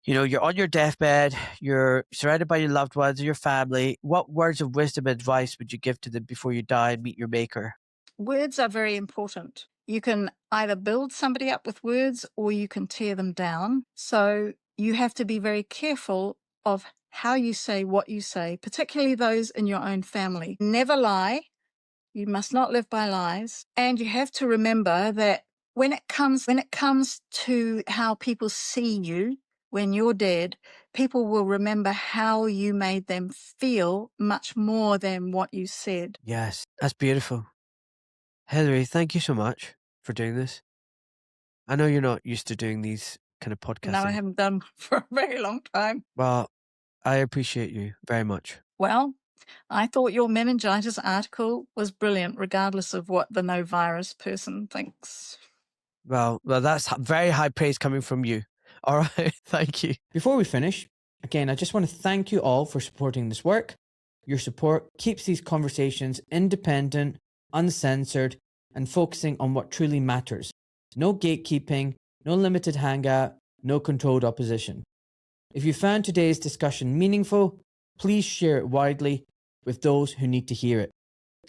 you know, you're on your deathbed, you're surrounded by your loved ones, your family. What words of wisdom and advice would you give to them before you die and meet your maker? Words are very important. You can either build somebody up with words or you can tear them down. So you have to be very careful of how you say what you say, particularly those in your own family. Never lie. You must not live by lies. And you have to remember that when it comes to how people see you when you're dead, people will remember how you made them feel much more than what you said. Yes, that's beautiful. Hilary, thank you so much for doing this. I know you're not used to doing these kind of podcasts. No, I haven't done for a very long time. Well, I appreciate you very much. Well, I thought your meningitis article was brilliant, regardless of what the no virus person thinks. Well, that's very high praise coming from you. All right, thank you. Before we finish, again, I just want to thank you all for supporting this work. Your support keeps these conversations independent, uncensored, and focusing on what truly matters. No gatekeeping, no limited hangout, no controlled opposition. If you found today's discussion meaningful, please share it widely with those who need to hear it.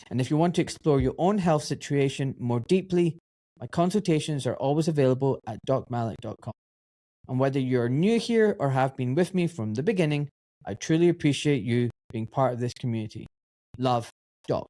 And if you want to explore your own health situation more deeply, my consultations are always available at docmalik.com. And whether you're new here or have been with me from the beginning, I truly appreciate you being part of this community. Love, Doc.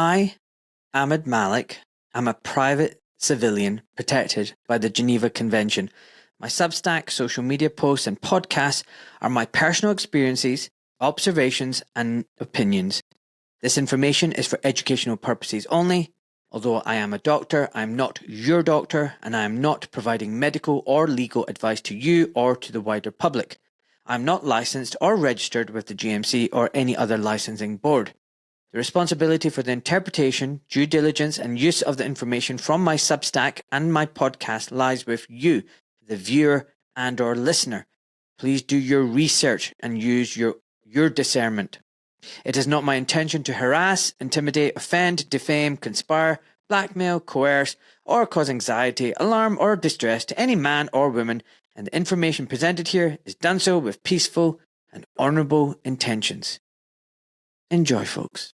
I, Ahmed Malik, am a private civilian protected by the Geneva Convention. My Substack, social media posts and podcasts are my personal experiences, observations and opinions. This information is for educational purposes only. Although I am a doctor, I am not your doctor and I am not providing medical or legal advice to you or to the wider public. I am not licensed or registered with the GMC or any other licensing board. The responsibility for the interpretation, due diligence and use of the information from my Substack and my podcast lies with you, the viewer and or listener. Please do your research and use your discernment. It is not my intention to harass, intimidate, offend, defame, conspire, blackmail, coerce, or cause anxiety, alarm or distress to any man or woman, and the information presented here is done so with peaceful and honourable intentions. Enjoy, folks.